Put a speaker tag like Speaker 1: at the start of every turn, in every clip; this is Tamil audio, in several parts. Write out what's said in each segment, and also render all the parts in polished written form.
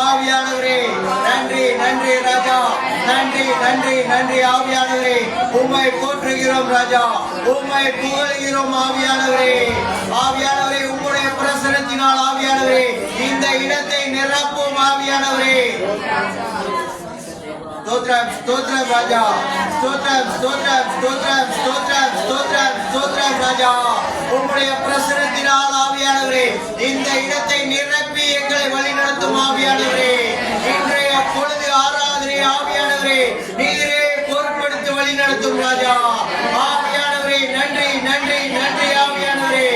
Speaker 1: ஆவியானவரே நன்றி நன்றி ராஜா, நன்றி நன்றி நன்றி ஆவியானவரே, உம்மை போற்றுகிறோம் ராஜா, உம்மை புகழ்கிறோம் ஆவியானவரே. ஆவியானவரே, உம்முடைய பிரசன்னத்தினால் ஆவியானவரே இந்த இடத்தை நிரப்பும் ஆவியானவரே. ஸ்தோத்திரம் ஸ்தோத்திரம் ராஜா, ஸ்தோத்திரம் ஸ்தோத்திரம் ஸ்தோத்திரம் ஸ்தோத்திரம் ஸ்தோத்திரம் ஸ்தோத்திரம் ராஜா, உம்முடைய பிரசன்னத்தினால் ஆவியானவரே இந்த இடத்தை நிரப்பி எங்களை வழிநடத்தும் ஆவியானவரே. இன்றைய பொழுது ஆராதனை ஆவியானவரே நீரே பொறுப்படுத்தி வழிநடத்தும் ராஜா. ஆவியானவரே நன்றி நன்றி நன்றி ஆவியானவரே.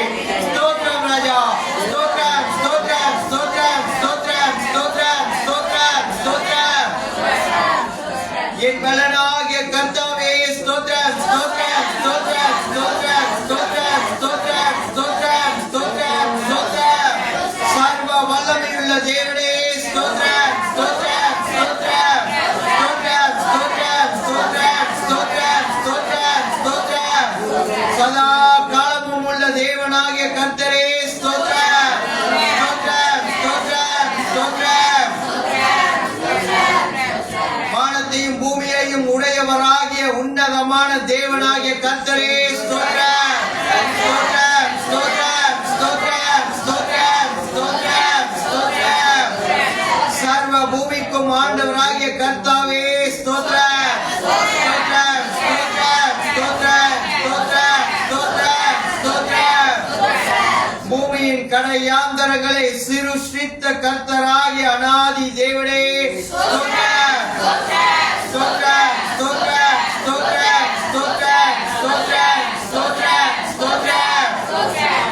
Speaker 1: ஸ்தோத்திரம் ராஜா, ஸ்தோத்திரம் ஸ்தோத்திரம் ஸ்தோத்திரம் ஸ்தோத்திரம் ஸ்தோத்திரம் ஸ்தோத்திரம் ஸ்தோத்திரம். என் பலனாகிய கர்த்தாவே ஸ்தோத்திரம் ஸ்தோத்திரம் ஸ்தோத்திரம் ஸ்தோத்திரம் ஸ்தோத்திரம் ஸ்தோத்திரம் ஸ்தோத்திரம் ஸ்தோத்திரம் ஸ்தோத்திரம். சர்வ வல்லமையுள்ள தேவனே ஸ்தோத்திரம் ஸ்தோத்திரம் ஸ்தோத்திரம் ஸ்தோத்திரம் ஸ்தோத்திரம் ஸ்தோத்திரம் ஸ்தோத்திரம் ஸ்தோத்திரம் ஸ்தோத்திரம். சதா காலமும் உள்ள தேவனாகிய கர்த்தரே ஸ்தோத்திரம் ஸ்தோத்திரம் ஸ்தோத்திரம் ஸ்தோத்திரம். வானத்தையும் பூமியையும் உடையவராகிய உன்னதமான தேவனாகிய கர்த்தரே ஸ்தோத்திரம் ஸ்தோத்திரம் ஸ்தோத்திரம் ஸ்தோத்திரம் ஸ்தோத்திரம் ஸ்தோத்திரம் ஸ்தோத்திரம். சர்வ பூமிக்கும் ஆண்டவராகிய கர்த்தாவே ஸ்தோத்திரம் ஸ்தோத்திரம் ஸ்தோத்திரம் ஸ்தோத்திரம் ஸ்தோத்திரம் ஸ்தோத்திரம் ஸ்தோத்திரம். பூமியின் கடையாந்தரங்களை சிருஷ்டித்த கர்த்தராகிய அநாதி தேவனே ஸ்தோத்திரம் ஸ்தோத்திரம் ஸ்தோத்திரம் ஸ்தோத்திரம் ஸ்தோத்திரம் ஸ்தோத்திரம் ஸ்தோத்திரம் ஸ்தோத்திரம்.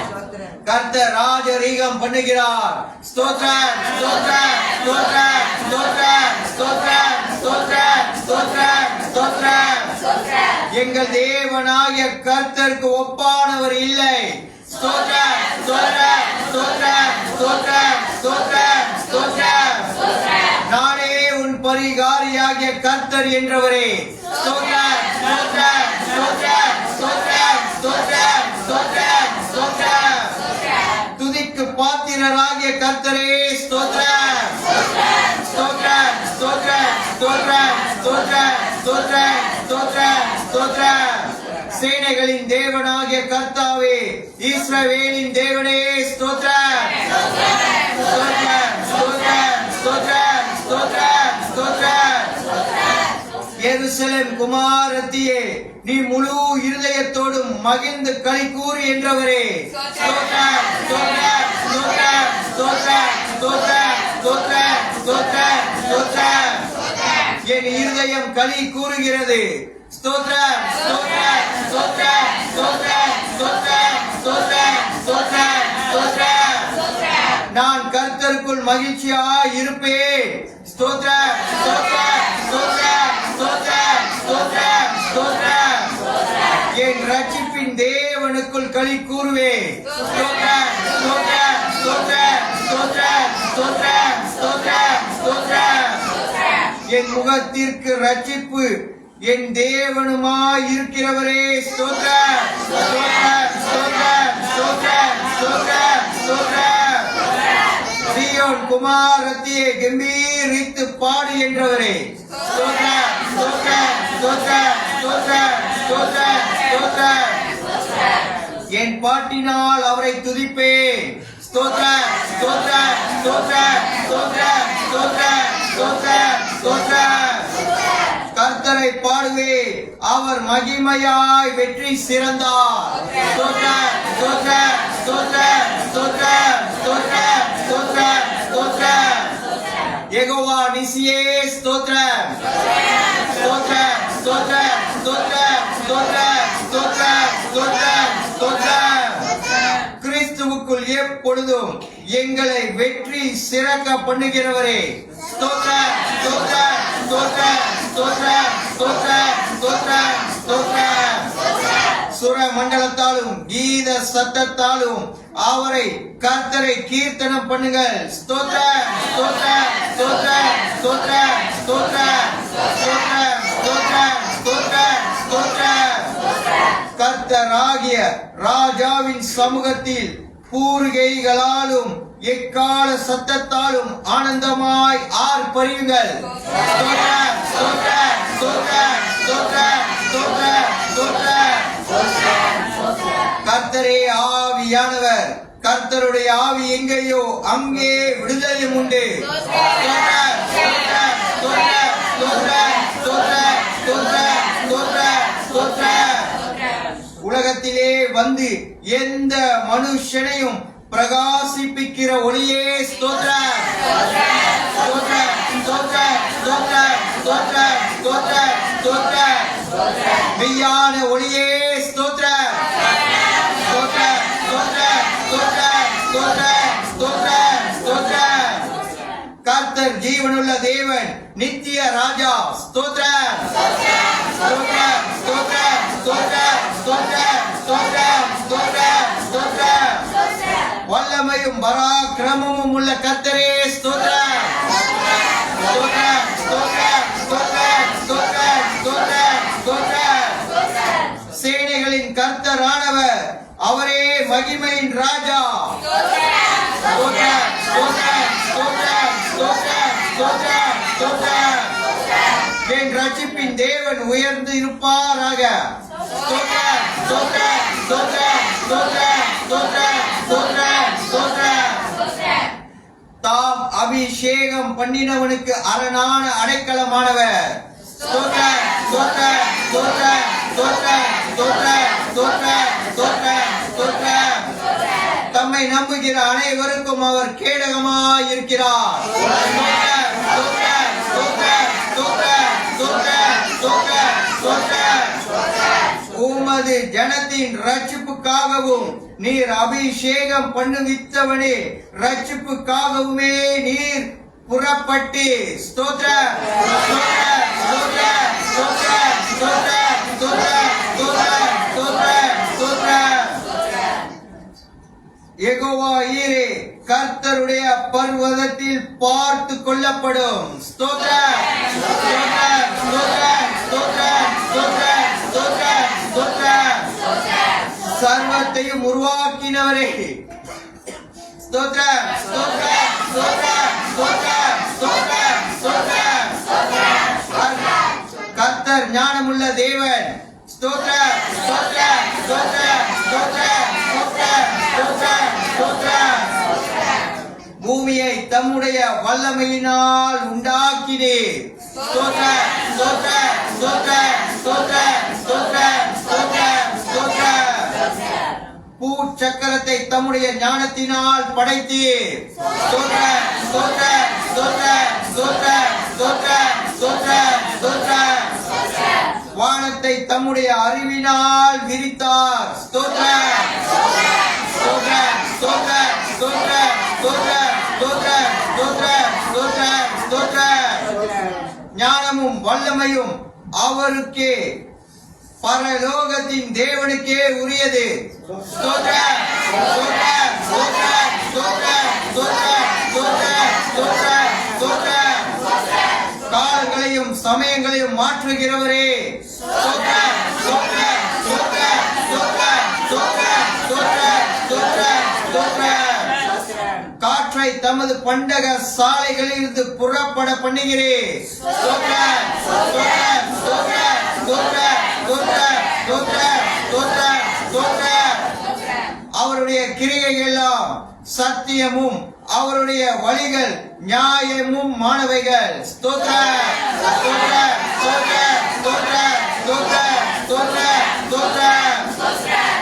Speaker 1: கர்த்தர் ராஜரீகம் பண்ணுகிறார். ஸ்தோத்திரம் ஸ்தோத்திரம் ஸ்தோத்திரம் ஸ்தோத்திரம் ஸ்தோத்திரம் ஸ்தோத்திரம் ஸ்தோத்திரம் ஸ்தோத்திரம். எங்கள் தேவனாகிய கர்த்தருக்கு ஒப்பானவர் இல்லை. ஸ்தோத்திரம் ஸ்தோத்திரம் ஸ்தோத்திரம் ஸ்தோத்திரம் ஸ்தோத்திரம் ஸ்தோத்திரம். நானே உன் பரிகாரியாகிய கர்த்தர் என்றவரே ஸ்தோத்திரம் ஸ்தோத்திரம் ஸ்தோத்திரம் ஸ்தோத்திரம் ஸ்தோத்திரம் ஸ்தோத்திரம் ஸ்தோத்திரம். துதிக்கு பாத்திரராகிய கர்த்தரே ஸ்தோத்திரம் ஸ்தோத்திரம் ஸ்தோத்திரம் ஸ்தோத்திரம் ஸ்தோத்திரம் ஸ்தோத்திரம் ஸ்தோத்திரம் ஸ்தோத்திரம். சேனைகளின் தேவனாகிய கர்த்தாவே இஸ்ரவேலின் தேவனே ஸ்தோத்திரம் ஸ்தோத்திரம் ஸ்தோத்திரம் ஸ்தோத்திரம் ஸ்தோத்திரம் ஸ்தோத்திரம். எருசலேம் குமாரத்தியே நீ முழு இருதயத்தோடும் மகிழ்ந்து களி கூறு என்றவரே ஸ்தோத்திரம் ஸ்தோத்திரம் ஸ்தோத்திரம் ஸ்தோத்திரம் ஸ்தோத்திரம் ஸ்தோத்திரம் ஸ்தோத்திரம் ஸ்தோத்திரம். என் இருதயம் களி கூறுகிறது. ஸ்தோத்திரம் ஸ்தோத்திரம் ஸ்தோத்திரம் ஸ்தோத்திரம் ஸ்தோத்திரம் ஸ்தோத்திரம் ஸ்தோத்திரம் ஸ்தோத்திரம். நான் கர்த்தருக்குள் மகிழ்ச்சியாய் இருப்பேன். ஸ்தோத்திரம் ஸ்தோத்திரம் ஸ்தோத்திரம் ஸ்தோத்திரம் ஸ்தோத்திரம் ஸ்தோத்திரம். என் ரட்சிப்பின் தேவனுக்குள் களி கூறுவேன். ஸ்தோத்திரம் ஸ்தோத்திரம் ஸ்தோத்திரம் ஸ்தோத்திரம் ஸ்தோத்திரம் ஸ்தோத்திரம் ஸ்தோத்திரம். என் முகத்திற்கு ரட்சிப்பு என் தேவனுமாய் இருக்கிறவரே ஸ்தோத்திரம் ஸ்தோத்திரம் ஸ்தோத்திரம் ஸ்தோத்திரம் ஸ்தோத்திரம் ஸ்தோத்திரம். சீயோன் குமாரத்தியை கம்பீரித்து பாடு என்றவரே ஸ்தோத்திரம் ஸ்தோத்திரம் ஸ்தோத்திரம் ஸ்தோத்திரம் ஸ்தோத்திரம் ஸ்தோத்திரம். என் பாட்டினால் அவரை துதிப்பேன். ஸ்தோத்திரம் ஸ்தோத்திரம் ஸ்தோத்திரம் ஸ்தோத்திரம் ஸ்தோத்திரம் ஸ்தோத்திரம் ஸ்தோத்திரம். கர்த்தரை பாடுவே, அவர் மகிமையாய் வெற்றி சிறந்தார். ஸ்தோத்திரம் ஸ்தோத்திரம் ஸ்தோத்திரம் ஸ்தோத்திரம் ஸ்தோத்திரம் ஸ்தோத்திரம் ஸ்தோத்திரம். யெகோவா நிசியே ஸ்தோத்திரம் ஸ்தோத்திரம் ஸ்தோத்திரம் ஸ்தோத்திரம் ஸ்தோத்திரம் ஸ்தோத்திரம் ஸ்தோத்திரம் ஸ்தோத்திரம். கிறிஸ்துவுக்குள் எப்பொழுதும் எங்களை வெற்றி சிறக்க பண்ணுகிறவரே ஸ்தோத்திரம் ஸ்தோத்திரம் ஸ்தோத்திரம் ஸ்தோத்திரம் ஸ்தோத்திரம் ஸ்தோத்திரம் ஸ்தோத்திரம். சுர மண்டலத்தாலும் கீத சத்தத்தாலும் அவரை கர்த்தரை கீர்த்தனம் பண்ணுங்கள். ஸ்தோத்திரம் ஸ்தோத்திரம் ஸ்தோத்திரம் ஸ்தோத்திரம் ஸ்தோத்திரம் ராஜாவின் சமூகத்தில் பூரிகைகளாலும் எக்கால சத்தத்தாலும் ஆனந்தமாய் ஆர்ப்பரியுங்கள். ஸ்தோத்திரம், ஸ்தோத்திரம், ஸ்தோத்திரம், ஸ்தோத்திரம், ஸ்தோத்திரம், ஸ்தோத்திரம். கர்த்தரே ஆவியானவர். கர்த்தருடைய ஆவி எங்கேயோ அங்கே விடுதலையும் உண்டு. ஸ்தோத்திரம், ஸ்தோத்திரம், ஸ்தோத்திரம், ஸ்தோத்திரம், ஸ்தோத்திரம், ஸ்தோத்திரம், ஸ்தோத்திரம், ஸ்தோத்திரம். உலகத்திலே வந்து எந்த மனுஷனையும் பிரகாசிப்பிக்கிற ஒளியே ஸ்தோத்திரம், ஸ்தோத்திரம், ஸ்தோத்திரம், ஸ்தோத்திரம், ஸ்தோத்திரம், ஸ்தோத்திரம், ஸ்தோத்திரம். மெய்யான ஒளியே ஸ்தோத்திரம், ஸ்தோத்திரம், ஸ்தோத்திரம், ஸ்தோத்திரம், ஸ்தோத்திரம், ஸ்தோத்திரம், ஸ்தோத்திரம். கர்த்தர் ஜீவனுள்ள தேவன், நித்திய ராஜா. ஸ்தோத்திரம், ஸ்தோத்திரம், ஸ்தோத்திரம், ஸ்தோத்திரம், ஸ்தோத்திரம், ஸ்தோத்திரம், ஸ்தோத்திரம், ஸ்தோத்திரம். வல்லமையும் பராக்கிரமமும் உள்ள கர்த்தரே ஸ்தோத்திரம், ஸ்தோத்திரம், ஸ்தோத்திரம், ஸ்தோத்திரம், ஸ்தோத்திரம், ஸ்தோத்திரம், ஸ்தோத்திரம். சேனைகளின் கர்த்தரானவர், அவரே மகிமையின் ராஜா. ஸ்தோத்திரம், ஸ்தோத்திரம், ஸ்தோத்திரம், ஸ்தோத்திரம், ஸ்தோத்திரம், ஸ்தோத்திரம். என் ரட்சிப்பின் தேவன் உயர்ந்து இருப்பாராக. ஸ்தோத்திரம், ஸ்தோத்திரம், ஸ்தோத்திரம், ஸ்தோத்திரம், ஸ்தோத்திரம், ஸ்தோத்திரம், ஸ்தோத்திரம். தாம் அபிஷேகம் பண்ணினவனுக்கு அரணான அடைக்கலமானவர். ஸ்தோத்திரம், ஸ்தோத்திரம், ஸ்தோத்திரம், ஸ்தோத்திரம், ஸ்தோத்திரம், ஸ்தோத்திரம், ஸ்தோத்திரம், ஸ்தோத்திரம். தம்மை நம்புகிற அனைவருக்கும் அவர் கேடகமாய் இருக்கிறார். ஸ்தோத்திரம், ஸ்தோத்திரம், ஸ்தோத்திரம், ஸ்தோத்திரம், ஸ்தோத்திரம், ஸ்தோத்திரம், ஸ்தோத்திரம். உமது ஜனத்தின் ரட்சிப்புக்காகவும் நீர் அபிஷேகம் பண்ணுவித்தவனே ரட்சிப்புக்காகவுமே நீர் புறப்பட்டு. ஸ்தோத்திரம், ஸ்தோத்திரம், ஸ்தோத்திரம், ஸ்தோத்திரம், ஸ்தோத்திரம், ஸ்தோத்திரம், ஸ்தோத்திரம், ஸ்தோத்திரம், ஸ்தோத்திரம். யெகோவா ஈரே, கர்த்தருடைய பர்வதத்தில் பார்த்து கொள்ளப்படும். ஸ்தோத்திரம், ஸ்தோத்திரம், ஸ்தோத்திரம், ஸ்தோத்திரம், ஸ்தோத்திரம், ஸ்தோத்திரம், ஸ்தோத்திரம். சர்வத்தையும் உருவாக்கினவரே ஸ்தோத்திரம், ஸ்தோத்திரம், ஸ்தோத்திரம், ஸ்தோத்திரம், ஸ்தோத்திரம், ஸ்தோத்திரம். கர்த்தர் ஞானமுள்ள தேவன். ஸ்தோத்திரம், ஸ்தோத்திரம், ஸ்தோத்திரம், ஸ்தோத்திரம், ஸ்தோத்திரம், ஸ்தோத்திரம், ஸ்தோத்திரம். பூமியை தம்முடைய வல்லமையினால் உண்டாக்கினீர். ஸ்தோத்திரம், ஸ்தோத்திரம், ஸ்தோத்திரம், ஸ்தோத்திரம், ஸ்தோத்திரம், ஸ்தோத்திரம், ஸ்தோத்திரம். பூச்சக்கரத்தை தம்முடைய ஞானத்தினால் படைத்தீர். ஸ்தோத்திரம், ஸ்தோத்திரம், ஸ்தோத்திரம், ஸ்தோத்திரம், ஸ்தோத்திரம், ஸ்தோத்திரம், ஸ்தோத்திரம். வானத்தை தம்முடைய அறிவினால் விரித்தார். ஸ்தோத்திரம், ஸ்தோத்திரம், ஸ்தோத்திரம், ஸ்தோத்திரம், ஸ்தோத்திரம், ஸ்தோத்திரம், ஸ்தோத்திரம், ஸ்தோத்திரம், ஸ்தோத்திரம். ஞானமும் வல்லமையும் அவருக்கே, பரலோகத்தின் தேவனுக்கே உரியது. ஸ்தோத்திரம், ஸ்தோத்திரம், ஸ்தோத்திரம், ஸ்தோத்திரம், ஸ்தோத்திரம், ஸ்தோத்திரம், ஸ்தோத்திரம், ஸ்தோத்திரம். காலங்களையும் சமயங்களையும் மாற்றுகிறவரே. ஸ்தோத்திரம், ஸ்தோத்திரம், ஸ்தோத்திரம், ஸ்தோத்திரம், ஸ்தோத்திரம், ஸ்தோத்திரம், ஸ்தோத்திரம், ஸ்தோத்திரம். காற்றை தமது பண்டக சாலைகளில் இருந்து புறப்பட பண்ணுகிறேன். ஸ்தோத்திரம், ஸ்தோத்திரம், ஸ்தோத்திரம், ஸ்தோத்திரம், ஸ்தோத்திரம், ஸ்தோத்திரம், ஸ்தோத்திரம், ஸ்தோத்திரம். அவருடைய கிரியைகள் எல்லாம் சத்தியமும் அவருடைய வழிகள் நியாயமும் மாணவைகள். ஸ்தோத்திரம், ஸ்தோத்திரம், ஸ்தோத்திரம், ஸ்தோத்திரம், ஸ்தோத்திரம், ஸ்தோத்திரம், ஸ்தோத்திரம்.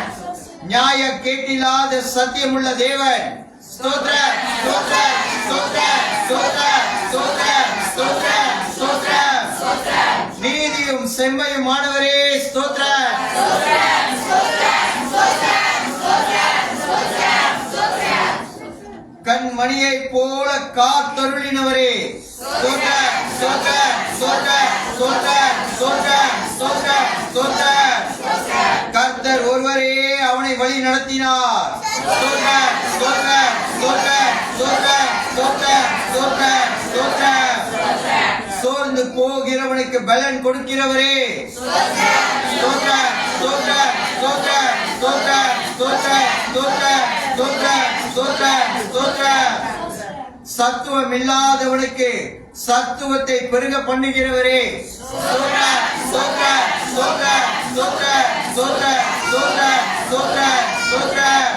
Speaker 1: நியாய கேட்டில்லாத சத்தியமுள்ள தேவன். ஸ்தோத்திரம், ஸ்தோத்திரம், ஸ்தோத்திரம், ஸ்தோத்திரம், ஸ்தோத்திரம், ஸ்தோத்திரம், ஸ்தோத்திரம். நீதியும் செம்மையுமானவரே. ஸ்தோத்திரம், கண்மணியை போல காத்தருளினவரே. ஸ்தோத்திரம், ஸ்தோத்திரம், ஸ்தோத்திரம், ஸ்தோத்திரம், ஸ்தோத்திரம், ஸ்தோத்திரம், ஸ்தோத்திரம். கர்த்தர் ஒருவரே அவனை வழி நடத்தினார். ஸ்தோத்திரம், ஸ்தோத்திரம், ஸ்தோத்திரம், ஸ்தோத்திரம், ஸ்தோத்திரம், ஸ்தோத்திரம், ஸ்தோத்திரம். சோர்ந்து போகிறவனுக்கு பலன் கொடுக்கிறவரே. ஸ்தோத்திரம், ஸ்தோத்திரம், ஸ்தோத்திரம், ஸ்தோத்திரம், ஸ்தோத்திரம் ஸ்தோத்திரம் ஸ்தோத்திரம் ஸ்தோத்திரம் ஸ்தோத்திரம் ஸ்தோத்திரம். சத்துவம் இல்லாதவனுக்கு சத்துவத்தை பெருக பண்ணுகிறவரே ஸ்தோத்திரம் ஸ்தோத்திரம் ஸ்தோத்திரம் ஸ்தோத்திரம் ஸ்தோத்திரம் ஸ்தோத்திரம் ஸ்தோத்திரம் ஸ்தோத்திரம்.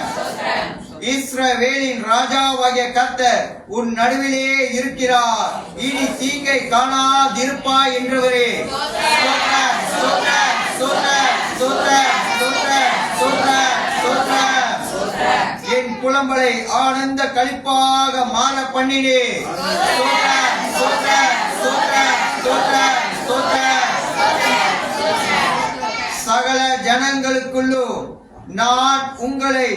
Speaker 1: இஸ்ரவேலின் ராஜாவாகிய கர்த்தர் உன் நடுவிலே இருக்கிறார், இனி தீங்கை காணாதிருப்பாய் என்றவரே ஸ்தோத்திரம் ஸ்தோத்திரம் ஸ்தோத்திரம் ஸ்தோத்திரம் ஸ்தோத்திரம் ஸ்தோத்திரம் ஸ்தோத்திரம். என் புலம்பலை ஆனந்த களிப்பாக மாற பண்ணினே ஸ்தோத்திரம் ஸ்தோத்திரம் ஸ்தோத்திரம் ஸ்தோத்திரம் ஸ்தோத்திரம். சகல ஜனங்களுக்குள்ளும் நான் உங்களை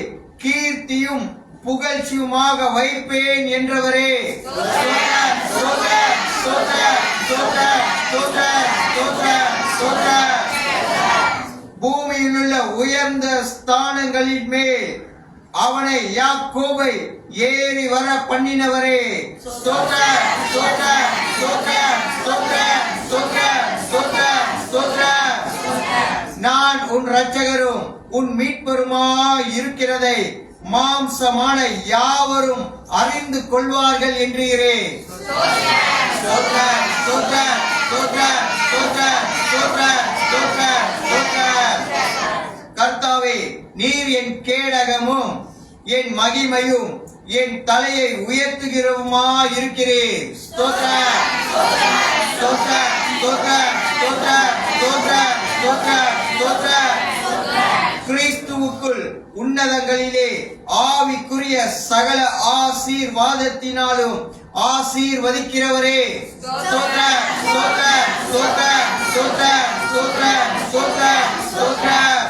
Speaker 1: கீர்த்தியும் புகழ்ச்சியுமாக வைப்பேன் என்றவரே ஸ்தோத்திரம் ஸ்தோத்திரம் ஸ்தோத்திரம் ஸ்தோத்திரம் ஸ்தோத்திரம் ஸ்தோத்திரம் ஸ்தோத்திரம். பூமியில் உள்ள உயர்ந்த ஸ்தானங்களின் மேல் அவனை யாக்கோபை ஏறி வர பண்ணினவரே ஸ்தோத்திரம் ஸ்தோத்திரம் ஸ்தோத்திரம் ஸ்தோத்திரம் ஸ்தோத்திரம் ஸ்தோத்திரம் ஸ்தோத்திரம். நான் உன் இரட்சகரும் உன் மீட்பருமாய் இருக்கிறதை மாம்சமான யாவரும் அறிந்து கொள்வார்கள் என்றீரே ஸ்தோத்திரம் ஸ்தோத்திரம் ஸ்தோத்திரம் ஸ்தோத்திரம் ஸ்தோத்திரம் ஸ்தோத்திரம் ஸ்தோத்திரம். கர்த்தாவே, நீர் என் கேடகமும் என் மகிமையும் என் தலையை உயர்த்துகிறவுமாய் இருக்கிறீர் ஸ்தோத்திரம் ஸ்தோத்திரம் ஸ்தோத்திரம் ஸ்தோத்திரம் ஸ்தோத்திரம் ஸ்தோத்திரம் ஸ்தோத்திரம். கிறிஸ்துவுக்குள் உன்னதங்களிலே ஆவிக்குரிய சகல ஆசீர்வாதத்தினாலும் ஆசீர்வதிக்கிறவரே ஸ்தோத்திரம் ஸ்தோத்திரம் ஸ்தோத்திரம் ஸ்தோத்திரம் ஸ்தோத்திரம் ஸ்தோத்திரம் ஸ்தோத்திரம்.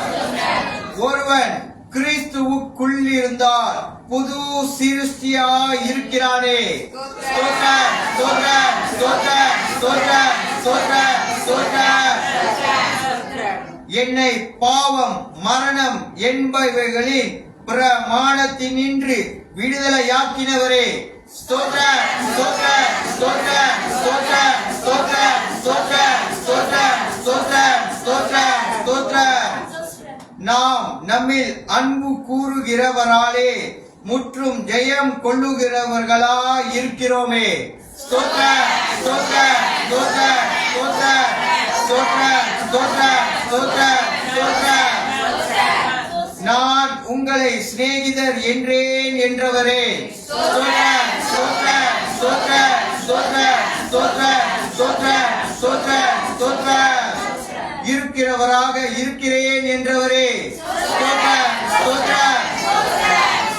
Speaker 1: ஒருவன் கிறிஸ்துவுக்குள் இருந்தால் புது சிருஷ்டியாய் இருக்கிறானே ஸ்தோத்திரம் ஸ்தோத்திரம் ஸ்தோத்திரம் ஸ்தோத்திரம் ஸ்தோத்திரம் ஸ்தோத்திரம். என்னை பாவம் மரணம் என்பவைகளின் பிரமாணத்தினின்று விடுதலையாக்கினவரே ஸ்தோத்திரம் ஸ்தோத்திரம் ஸ்தோத்திரம் ஸ்தோத்திரம் ஸ்தோத்திரம் ஸ்தோத்திரம் ஸ்தோத்திரம் ஸ்தோத்திரம் ஸ்தோத்திரம் ஸ்தோத்திரம். நாம் நம்மில் அன்பு கூறுகிறவராலே முற்றும் ஜெயம் கொள்ளுகிறவர்களாய் இருக்கிறோமே ஸ்தோத்திரம் ஸ்தோத்திரம் ஸ்தோத்திரம் ஸ்தோத்திரம் ஸ்தோத்திரம் ஸ்தோத்திரம் ஸ்தோத்திரம் ஸ்தோத்திரம். நான் உங்களை சிநேகிதர் என்றேன் என்றவரே ஸ்தோத்திரம் ஸ்தோத்திரம் ஸ்தோத்திரம் ஸ்தோத்திரம் ஸ்தோத்திரம் ஸ்தோத்திரம் ஸ்தோத்திரம் ஸ்தோத்திரம். இருக்கிறவராக இருக்கிறேன் என்றவரே ஸ்தோத்திரம் ஸ்தோத்திரம்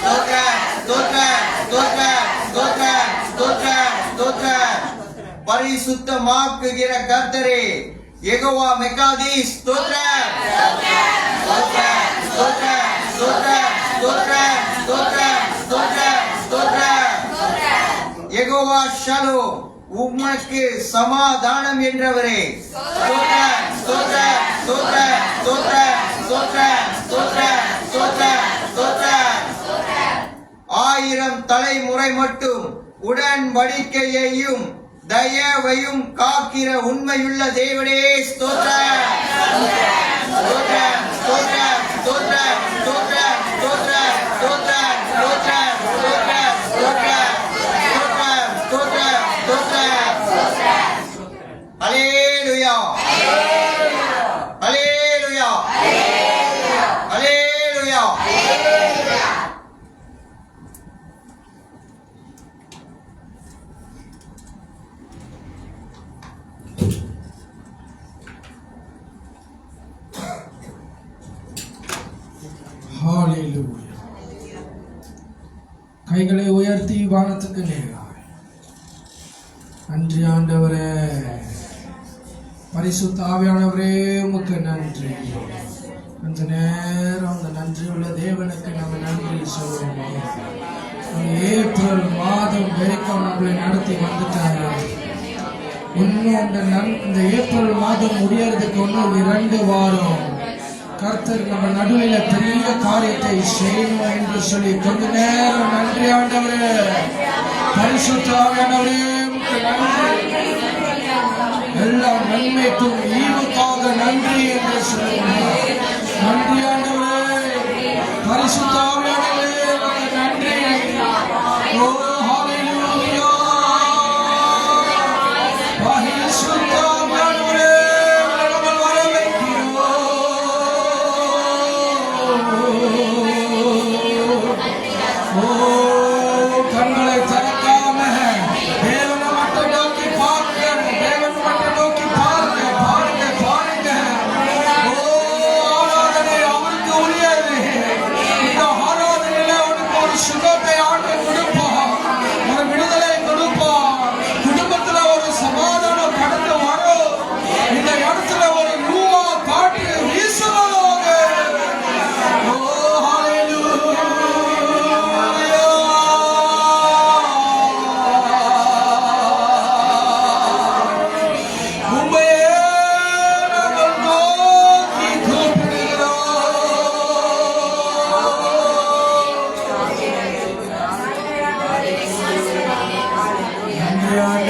Speaker 1: ஸ்தோத்திரம் ஸ்தோத்திரம் ஸ்தோத்திரம் ஸ்தோத்திரம் ஸ்தோத்திரம் ஸ்தோத்திரம். பரிசுத்தமாக்குகிற கர்த்தரே யெகோவா மெக்காதீஸ் ஸ்தோத்திரம் ஸ்தோத்திரம் ஸ்தோத்திரம் ஸ்தோத்திரம் ஸ்தோத்திரம் ஸ்தோத்திரம் ஸ்தோத்திரம் ஸ்தோத்திரம். யெகோவா ஷலோம் உமக்கு சமாதானம் என்றவரே ஸ்தோத்திரம் ஸ்தோத்திரம் ஸ்தோத்திரம் ஸ்தோத்திரம் ஸ்தோத்திரம் ஸ்தோத்திரம் ஸ்தோத்திரம் ஸ்தோத்திரம். 1000 தலைமுறை மட்டும் உடன்படிக்கையையும் தயவையும் காக்கிற உண்மையுள்ள தேவனே ஸ்தோத்திரம் ஸ்தோத்திரம் ஸ்தோத்திரம் ஸ்தோத்திரம் ஸ்தோத்திரம் ஸ்தோத்திரம் ஸ்தோத்திரம் ஸ்தோத்திரம் ஸ்தோத்திரம் ஸ்தோத்திரம் ஸ்தோத்திரம் ஸ்தோத்திரம் ஸ்தோத்திரம். ஹல்லேலூயா ஹல்லேலூயா ஹல்லேலூயா.
Speaker 2: கைகளை உயர்த்தி வானத்துக்கு நேராய் நன்றி ஆண்டவரே, பரிசுத்த ஆவியானவரே உமக்கு நன்றி. அந்த நேரம் அந்த நன்றி உள்ள தேவனுக்கு நம்ம நன்றி சொல்லுவோம். ஏப்ரல் மாதம் வரைக்கும் நம்மளை நடத்தி வந்துட்டாங்க. இன்னும் இந்த ஏப்ரல் மாதம் முடியறதுக்கு இன்னும் 2 வாரம் கர்த்தர் நம்ம நடுவில் பெரிய காரியத்தை செய்யணும் என்று சொல்லி கொஞ்ச நேரம் நன்றி ஆண்டவரே, பரிசுத்த ஆவியானவரே நன்றி, எல்லா நன்மைக்கும் ஈவுக்காக நன்றி என்று சொல்லுவோம். நன்றி ஆண்டவரே,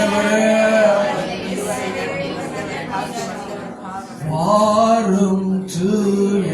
Speaker 2: ஆண்டவரே. வாரும் தூய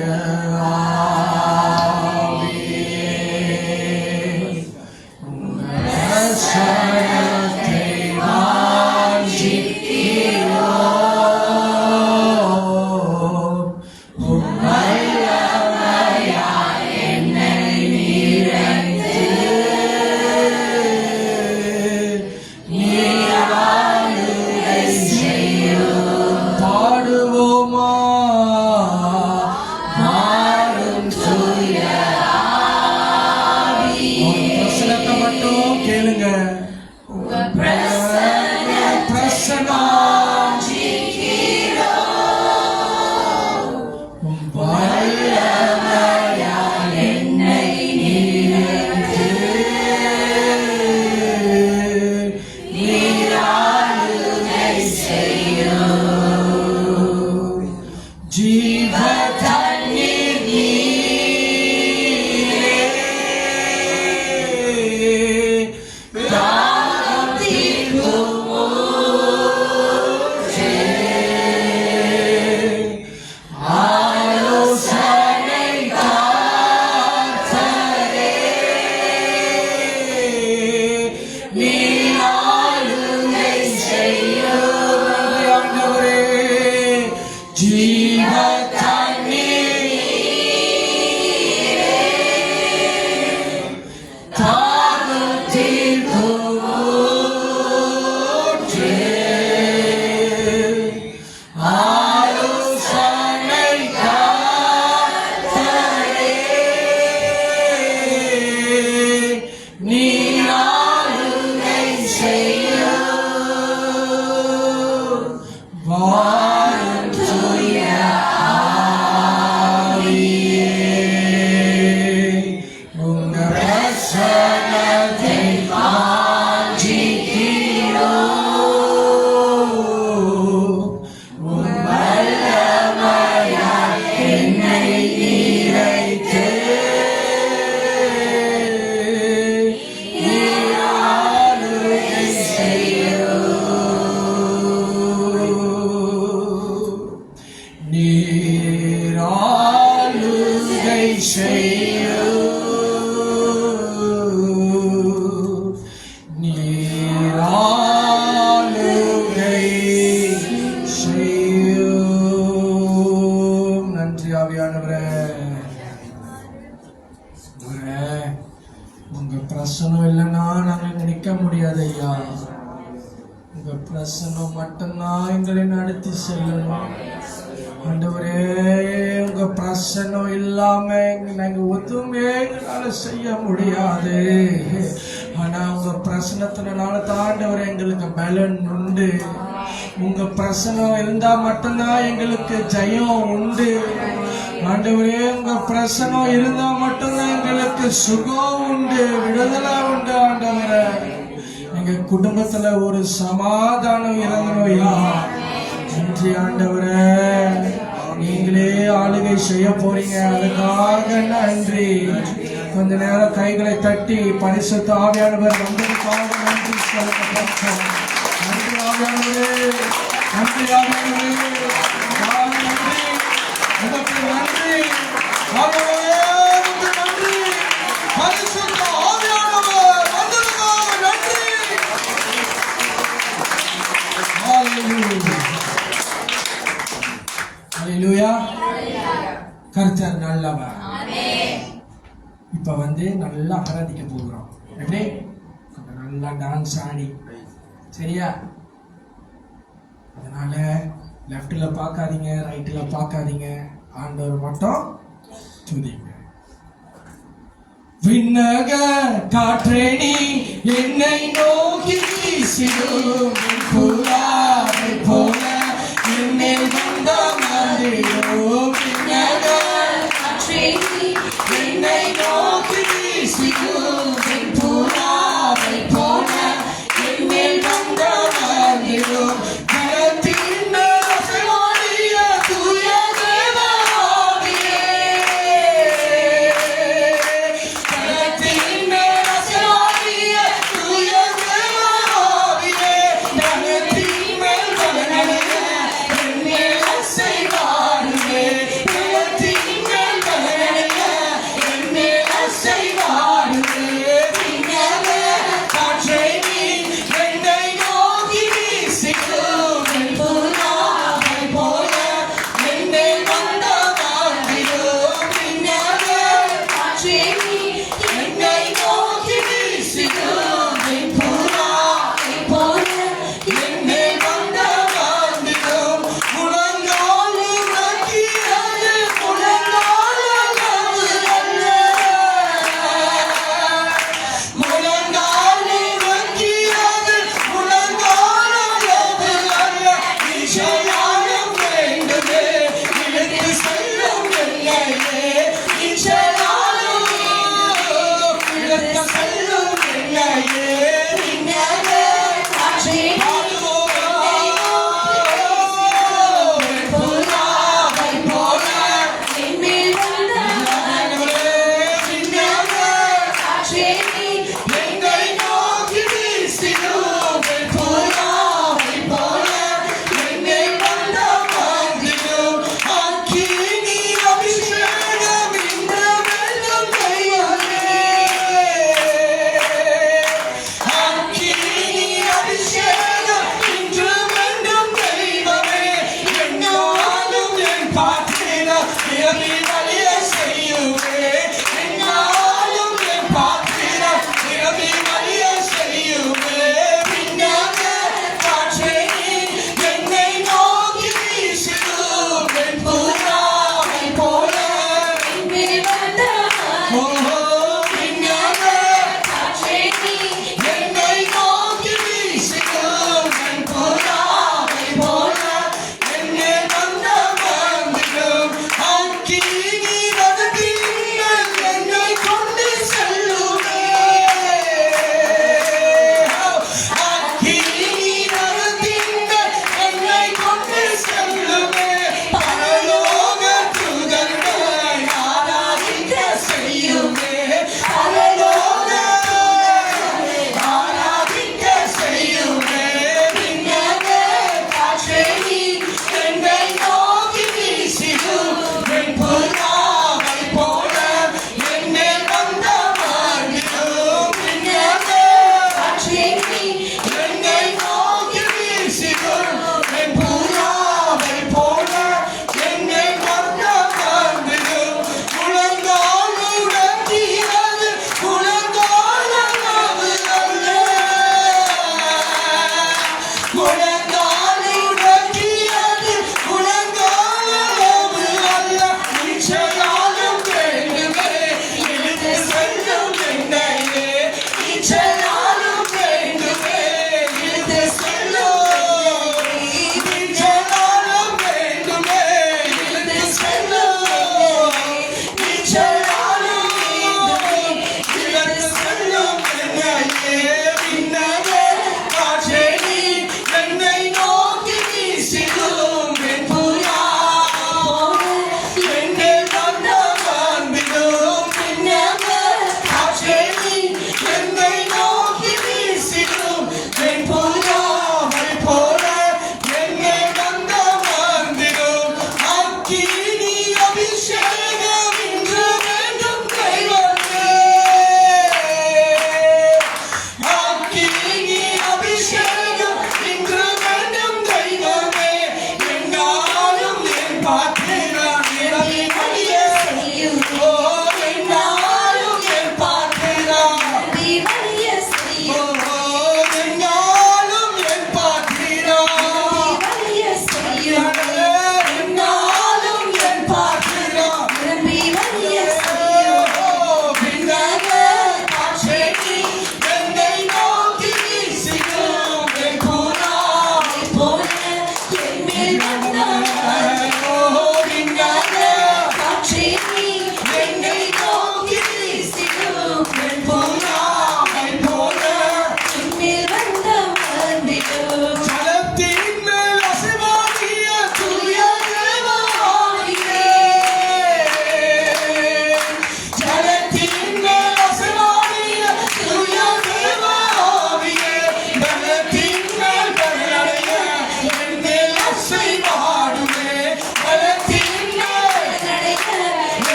Speaker 2: உங்க பிரசனம் இல்லைன்னா நாங்கள் நிற்க முடியாது ஐயா. உங்க பிரசனம் மட்டும்தான் எங்களை நடத்தி செல்லணும் ஆண்டவரே. உங்க பிரசனம் இல்லாம நாங்க ஒத்துமே எங்களால செய்ய முடியாது. ஆனா உங்க பிரசனத்தினால தாண்டவரை எங்களுக்கு பலன் உண்டு. உங்க பிரசனம் இருந்தா மட்டும்தான் எங்களுக்கு ஜெயம் உண்டு ஆண்டவரே. உங்க பிரசனம் இருந்தா மட்டும்தான் எங்களுக்கு சுகம் உண்டு, விடுதலை உண்டு ஆண்டவரே. எங்க குடும்பத்துல ஒரு சமாதானம் இறங்கணும்யா. நன்றி ஆண்டவரே, நீங்களே ஆளுகை செய்ய போறீங்க, அதுக்காக நன்றி. கொஞ்ச நேரம் கைகளை தட்டி பரிசுத்த ஆவியானவர் வந்ததுக்காக நன்றி சொல்லுங்க. நன்றி ஆவியானவரே, நன்றி ஆவியானவரே, நன்றி உமக்கு நன்றி ஆண்டவரே, உமக்கு நன்றி. பரிசுத்த ஆவியானவர் வந்ததுக்காக நன்றி. ஹல்லேலூயா. கர்த்தர் நல்லவர். இப்ப நல்லா ஆராதிக்க போகிறோம். எப்படி நல்லா டான்ஸ் ஆடி, சரியா? அதனால லெஃப்ட்ல பார்க்காதீங்க, ரைட்ல பார்க்காதீங்க, ஆண்டவர் மட்டும் துதிங்க. விண்ணக காற்றே நீ என்னை நோக்கி வீசிடும், புறாவை போல என்னில் வந்த மந்திரம். விண்ணக காற்றே நீ என்னை நோக்கி வீசிடும், புறாவை போல என்னில் வந்த மந்திரம்.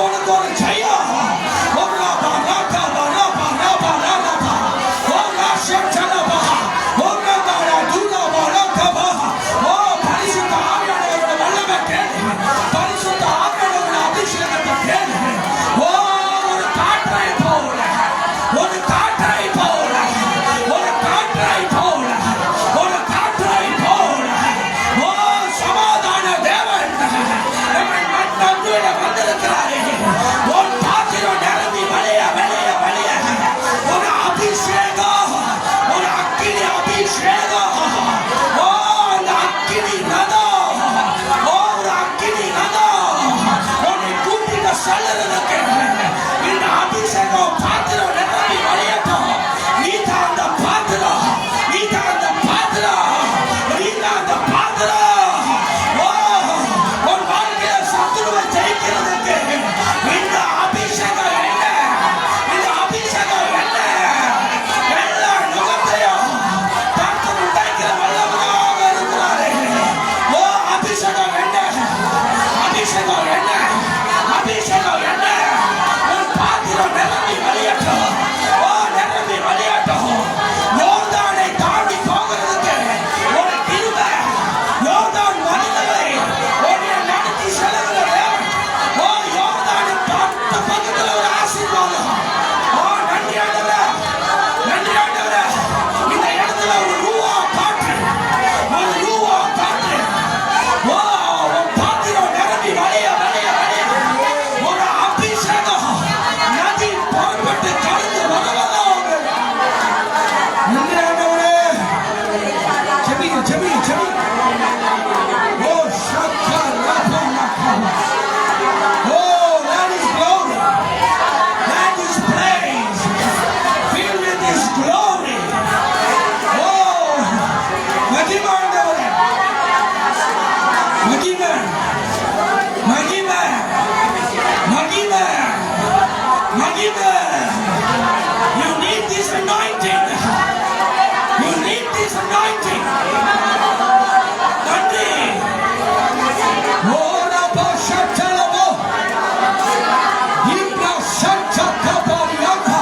Speaker 2: உனக்கு ஒரு ஜெயம். ஒரு ரபா ரபா ரபா ரபா ரபா ஒரு ராஷச்சலபா ஒரு ரபா துலபா ரபா. ஓ பரிசுத்த ஆவியானவரோட வல்லமை கேளு. பரிசுத்த ஆவியானவரோட அபிஷேகத்தை கேளு. ஓ ஒரு காற்றை போல, ஒரு காற்றை போல, ஒரு காற்றை போல, ஒரு காற்றை போல. ஓ சமாதான தேவன் நம்மை நம்பிட வந்திருக்கிறாரே. உன் பாத்திரம் நிரம்பி வழிய வழிய வழிய ஒரு அபிஷேகம், ஒரு அக்கினி அபிஷேகம். ஓ அந்த அக்கினி ரதம், ஓ ஒரு அக்கினி ரதம் உன்னை கூட்டிட்டு செல்லுறதுக்கு இந்த அபிஷேகம் பாத்திரம் நிரம்பி வழியட்டும். நீ தான் அந்த பாத்திரம், நீ தான் அந்த பாத்திரம், நீ தான் அந்த பாத்திரம். ஓ உன் வாழ்க்கையில சத்துருவை ஜெயிக்கிறதுக்கு இந்த அபிஷேகம் என்ன, இந்த அபிஷேகம் என்ன. எல்லா நுகத்தையும் கர்த்தர் உண்டாக்கிற வல்லவராக இருக்கிறாரே. ஓ அபிஷேகம் என்ன, அபிஷேகம் என்ன, அபிஷேகம் என்ன. உன் பாத்திரம் நிரம்பி வழியட்டும். ஓ நிரம்பி வழியட்டும். யோர்தானை தாண்டி போகிறதுக்கு ஒரு கிருபை, யோர்தான் மனிதர்களை உன்னை நடத்தி செல்லுகிற தேவன். ஓ யோர்தானின் பக்கத்துல ஒரு ஆசீர்வாதம். ஓ நன்றி ஆண்டவரே, நன்றி ஆண்டவரே. இந்த இடத்துல ஒரு ரூவா காற்று, ஒரு ரூவா காற்று. ஓ உன் பாத்திரம் நிரம்பி வழிய வழிய வழிய ஒரு அபிஷேகம் நதி புறப்பட்டு கடந்து வருவதாக. நன்றி ஆண்டவரே. ஜெபிங்க ஜெபிங்க ஜெபிங்க. ஓ ஷக்கா ரபா லக்கா. ஓ that is glory, that is praise. Filled with His glory. ஓ மகிமை ஆண்டவரே, மகிமை மகிமை மகிமை மகிமை. You need this anointing. You need this anointing. நன்றி. ஓ ரபா ஷச்சலபோ இப்ரா ஷச்சகபரியாகா.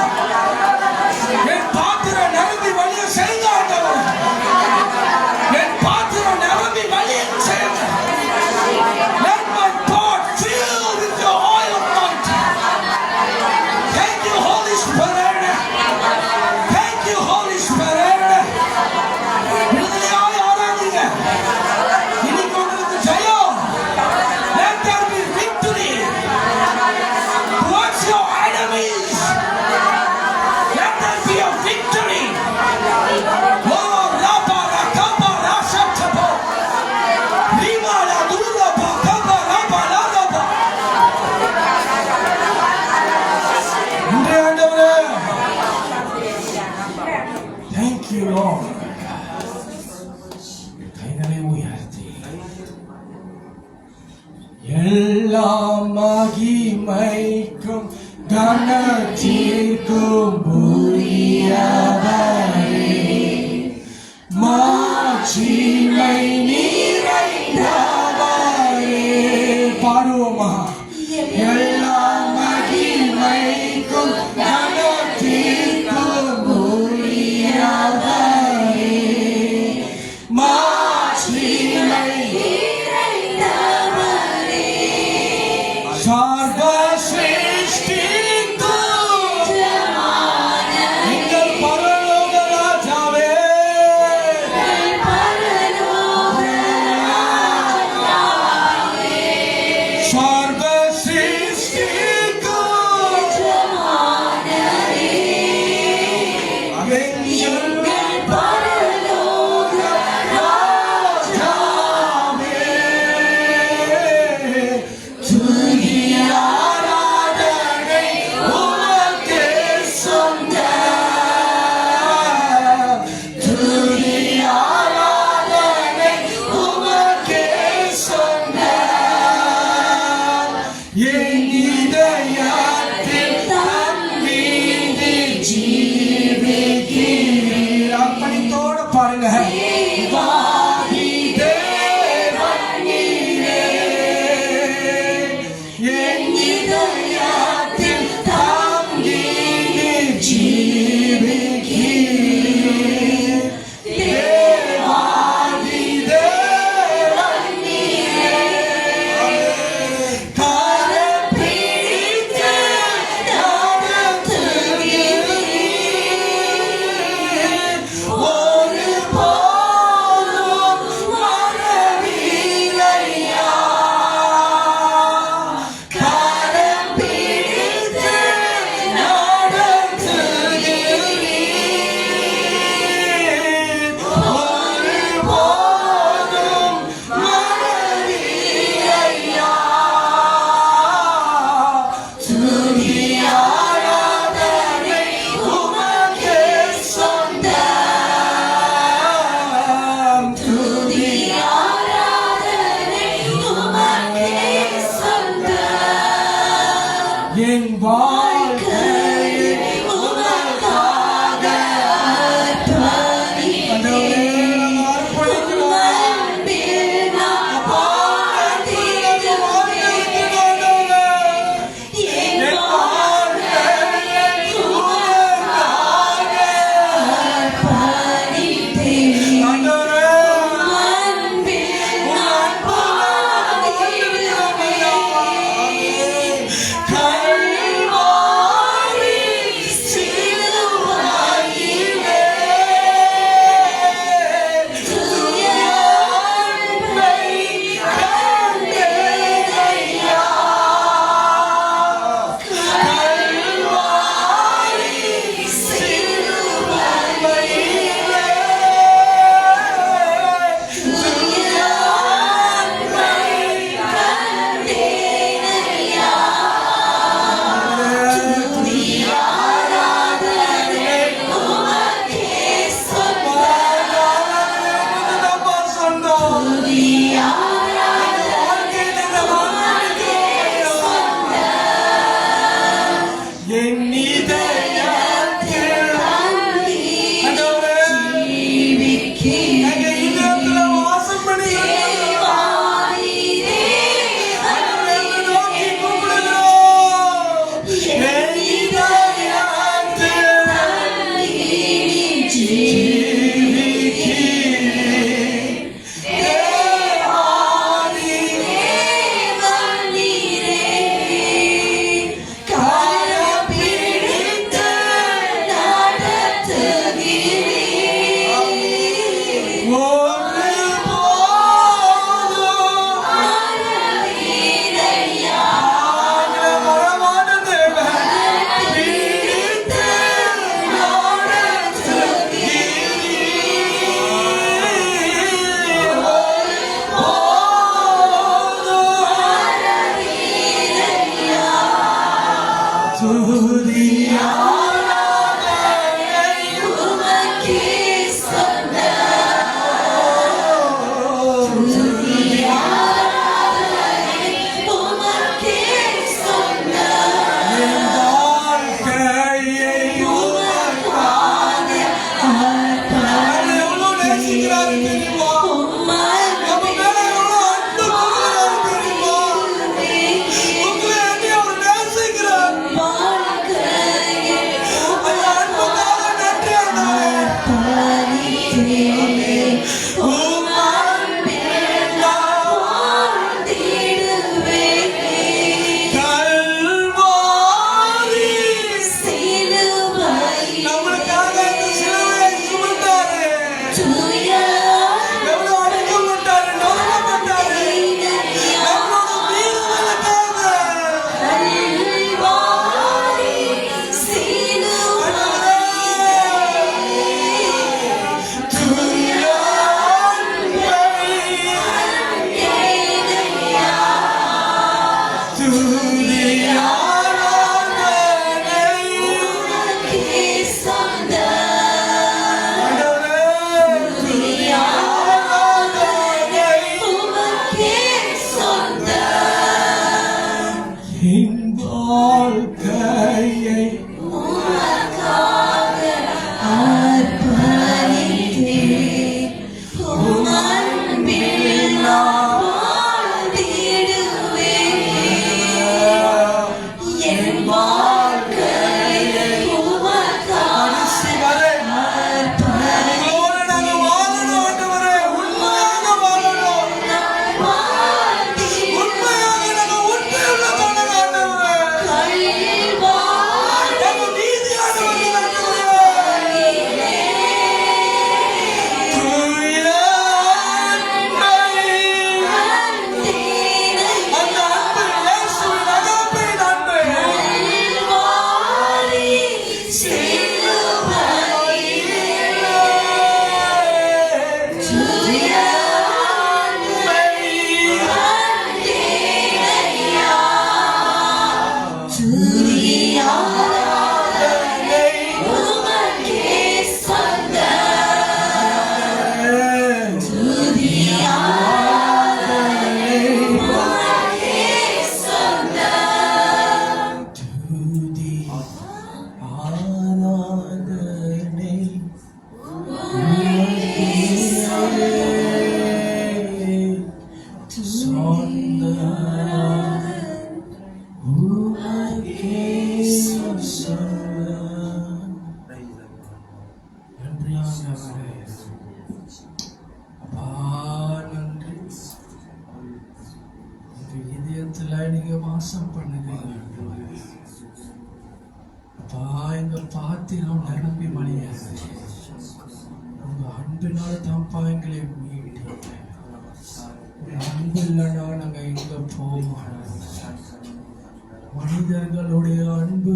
Speaker 2: என் பாத்திரம் நிரம்பி வழிய செய்த ஆண்டவர், என் பாத்திரம் நிரம்பி வழிய செய்த. Let my pot fill with your oil of anointing. Thank you, Holy Spirit. Thank you, Holy Spirit. விடுதலையாய் ஆராதிங்க. இன்னைக்கு உங்களுக்கு ஜெயம். Let there be victory towards your enemies. Let there be a victory. Oh, Rabba Rakaba Rashatabo. Rima la Dura Bakaba Rabba Rabba. நன்றி ஆண்டவரே. Thank you, Lord. கைகளை உயர்த்தி எல்லா மகிமைக்கும் கனத்திற்கும் உரியவரே. மாட்சிமை நிறைந்தவரே. பாடுவோமா? எல்லா மகிமைக்கும் கனத்திற்கும் உரியவரே. மாட்சிமை சர்வ சிருஷ்டிக்கும் எங்கள் பரலோக ராஜாவே. சர்வ சிருஷ்டிக்கும் எங்கள் பரலோக ராஜாவே. துதி ஆராதனை உமக்கே சொந்தம். துதி ஆராதனை உமக்கே சொந்தம். என் இதயத்தில் தன்மீது ஜீவிக்கிறீர். அர்ப்பணித்தோடு பாருங்க. வாதி தேவன் நீரே. என் இதயத்தில் தாங்கி ஜீவிக்கிறீர். தேவாதி தேவன் நீரே. கரம் பிடித்து நடத்துகிறீர். ஒருபோதும் மறவில்லையா. கரம் பிடித்து நடத்துகிறீர். ஒருபோதும் மறவில்லையா. துதி ஆராதனை உமக்கே சொந்தம். துதி
Speaker 3: ஆராதனை உமக்கே சொந்தம்.
Speaker 2: என் வாழ்க்கையை
Speaker 3: உமக்காக அர்ப்பணி.
Speaker 2: ஆண்டவரே, நாங்கள் அர்ப்பணிக்கிறோம்.
Speaker 3: அன்பில் நான்
Speaker 2: வாழ்க்கைக்கு
Speaker 3: வாழ்ந்திடுவேன்.
Speaker 2: ஆண்டவரே,
Speaker 3: என்
Speaker 2: என்
Speaker 3: வாழ்க்கையை
Speaker 2: உமக்காக
Speaker 3: அர்ப்பணித்தேன்.
Speaker 2: ஆண்டவரே,
Speaker 3: அன்பில் நான் வாழ்ந்திடுவேன்.
Speaker 2: கல்வாரி சிலுவையிலே
Speaker 3: தூய
Speaker 2: அன்பை கண்டேனையா. கல்வாரி சிலுவையிலே
Speaker 3: தூய அன்பை கண்டேனையா. துதி ஆராதனை உமக்கே சொந்தம். துதி ஆராதனை உமக்கே சொந்தம்.
Speaker 2: என் இதயத்தில்
Speaker 3: தந்தி
Speaker 2: ஆண்டவரே,
Speaker 3: ஜீவிக்கிறேன்.
Speaker 2: எங்க இதயத்துல வாசம் பண்ணுகிறீர்.
Speaker 3: தேவாதிதே
Speaker 2: ஆண்டவரே, உம்மை நோக்கி கூப்பிடுகிறோம். என் இதயத்தில் ஜீவிக்கிறீர். தேவாதி கரம் பிடித்து ஒருபோதும் ஆகிற மரமான தேவன் பிடித்து நடத்துகிறீர். ஒருபோதும் துதி ஆராதனை என் வாழ்க்கையை உமக்காக நம்மை எவ்வளவு நேசிக்கிறாரு தெரியுமா? நம்ம மேல எவ்வளவு அன்பு கொள்கிறாரு தெரியுமா? உங்களை எண்ணி அவர் நேசிக்கிறார். அந்த அன்புக்காக நன்றி ஆண்டவரே. உம் அன்பில் நான் கல்வாரி நம்மளுக்காக இந்த சிலுவையை சுமந்தாரு. எவ்வளவு அடிக்கப்பட்டாரு, நொறுக்கப்பட்டாரு. நம்மளோட மீறுதலுக்காக. துதி ஆராதனை துதி ஆராதனை ஆண்டவரே, துதி ஆராதனை என் வாழ்க்கையை
Speaker 3: அன்பில் நான் வாழ்ந்திடுவேன்.
Speaker 2: பாத்திரம் நிரம்பி வழியாது. உங்க அன்பினால தான்ப்பா எங்களை மீட்டீங்க. அன்பு இல்லைன்னா நாங்க எங்க போவோம்? மனிதர்களுடைய அன்பு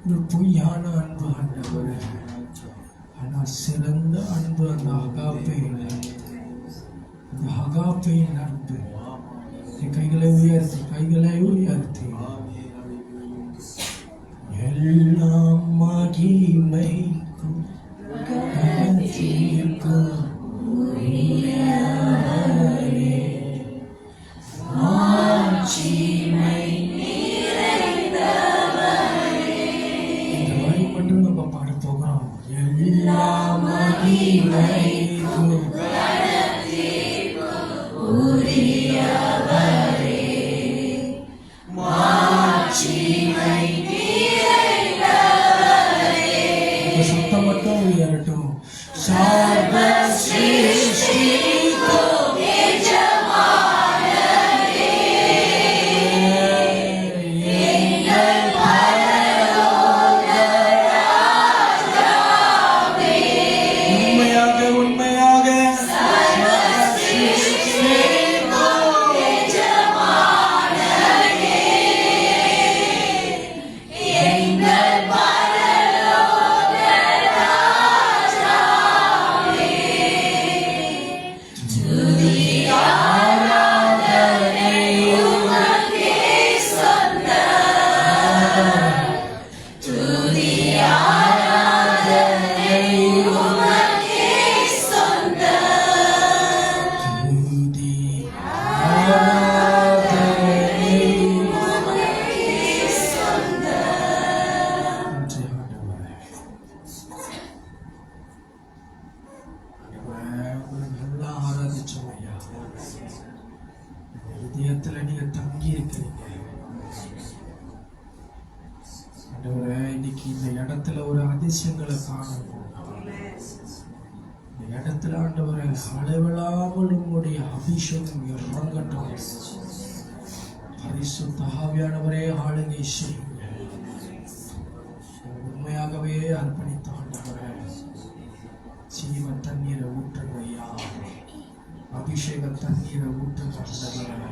Speaker 2: ஒரு பொய்யான அன்பு ஆண்டவரே. ஆனா சிறந்த அன்பு அந்த அகாப்பையின் அன்பு. கைகளை உயர்த்தி எல்லாம் மகிமைக்கும் கனத்திற்கும் உரியவரே. மாட்சிமை நிறைந்தவரே. இந்த வரி மட்டும் நம்ம பாட போகிறோம். எல்லாம் மகிமைக்கும் உரியவரே. மாட்சிமை நிறைந்தவரே. இந்த சத்தம் மட்டும் உயரட்டும். சர்வ சிருஷ்டிக்கும் எஜமானரே, எங்கள் பரலோக ராஜாவே. உண்மையாக சர்வ சிருஷ்டிக்கும் எஜமானரே, எங்கள் பரலோக ராஜாவே. துதி ஆராதனை உமக்கே சொந்தம். துதி ஆராதனை உமக்கே சொந்தம். துதி ஆராதனை உமக்கே சொந்தம். நன்றி ஆண்டவரே. உங்களை நல்லா ஆராதிச்சோம் ஐயா. இதயத்துல நீங்க தங்கி இருக்கிறீங்க ஆண்டவரே. இன்னைக்கு இந்த இடத்துல ஒரு அதிசயங்களை காணணும். இந்த இடத்துல ஆண்டவரே அளவில்லாமல் உங்களுடைய அபிஷேகம் இறங்கட்டும். பரிசுத்த ஆவியானவரே ஆளுகை செய்யுங்க. உண்மையாகவே அர்ப்பணித்த ஆண்டவரே ஜீவ தண்ணீரை ஊற்றுங்க ஐயா. அபிஷேக தண்ணீரை ஊற்றுங்க ஆண்டவரே.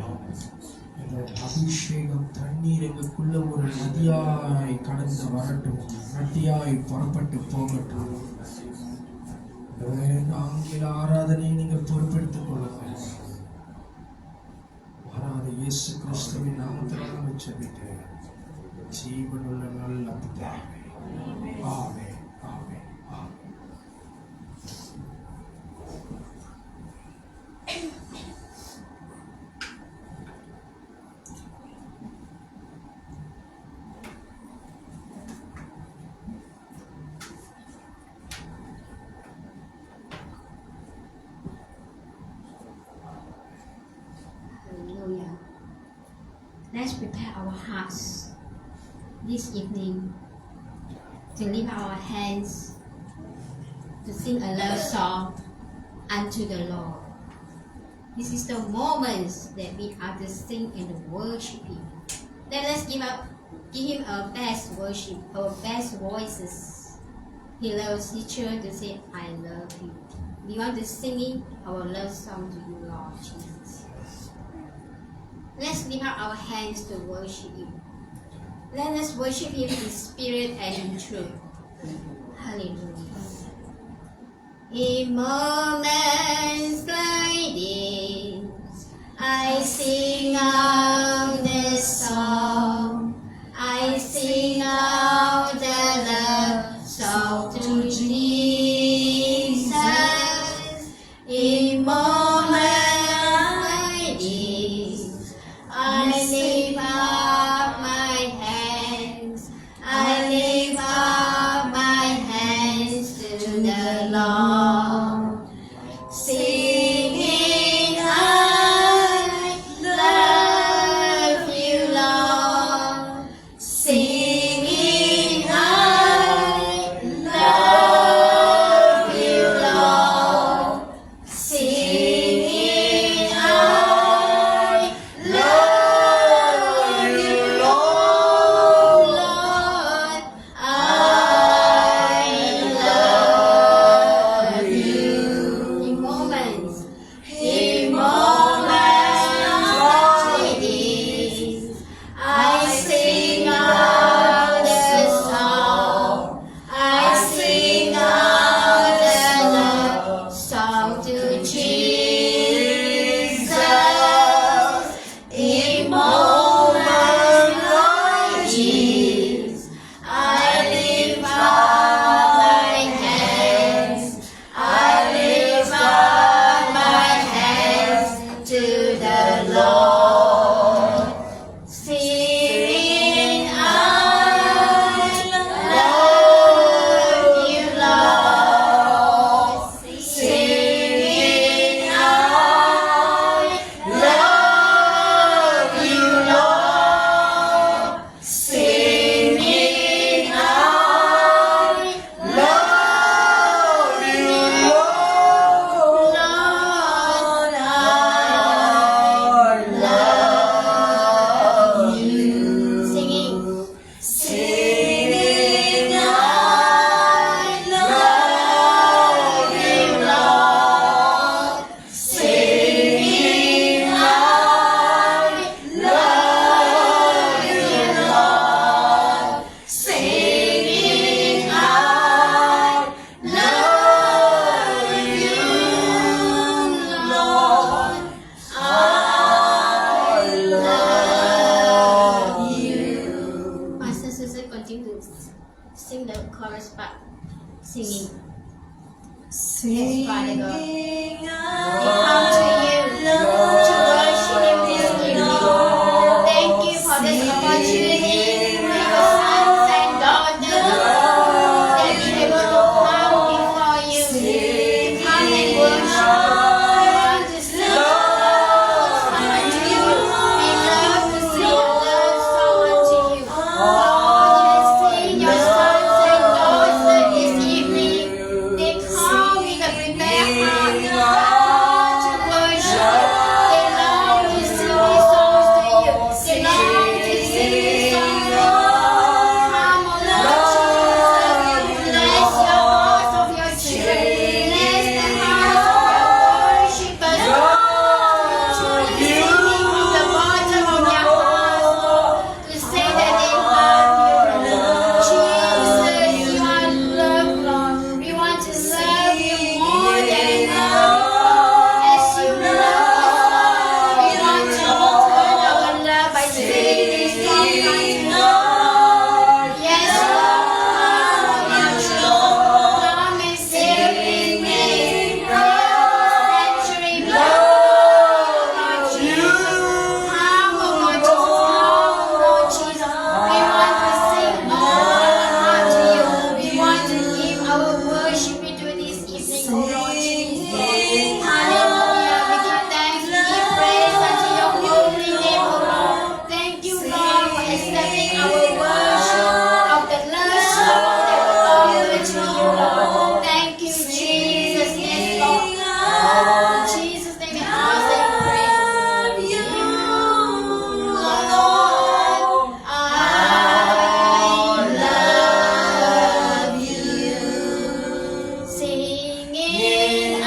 Speaker 2: இந்த அபிஷேகம் தண்ணீர் எங்களுக்குள்ள ஒரு நதியாய் கடந்து வரட்டும். நதியாய் புறப்பட்டு போகட்டும். ஆங்கில ஆராதனையை நீங்கள் பொறுப்பெடுத்துக் கொள்ளுங்க. வராத இயேசு கிறிஸ்துவின் நாமத்தினால் வச்சிருக்க ஜீவனுள்ள நல்ல பிதாவே. ஆமென், ஆமென், ஆமென்.
Speaker 4: Hallelujah. Let's prepare our hearts this evening to lift our hands to sing a love song unto the Lord. This is the moments that we are to sing and to worship Him. Let us give Him our best worship, our best voices. He loves each other to say, I love you. We want to sing our love song to you, Lord Jesus. Let's lift up our hands to worship Him. Let us worship Him in spirit and in truth. Hallelujah. In moments like this, I sing out this song. I sing out the love song to Jesus. In moments like this, I lift up my hands. I lift up my hands to the Lord, singing, I love you, Lord. sing out the song. I sing out the love song to Jesus. In moments like these, I lift up my hands. I lift up my hands to the Lord, singing, I love you, Lord. Singing, I love you, Lord. Singing, I love you, Lord. Lord, I love you. Singing, singing, I love you, Lord. Singing, I love you, Lord. Singing, I love you, Lord. I love you. Pastor Susan continue to sing the chorus part. Singing.
Speaker 3: Singing,
Speaker 4: We come to you to
Speaker 3: I
Speaker 4: worship you this evening. Thank you for this opportunity for your sons and daughters that be able to come before you, to come and worship. To sing love song unto you. We love to sing love song unto you. Lord, you sing your sons and daughters this evening. They come with a prepared heart to worship. They long to sing these songs to you. They long to sing these songs to you. Come, O Lord Jesus, bless your hearts of your children. Bless the hearts of your worshippers. Truly singing from the bottom of their hearts to say that they love you, Lord. Jesus, you are love, Lord. We want to serve you more than enough. As you love us, we want to return our love by singing these songs unto you. Yes, Lord, yes, Lord. Come and save me. Sanctuary blood, Lord Jesus. Come, O Lord Jesus. Lord Jesus. We want to sing all our heart to you. We want to give our worship to this evening, O Lord Jesus. Hallelujah. We give thanks, we give praise unto your holy name, O Lord. Thank you, Lord, for accepting our worship of the love song that we offer to you, Lord. Thank you, Jesus. Yes, Lord. In Jesus' name we ask and pray. Lord, I love you. Singing, I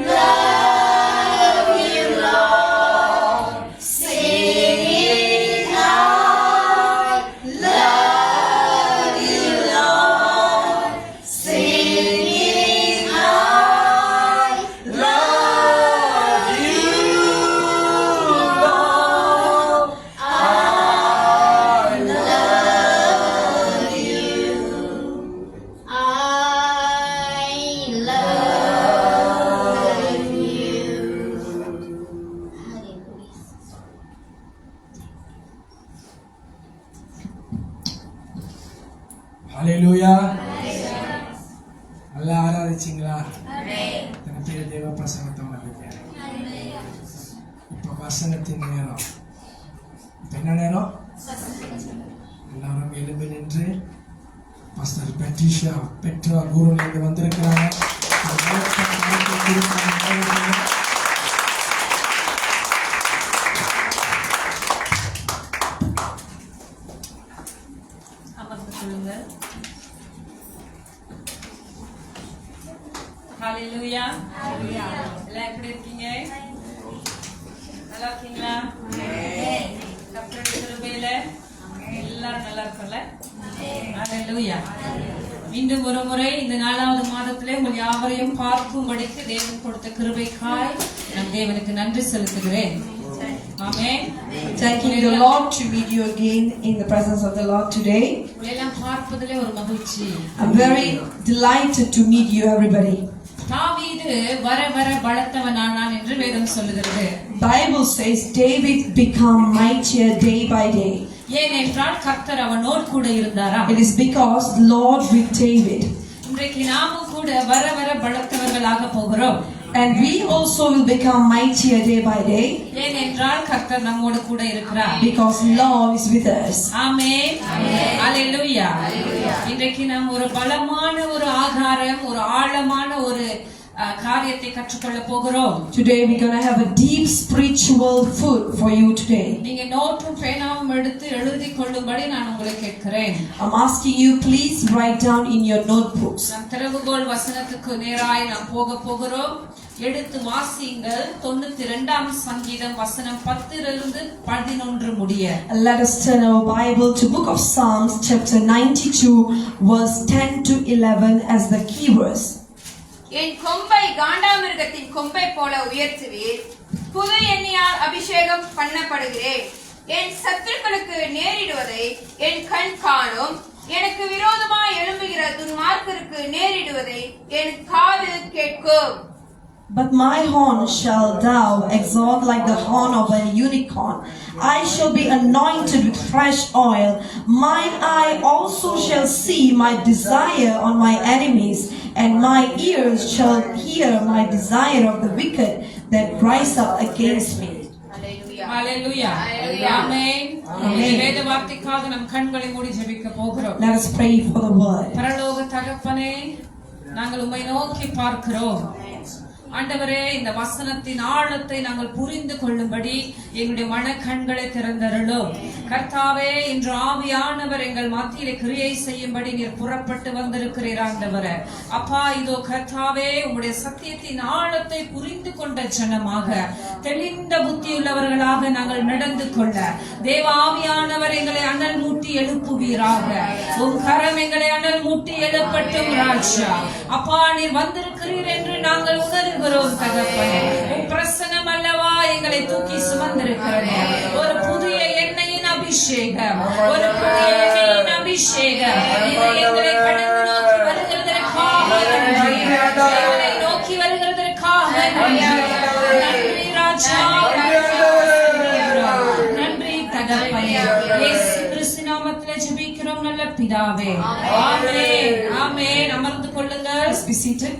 Speaker 4: love you, Lord. Singing, I love you, Lord. Singing, I love you, Lord. I love you. I love you. Hallelujah.
Speaker 2: ஹalleluya நல்லா ஆராதிச்சிங்களா எத்தனை பேர் தேவ பிரசன்னத்தை உணர்ந்தீங்க இப்போ வசனத்தின் நேரம் இப்போ என்ன நேரம் எல்லாரும் எழும்பி நின்று பாஸ்டர் பெட்ரா குருலேருந்து வந்திருக்கிறாங்க
Speaker 5: ஹalleluya எல்லாம் எப்படி இருக்கீங்க நல்லா இருக்கீங்களா கர்த்தருடைய ஹalleluya. மீண்டும் ஒரு முறை இந்த 4வது மாதத்திலே உங்கள் யாவரையும் பார்க்கும்படிக்கு தேவன் கொடுத்த கிருபைக்காய் நான் தேவனுக்கு நன்றி செலுத்துகிறேன். ஆமென்.
Speaker 3: Thanking the Lord to meet you again in the presence of the Lord today.
Speaker 5: எல்லாம் பார்ப்பதிலே ஒரு மகிழ்ச்சி.
Speaker 3: I'm very delighted to meet you, everybody.
Speaker 5: தாவீது வர வர பலத்தவனானான் என்று வேதம் சொல்லுகிறது.
Speaker 3: Bible says David become mightier day by day.
Speaker 5: ஏனென்றால் கர்த்தர் அவனோடு கூட இருந்தாரா.
Speaker 3: It is because the Lord with David.
Speaker 5: இன்றைக்கு நாமும் கூட வர வர பலத்தவர்களாக போகிறோம்.
Speaker 3: And we also will become mightier day by day.
Speaker 5: ஏனென்றால் கர்த்தர் நம்மோடு கூட இருக்கிறார்.
Speaker 3: Because Lord is with us.
Speaker 5: ஆமென். ஹalleluya. இன்றைக்கு நாம் ஒரு பலமான ஒரு ஆகாரம், ஒரு ஆழமான ஒரு காரியத்தை கற்றுக்கொள்ள போகிறோம்.
Speaker 3: Today we're going to have a deep spiritual food for you today.
Speaker 5: நீங்க நோட்டும் பேனாவும் எடுத்து எழுதி கொள்ளும்படி நான் உங்களை கேட்கிறேன்.
Speaker 3: I'm asking you, please write down in your notebooks.
Speaker 5: நம் திறவுகோல் வசனத்துக்கு நேராய் நாம் போகிறோம். எடுத்து வாசியுங்கள். 92ஆம் சங்கீதம் வசனம் 10 11 முடிய.
Speaker 3: Let us turn our Bible to Book of Psalms chapter 92 verse 10 to 11 as the key verse.
Speaker 6: என் கொம்பை காண்டாமிருகத்தின் கொம்பை போல உயர்த்துவீர், புது எண்ணெயால் அபிஷேகம் பண்ணப்படுகிறேன். என் சத்துருக்களுக்கு நேரிடுவதை என் கண் காணும், எனக்கு விரோதமாய் எழும்புகிற துன்மார்க்கருக்கு நேரிடுவதை என் காது கேட்கும்.
Speaker 3: But my horn shall thou exalt like the horn of an unicorn. I shall be anointed with fresh oil. Mine eye also shall see my desire on my enemies, and my ears shall hear my desire of the wicked that rise up against me.
Speaker 5: ஹalleluya. ஆமென்.
Speaker 3: ஆமென்.
Speaker 5: வேத வார்த்தைக்காக நம் கண்களை மூடி ஜெபிக்க போகிறோம்.
Speaker 3: Let us pray for the word.
Speaker 5: பரலோக தகப்பனே, நாங்கள் உம்மை நோக்கி பார்க்கிறோம். ஆண்டவரே, இந்த வசனத்தின் ஆழத்தை நாங்கள் புரிந்து கொள்ளும்படி எங்களுடைய மனக்கண்களை திறந்தருளும். கர்த்தாவே, இன்று ஆவியானவர் எங்கள் மத்தியிலே கிரியை செய்யும்படி நீர் புறப்பட்டு வந்திருக்கிறீர். ஆண்டவரே அப்பா, இதோ கர்த்தாவே, உம்முடைய சத்தியத்தின் ஆழத்தை புரிந்து கொண்ட ஜனமாக, தெளிந்த புத்தியுள்ளவர்களாக நாங்கள் நடந்து கொள்ள தேவ ஆவியானவர் எங்களை அனல் மூட்டி எழுப்புவீராக. உம் கரம் எங்களை அனல் மூட்டி எழுப்பட்டும் ராஜா. அப்பா, நீர் வந்திருக்கிறீர் என்று நாங்கள் உணர்கிறோம் தகப்பனே. உம் பிரசன்னம் அல்லவா எங்களை தூக்கி சுமந்திருக்கிறது. ஒரு புதிய எண்ணெயின் அபிஷேகம், ஒரு புதிய எண்ணெயின் அபிஷேகம் இது எங்களை கடந்து நோக்கி வருகிறதற்காக நன்றி. எங்களை நோக்கி வருகிறதற்காக நன்றி ராஜா. நன்றி தகப்பனே. இயேசு கிறிஸ்து நாமத்திலே ஜெபிக்கிறோம் நல்ல பிதாவே. ஆமென். ஆமென். அமர்ந்து கொள்ளுங்கள்.
Speaker 3: Be seated.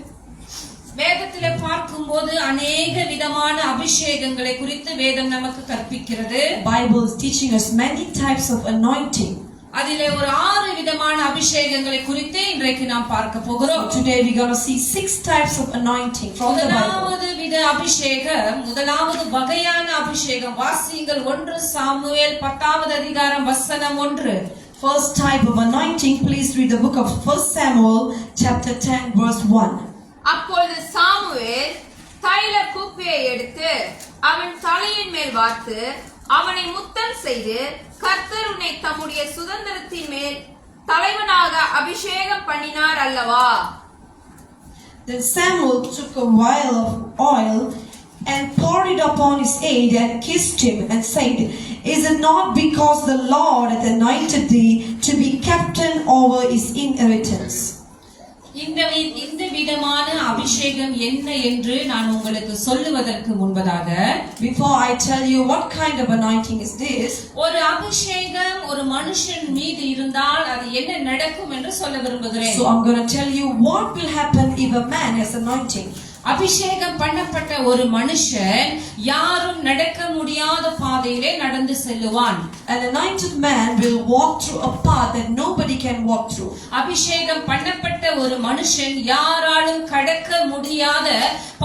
Speaker 5: வேதத்திலே பார்க்கும்போது அநேக விதமான அபிஷேகங்களை குறித்து வேதம் நமக்கு கற்பிக்கிறது.
Speaker 3: Bible is teaching us many types of anointing.
Speaker 5: அதிலே ஒரு 6 விதமான அபிஷேகங்களை குறித்து இன்றைக்கு நாம் பார்க்க போகிறோம்.
Speaker 3: Today we're going to see 6 types of anointing from the Bible.
Speaker 5: முதலாவது வித அபிஷேகம், முதலாவது வகையான அபிஷேகம் வாசியுங்கள். 1 சாமுவேல் 10வது அதிகாரம் வசனம் 1.
Speaker 3: First type of anointing, please read the book of 1 Samuel chapter 10 verse 1.
Speaker 6: அப்பொழுது சாமுவேல் தைல குப்பியை எடுத்து அவன் தலையின் மேல் வார்த்து அவனை முத்தம் செய்து, கர்த்தர் உன்னை தம்முடைய சுதந்திரத்தின் மேல் தலைவனாக அபிஷேகம் பண்ணினார் அல்லவா.
Speaker 3: Then Samuel took a vial of oil and poured it upon his head and kissed him and said, Is it not because the Lord hath anointed thee to be captain over his inheritance?
Speaker 5: இந்த விதமான அபிஷேகம் என்ன என்று நான் உங்களுக்கு சொல்லுவதற்கு முன்பதாக,
Speaker 3: before I tell you what kind of anointing is this,
Speaker 5: ஒரு அபிஷேகம் ஒரு மனுஷன் மீது இருந்தால் அது என்ன நடக்கும் என்று சொல்ல விரும்புகிறேன்.
Speaker 3: so I'm going to tell you what will happen if a man has anointing.
Speaker 5: அபிஷேகம் பண்ணப்பட்ட ஒரு மனுஷன் யாரும் நடக்க முடியாத பாதையிலே நடந்து செல்லுவான்.
Speaker 3: An anointed man will walk through a path that nobody can walk through.
Speaker 5: அபிஷேகம் பண்ணப்பட்ட ஒரு மனுஷன் யாராலும் கடக்க முடியாத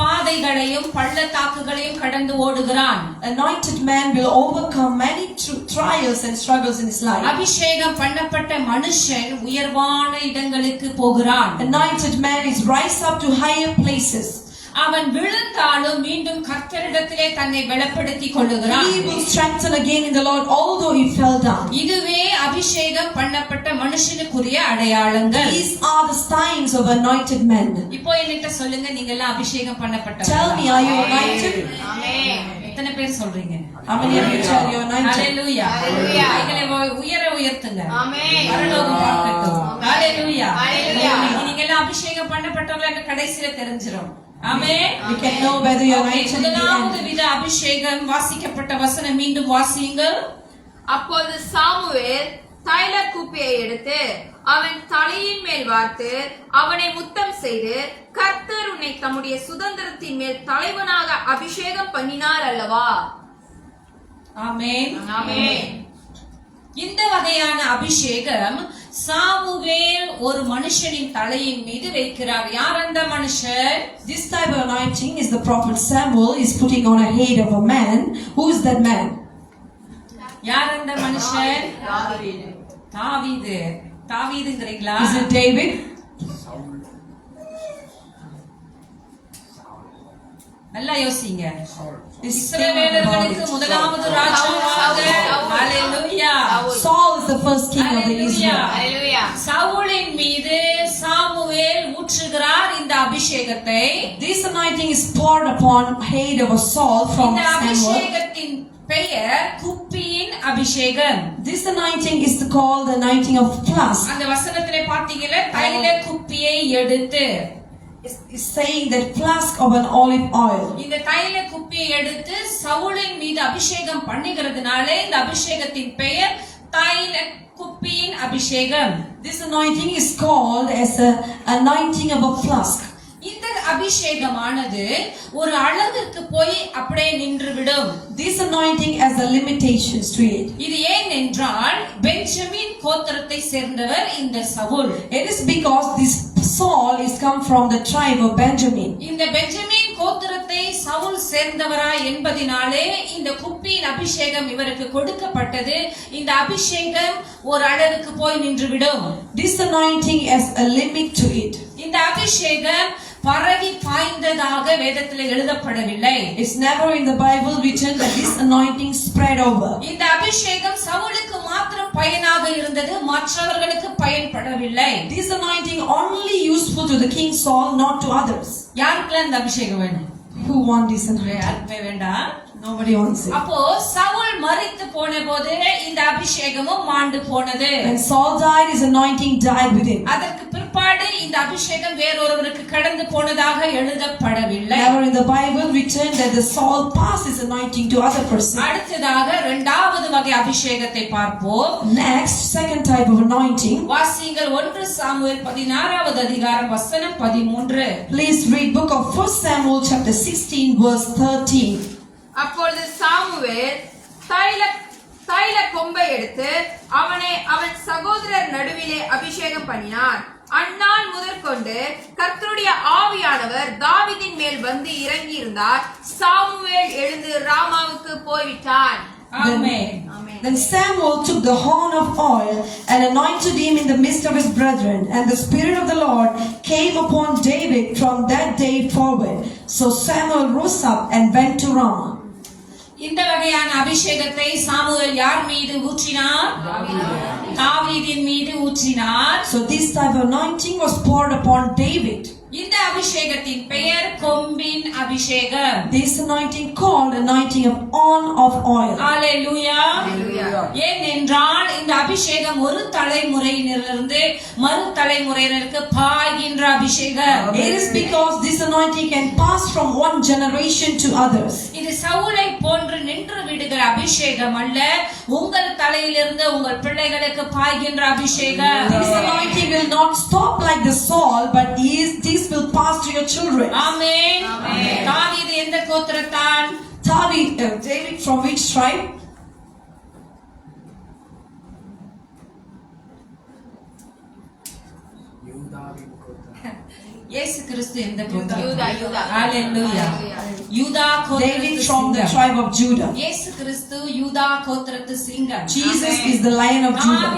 Speaker 5: பாதைகளையும் பள்ளத்தாக்குகளையும் கடந்து ஓடுகிறான்.
Speaker 3: Anointed man will overcome many trials and struggles in his life.
Speaker 5: அபிஷேகம் பண்ணப்பட்ட மனுஷன் உயர்வான இடங்களுக்கு போகிறான்.
Speaker 3: Anointed man is rise up to higher places.
Speaker 5: அவன் விழுந்தாலும் மீண்டும் கர்த்தரிடத்திலே தன்னை பலப்படுத்திக் கொள்ளுகிறான்.
Speaker 3: He will strengthen again in the Lord, although he fell down.
Speaker 5: இதுவே அபிஷேகம் பண்ணப்பட்ட மனுஷனுக்குரிய அடையாளங்கள்.
Speaker 3: These are the signs of anointed men.
Speaker 5: இப்போ என்கிட்ட சொல்லுங்க, நீங்க எல்லாம் அபிஷேகம்
Speaker 3: Tell me,
Speaker 5: பண்ணப்பட்டவங்களா?
Speaker 3: are you anointed?
Speaker 6: ஆமென்.
Speaker 5: எத்தனை பேர் சொல்றீங்க?
Speaker 3: How many of you tell you anointed?
Speaker 5: Hallelujah.
Speaker 6: Hallelujah.
Speaker 5: கைகளை உயர்த்துங்க.
Speaker 6: ஆமென்.
Speaker 5: பரலோகம் பார்க்கட்டும். ஹalleluya.
Speaker 6: Hallelujah.
Speaker 5: நீங்க எல்லாம் அபிஷேகம் பண்ணப்பட்டவங்களா கடைசில தெரிஞ்சிரும். ஆமென்.
Speaker 3: We can know whether you are
Speaker 5: Okay,
Speaker 3: anointed in the
Speaker 5: முதலாவது
Speaker 3: end.
Speaker 5: வித அபிஷேகம் வாசிக்கப்பட்ட வசனம் மீண்டும் வாசியுங்கள்.
Speaker 6: அப்பொழுது சாமுவேல் தைல குப்பியை எடுத்து அவன் தலையின் மேல் வார்த்து அவனை முத்தம் செய்து, கர்த்தர் உன்னை தம்முடைய சுதந்திரத்தின் மேல் தலைவனாக அபிஷேகம் பண்ணினார் அல்லவா?
Speaker 5: ஆமென்.
Speaker 6: ஆமென்.
Speaker 5: இந்த வகையான அபிஷேகம் சாமுவேல் ஒரு மனுஷனின் தலையின் மீது வைக்கிறார். யார் அந்த மனுஷன்?
Speaker 3: This type of anointing is the prophet Samuel is putting on a head of a man. Who is that man?
Speaker 5: யார் அந்த மனுஷன்? தாவீது. தாவீதுங்கறீங்களா?
Speaker 3: Is it David?
Speaker 5: நல்லா யோசிங்க.
Speaker 3: This
Speaker 5: இஸ்ரவேலர்களுக்கு முதலாவது ராஜாவாக ஹalleluya.
Speaker 3: Saul is the first king of the Israel.
Speaker 6: ஹalleluya.
Speaker 5: சவுலின் மீது சாமுவேல் ஊற்றுகிறார் இந்த அபிஷேகத்தை.
Speaker 3: This anointing is poured upon head of a Saul from
Speaker 5: இந்த
Speaker 3: Samuel.
Speaker 5: அபிஷேகத்தின் பெயர் குப்பியின் அபிஷேகம்.
Speaker 3: This anointing is called the anointing of flask.
Speaker 5: அந்த வசனத்திலே பாத்தீங்கன்னா தைல குப்பியை எடுத்து,
Speaker 3: It's saying that flask of an olive oil.
Speaker 5: இந்த தைல குப்பியை எடுத்து சவுலின் மீது அபிஷேகம் பண்ணுகிறதுனால இந்த அபிஷேகத்தின் பெயர் தைல குப்பியின் அபிஷேகம்.
Speaker 3: This anointing is called as a anointing of a flask.
Speaker 5: இந்த அபிஷேகமானது ஒரு அளவுக்கு போய் அப்படியே நின்றுவிடும்.
Speaker 3: This anointing has a limitations to it.
Speaker 5: இது ஏன் என்றால் பெஞ்சமின் கோத்திரத்தை சேர்ந்தவர் இந்த Saul.
Speaker 3: It is because this Saul is come from the tribe of Benjamin.
Speaker 5: இந்த பெஞ்சமின் கோத்திரத்தை சவுல் சேர்ந்தவரா என்பதினாலே இந்த குப்பியின் அபிஷேகம் இவருக்கு கொடுக்கப்பட்டது. இந்த அபிஷேகம் ஒரு அளவுக்கு போய் நின்றுவிடும்.
Speaker 3: This anointing has a limit to it.
Speaker 5: இந்த அபிஷேகம் பரவி பாய்ந்ததாக வேதத்தில் எழுதப்படவில்லை.
Speaker 3: It's never in the Bible written that this anointing spread over.
Speaker 5: இந்த அபிஷேகம் சவுலுக்கு மாத்திரம் பயனாக இருந்தது, மற்றவர்களுக்கு பயன்படவில்லை.
Speaker 3: This anointing only useful to the king Saul, not to others.
Speaker 5: யாருக்கெல்லாம் இந்த அபிஷேகம் வேணும்?
Speaker 3: Who want this anointing?
Speaker 5: யாருக்குமே வேண்டாம்.
Speaker 3: Nobody wants it.
Speaker 5: அப்போ சவுல் மரித்து போன போது இந்த அபிஷேகமும் மாண்டு போனது.
Speaker 3: When Saul died, his anointing died with him.
Speaker 5: அதற்கு பிற்பாடு இந்த அபிஷேகம் வேறொருவருக்கு கடந்து போனதாக எழுதப்படவில்லை.
Speaker 3: Never in the Bible written that the Saul passed his anointing to other person.
Speaker 5: அடுத்ததாக இரண்டாவது வகை அபிஷேகத்தை பார்ப்போம்.
Speaker 3: Next, second type of anointing.
Speaker 5: வாசியுங்கள் 1 சாமுவேல் 16வது அதிகாரம் வசனம் 13.
Speaker 3: Please read book of 1 Samuel chapter 16 verse 13.
Speaker 6: அப்பொழுது சாமுவேல் தைல கொம்பை எடுத்து அவனை அவன் சகோதரர் நடுவிலே அபிஷேகம் பண்ணினான். அந்நாள் முதற்கொண்டு கர்த்தருடைய ஆவியானவர் தாவீதின் மேல் வந்து இறங்கி இருந்தார். சாமுவேல் எழுந்து ராமாவுக்கு போய்விட்டான்.
Speaker 5: ஆமென்.
Speaker 3: Then Samuel took the horn of oil and anointed him in the midst of his brethren, and the Spirit of the Lord came upon David from that day forward. So Samuel rose up and went to Ramah.
Speaker 5: இந்த வகையான அபிஷேகத்தை சாமுவேல் யார் மீது ஊற்றினார்? தாவீதின் மீது ஊற்றினார்.
Speaker 3: So this type of anointing was poured upon David.
Speaker 5: இந்த அபிஷேகத்தின் பெயர் கொம்பின் அபிஷேகம்.
Speaker 3: This anointing called anointing of horn of oil.
Speaker 5: ஹalleluya. ஏனென்றால் இந்த அபிஷேகம் ஒரு தலைமுறையினரிலிருந்து மறு தலைமுறையினருக்கு பாய்கின்ற அபிஷேகம்.
Speaker 3: It is because this anointing can pass from one generation to others.
Speaker 5: இது சவுலை போன்று நின்று விடுகிற அபிஷேகம் அல்ல, உங்கள் தலையிலிருந்து உங்கள் பிள்ளைகளுக்கு பாய்கின்ற அபிஷேகம்.
Speaker 3: This anointing will not stop like the Saul, but this will pass to your children.
Speaker 5: ஆமென். தாவீது எந்த கோத்திரத்தான்?
Speaker 3: David from which tribe?
Speaker 5: இயேசு கிறிஸ்து எந்த கோத்திரம்?
Speaker 6: யூதா.
Speaker 5: ஹalleluya. யூதா
Speaker 3: David from the
Speaker 5: கோத்திரத்து
Speaker 3: tribe of Judah.
Speaker 5: இயேசு கிறிஸ்து யூதா கோத்திரத்து சிங்கம்.
Speaker 3: Jesus is the Lion of Judah.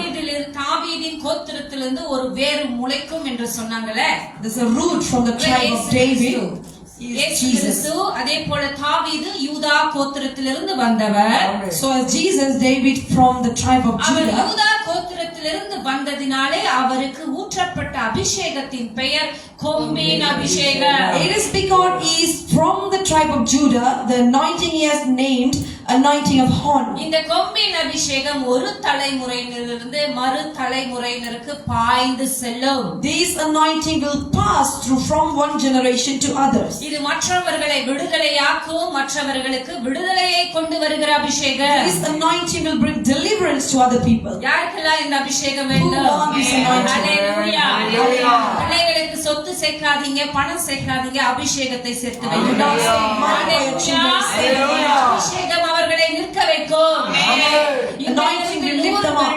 Speaker 5: தாவீதின் கோத்திரத்திலிருந்து ஒரு வேறு முளைக்கும் என்று சொன்னாங்கல.
Speaker 3: There's a root from the tribe of David. is
Speaker 5: இயேசு
Speaker 3: Jesus.
Speaker 5: கிறிஸ்து அதே போல தாவீது யூதா கோத்திரத்திலிருந்து வந்தவர்.
Speaker 3: So as Jesus, David from the tribe of
Speaker 5: our
Speaker 3: Judah.
Speaker 5: யூதா கோத்திரத்திலிருந்து வந்ததினாலே அவருக்கு ஊற்றப்பட்ட அபிஷேகத்தின் பெயர் கொம்பின் அபிஷேகம்.
Speaker 3: It is because he is from the tribe of Judah, the anointing he has named anointing of horn.
Speaker 5: இந்த கொம்பின் அபிஷேகம் ஒரு தலைமுறையினரிலிருந்து மறு தலைமுறையினருக்கு பாய்ந்து செல்லும்.
Speaker 3: This anointing will pass through from one generation to others.
Speaker 5: இது மற்றவர்களை விடுதலையாக்கும், மற்றவர்களுக்கு விடுதலையை கொண்டு வருகிற அபிஷேகம்.
Speaker 3: This anointing will bring deliverance to other people.
Speaker 5: யாருக்கெல்லாம் இந்த அபிஷேகம்
Speaker 3: Who
Speaker 5: வேண்டும்?
Speaker 3: want this anointing?
Speaker 5: Hallelujah.
Speaker 3: Hallelujah.
Speaker 5: பிள்ளைகளுக்கு சொத்து சேர்க்காதீங்க, பணம் சேர்க்காதீங்க, அபிஷேகத்தை சேர்த்து
Speaker 3: Do
Speaker 5: வைங்க.
Speaker 3: not save money for your children.
Speaker 5: ஹalleluya. அபிஷேகம் அவர்களை நிற்க வைக்கும்.
Speaker 3: Anointing will lift them up.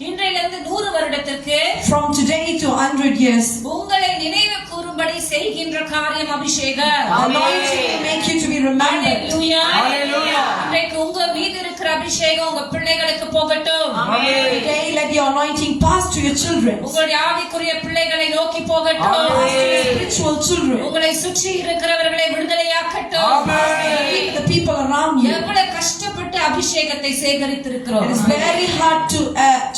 Speaker 5: இன்றையிலிருந்து 100 வருடத்திற்கு
Speaker 3: From today to 100 years,
Speaker 5: உங்களை நினைவு கூறும்படி செய்கின்ற காரியம் அபிஷேகம்.
Speaker 3: anointing will make you to be remembered.
Speaker 5: ஹalleluya. இன்றைக்கு உங்க மீது இருக்கிற அபிஷேகம் உங்க பிள்ளைகளுக்கு போகட்டும்.
Speaker 3: Today, let your anointing pass to your children,
Speaker 5: உங்களுடைய ஆவிக்குரிய பிள்ளைகளை நோக்கி போகட்டும்.
Speaker 3: pass to your spiritual children,
Speaker 5: உங்களை சுற்றி இருக்கிறவர்களை விடுதலையாக்கட்டும்.
Speaker 3: lead the people around you.
Speaker 5: எவ்வளவு கஷ்டப்பட்டு அபிஷேகத்தை சேகரித்திருக்கிறோம்.
Speaker 3: It is very hard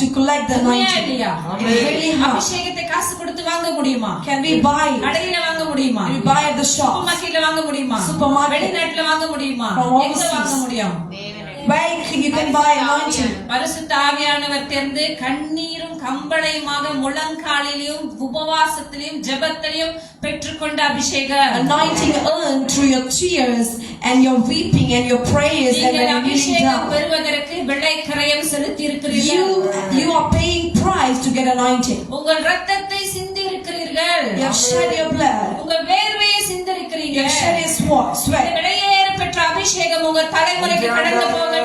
Speaker 3: to collect the anointing.
Speaker 5: இல்லையா?
Speaker 3: It is really hard.
Speaker 5: அபிஷேகத்தை காசு கொடுத்து வாங்க முடியுமா?
Speaker 3: Can we buy?
Speaker 5: கடையில வாங்க முடியுமா?
Speaker 3: Can we buy at the shop?
Speaker 5: சூப்பர்மார்க்கெட்ல வாங்க முடியுமா?
Speaker 3: Supermarket.
Speaker 5: வெளிநாட்டுல வாங்க முடியுமா?
Speaker 3: From
Speaker 5: எங்க
Speaker 3: overseas.
Speaker 5: வாங்க முடியும்?
Speaker 3: Where you can buy anointing?
Speaker 5: பரிசுத்த ஆவியானவர் தெரிந்து கண்ணீரும் கம்பளையுமாக முழங்காலிலும் உபவாசத்திலும் ஜெபத்திலும் பெற்றுக்கொண்ட அபிஷேகம்.
Speaker 3: Anointing earned through your tears and your weeping and your prayers and
Speaker 5: நீங்கள்
Speaker 3: when you kneeling
Speaker 5: அபிஷேகம்
Speaker 3: down.
Speaker 5: பெறுவதற்கு வெள்ளை கரையம் செலுத்தி இருக்கிறீர்கள்.
Speaker 3: You are paying price to get anointing.
Speaker 5: உங்கள் ரத்தத்தை சிந்தி இருக்கிறீர்கள்.
Speaker 3: You have shed your blood.
Speaker 5: உங்கள் வேர்வையை
Speaker 3: You
Speaker 5: சிந்திருக்கிறீர்கள்.
Speaker 3: have shed your sweat.
Speaker 5: விலையேற பெற்ற அபிஷேகம் உங்க தலைமுறைக்கு கடந்து போகட்டும்.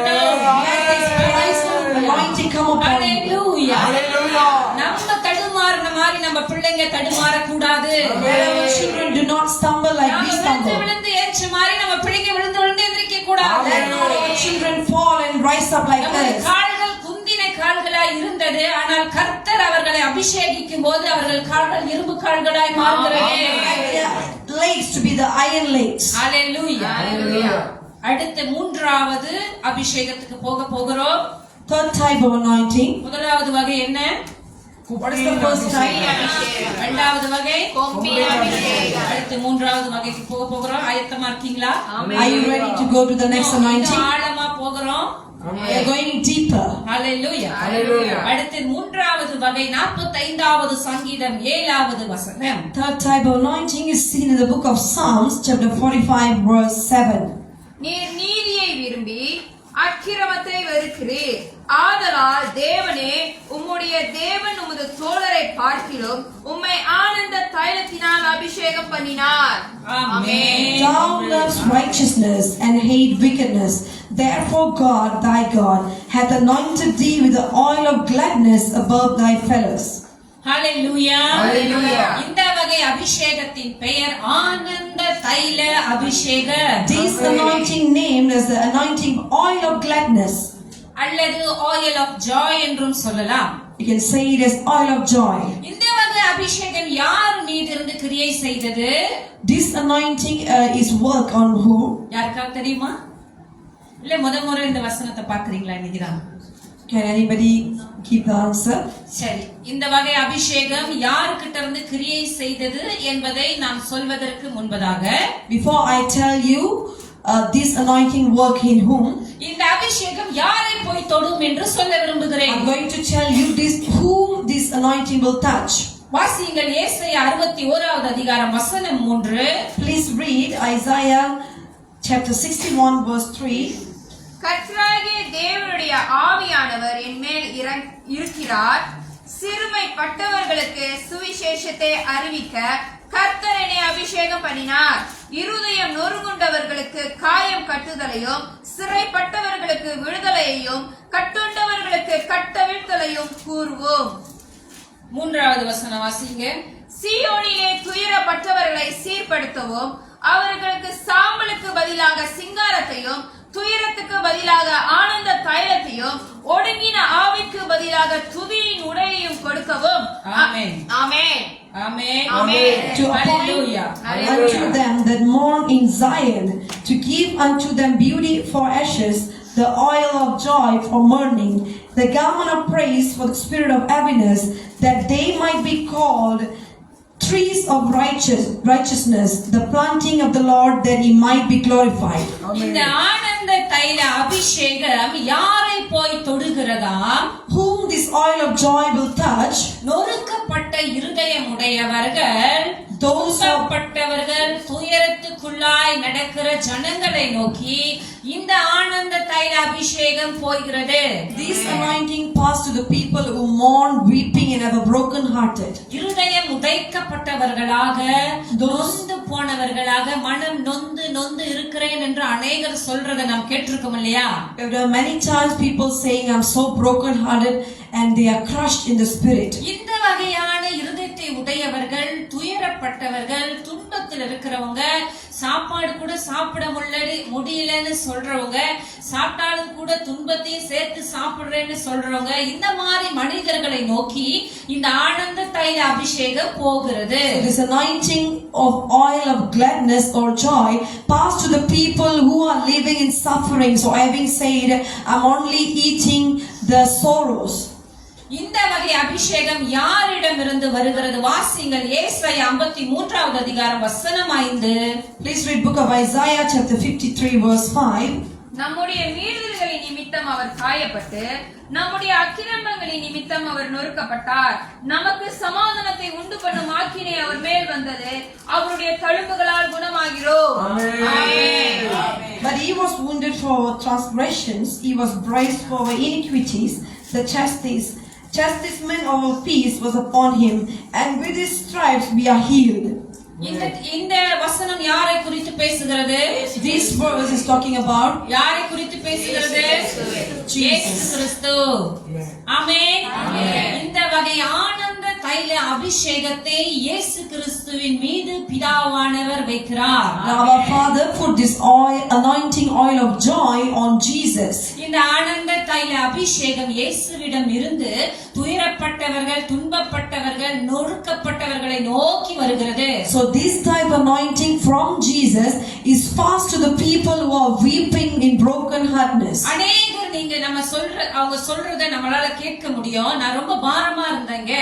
Speaker 3: Let this price anointing come upon you.
Speaker 5: ஹalleluya. நம்ம தடுமாறுன மாதிரி நம்ம பிள்ளைங்க தடுமாற கூடாது.
Speaker 3: Our children do not stumble like we
Speaker 5: நாம
Speaker 3: stumble.
Speaker 5: விழுந்து ஏற்ற மாதிரி நம்ம பிள்ளைங்க விழுந்து எந்திரிக்க கூடாது.
Speaker 3: Let not our children fall and rise up like
Speaker 5: நமது
Speaker 3: this.
Speaker 5: கால்கள் குந்தின கால்களாய் இருந்தது. ஆனால் கர்த்தர் அவர்களை அபிஷேகிக்கும் போது அவர்கள் கால்கள் இரும்பு கால்களாய் மாறுகிறது.
Speaker 3: Like their legs to be the iron legs.
Speaker 5: ஹalleluya. அடுத்த மூன்றாவது அபிஷேகத்துக்கு போகிறோம்.
Speaker 3: Third type of anointing.
Speaker 5: முதலாவது வகை என்ன?
Speaker 3: What is the first type?
Speaker 5: இரண்டாவது வகை
Speaker 6: கொம்பின் அபிஷேகம்.
Speaker 5: அடுத்து மூன்றாவது வகைக்கு போகிறோம். ஆயத்தமா இருக்கீங்களா?
Speaker 3: Are you ready to go to the next anointing?
Speaker 5: ஆழமா போகிறோம்.
Speaker 3: We are going deeper.
Speaker 5: ஹalleluya. அடுத்து மூன்றாவது வகை 45வது சங்கீதம் 7வது வசனம்.
Speaker 3: Third type of anointing is seen in the book of Psalms, chapter 45, verse 7.
Speaker 6: நீர் நீதியை விரும்பி அக்கிரமத்தை வெறுக்கிறீர். ஆதலால் தேவனே, உம்முடைய தேவன் உமது தோழரை பார்க்கிலும் உம்மை ஆனந்த தைலத்தினால் அபிஷேகம் பண்ணினார்.
Speaker 5: ஆமென்.
Speaker 3: Thou lovest righteousness and hate wickedness. Therefore God, thy God, hath anointed thee with the oil of gladness above thy fellows.
Speaker 5: ஹalleluya. இந்த வகை அபிஷேகத்தின் பெயர் ஆனந்த தைல அபிஷேகம்.
Speaker 3: This anointing named as the anointing oil of gladness.
Speaker 5: அல்லது oil of joy என்றும் சொல்லலாம்.
Speaker 3: You can say it as oil of joy.
Speaker 5: இந்த வகை அபிஷேகம் யார் மீது இருந்து கிரியை செய்தது?
Speaker 3: This anointing is work on who?
Speaker 5: யாருக்காவது தெரியுமா? இல்ல முறை இந்த வசனத்தை பாக்குறீங்களா இன்னைக்குதான்?
Speaker 3: Can anybody keep the answer?
Speaker 5: சரி, இந்த வகை அபிஷேகம் யாருக்கிட்ட இருந்து கிரியை செய்தது என்பதை நான் சொல்வதற்கு முன்பதாக
Speaker 3: Before I tell you this anointing work in whom,
Speaker 5: இந்த அபிஷேகம் யாரை போய் தொடும் என்று சொல்ல விரும்புகிறேன்.
Speaker 3: I'm going to tell you this whom this anointing will touch.
Speaker 5: வாசியுங்கள் ஏசாயா 61வது அதிகாரம் வசனம் 3.
Speaker 3: Please read Isaiah chapter 61 verse 3.
Speaker 6: கர்த்தராகிய தேவனுடைய ஆவியானவர் என் மேல் இருக்கிறார். சிறுமைப்பட்டவர்களுக்கு சுவிசேஷத்தை அறிவிக்க கர்த்தர் என்னை அபிஷேகம் பண்ணினார். இருதயம் நொறுங்குண்டவர்களுக்கு காயம் கட்டுதலையும், சிறைப்பட்டவர்களுக்கு விடுதலையையும், கட்டுண்டவர்களுக்கு கட்டவிழ்த்தலையும் கூறுவோம்.
Speaker 5: மூன்றாவது வசனம் வாசிங்க.
Speaker 6: சீயோனிலே துயரப்பட்டவர்களை சீர்படுத்தவும், அவர்களுக்கு சாம்பலுக்கு பதிலாக சிங்காரத்தையும், துயரத்துக்கு பதிலாக ஆனந்த தைலத்தையும், ஒடுங்கின ஆவிக்கு பதிலாக துதியின் உடையையும் கொடுக்கவும்.
Speaker 5: ஆமென்.
Speaker 6: ஆமென்.
Speaker 5: ஆமென்.
Speaker 3: To appoint
Speaker 5: Hallelujah.
Speaker 3: unto them that mourn in Zion, to give unto them beauty for ashes, the oil of joy for mourning, the garment of praise for the spirit of heaviness, that they might be called trees of righteousness, the planting of the Lord, that he might be glorified.
Speaker 5: இந்த ஆனந்த தைல அபிஷேகம் யாரை போய் தொடுகிறதாம்?
Speaker 3: Whom this oil of joy will touch?
Speaker 5: நொறுக்கப்பட்ட இருதயமுடையவர்கள், தோசப்பட்டவர்கள், துயரத்துக்குள்ளாய் நடக்கிற ஜனங்களை நோக்கி இந்த ஆனந்த தைல அபிஷேகம் போகிறது.
Speaker 3: This anointing passed to the people who mourn, weeping, and have a broken hearted.
Speaker 5: இருதயம் உடைக்கப்பட்டவர்களாக, நொந்து போனவர்களாக, மனம் நொந்து நொந்து இருக்கிறேன் என்று அநேகர் சொல்றதை நாம் கேட்டிருக்கோம் இல்லையா?
Speaker 3: There are many times people saying, I'm so broken hearted, and they are crushed in the spirit.
Speaker 5: இந்த வகையான இருதயத்தை உடையவர்கள், துயரப்பட்டவர்கள், துன்பத்தில் இருக்கிறவங்க, சாப்பாடு கூட சாப்பிட முடியலன்னு சொல்றவங்க, சாப்பிட்டாலும் கூட துன்பத்தையும் சேர்த்து சாப்பிடுறேன்னு சொல்றவங்க, இந்த மாதிரி மனிதர்களை நோக்கி இந்த ஆனந்த தைல அபிஷேகம் போகிறது.
Speaker 3: So this anointing of oil of gladness or joy passed to the people who are living in suffering. So having said, I'm only eating the sorrows.
Speaker 5: இந்த வகை அபிஷேகம் யாரிடமிருந்து வருகிறது? வாசிங்கள் ஏசாயா 53வது அதிகாரம் வசனம் 5.
Speaker 3: Please read book of Isaiah chapter 53 verse 5.
Speaker 6: நம்முடைய மீறுதல்களின் நிமித்தம் அவர் காயப்பட்டு, நம்முடைய அக்கிரமங்களின் நிமித்தம் அவர் நொறுக்கப்பட்டார். நமக்கு சமாதானத்தை உண்டு பண்ணும் ஆக்கினை அவர் மேல் வந்தது, அவருடைய தழும்புகளால் குணமாகிறோம். ஆமென்.
Speaker 3: But he was wounded for our transgressions, he was bruised for our iniquities. The chastisement of our peace was upon him, and with his stripes we are healed.
Speaker 5: இந்த வசனம் யாரை குறித்து பேசுகிறது?
Speaker 3: This verse is talking about
Speaker 5: யாரை குறித்து பேசுகிறது? இயேசு கிறிஸ்து. ஆமென். இந்த வகை ஆனந்த தைல அபிஷேகத்தை இயேசு கிறிஸ்துவின் மீது பிதாவானவர் வைக்கிறார்.
Speaker 3: Now our Father put this oil, anointing oil of joy on Jesus.
Speaker 5: இந்த ஆனந்த தைல அபிஷேகம் இயேசுவிடம் இருந்து துயரப்பட்டவர்கள், துன்பப்பட்டவர்கள், நொறுக்கப்பட்டவர்களை நோக்கி வருகிறது.
Speaker 3: So this type of anointing from Jesus is passed to the people who are weeping in broken heartness.
Speaker 5: அநேகர் நீங்க அவங்க சொல்றதை நம்மளால கேட்க முடியும். நான் ரொம்ப பாரமா இருந்தேங்க,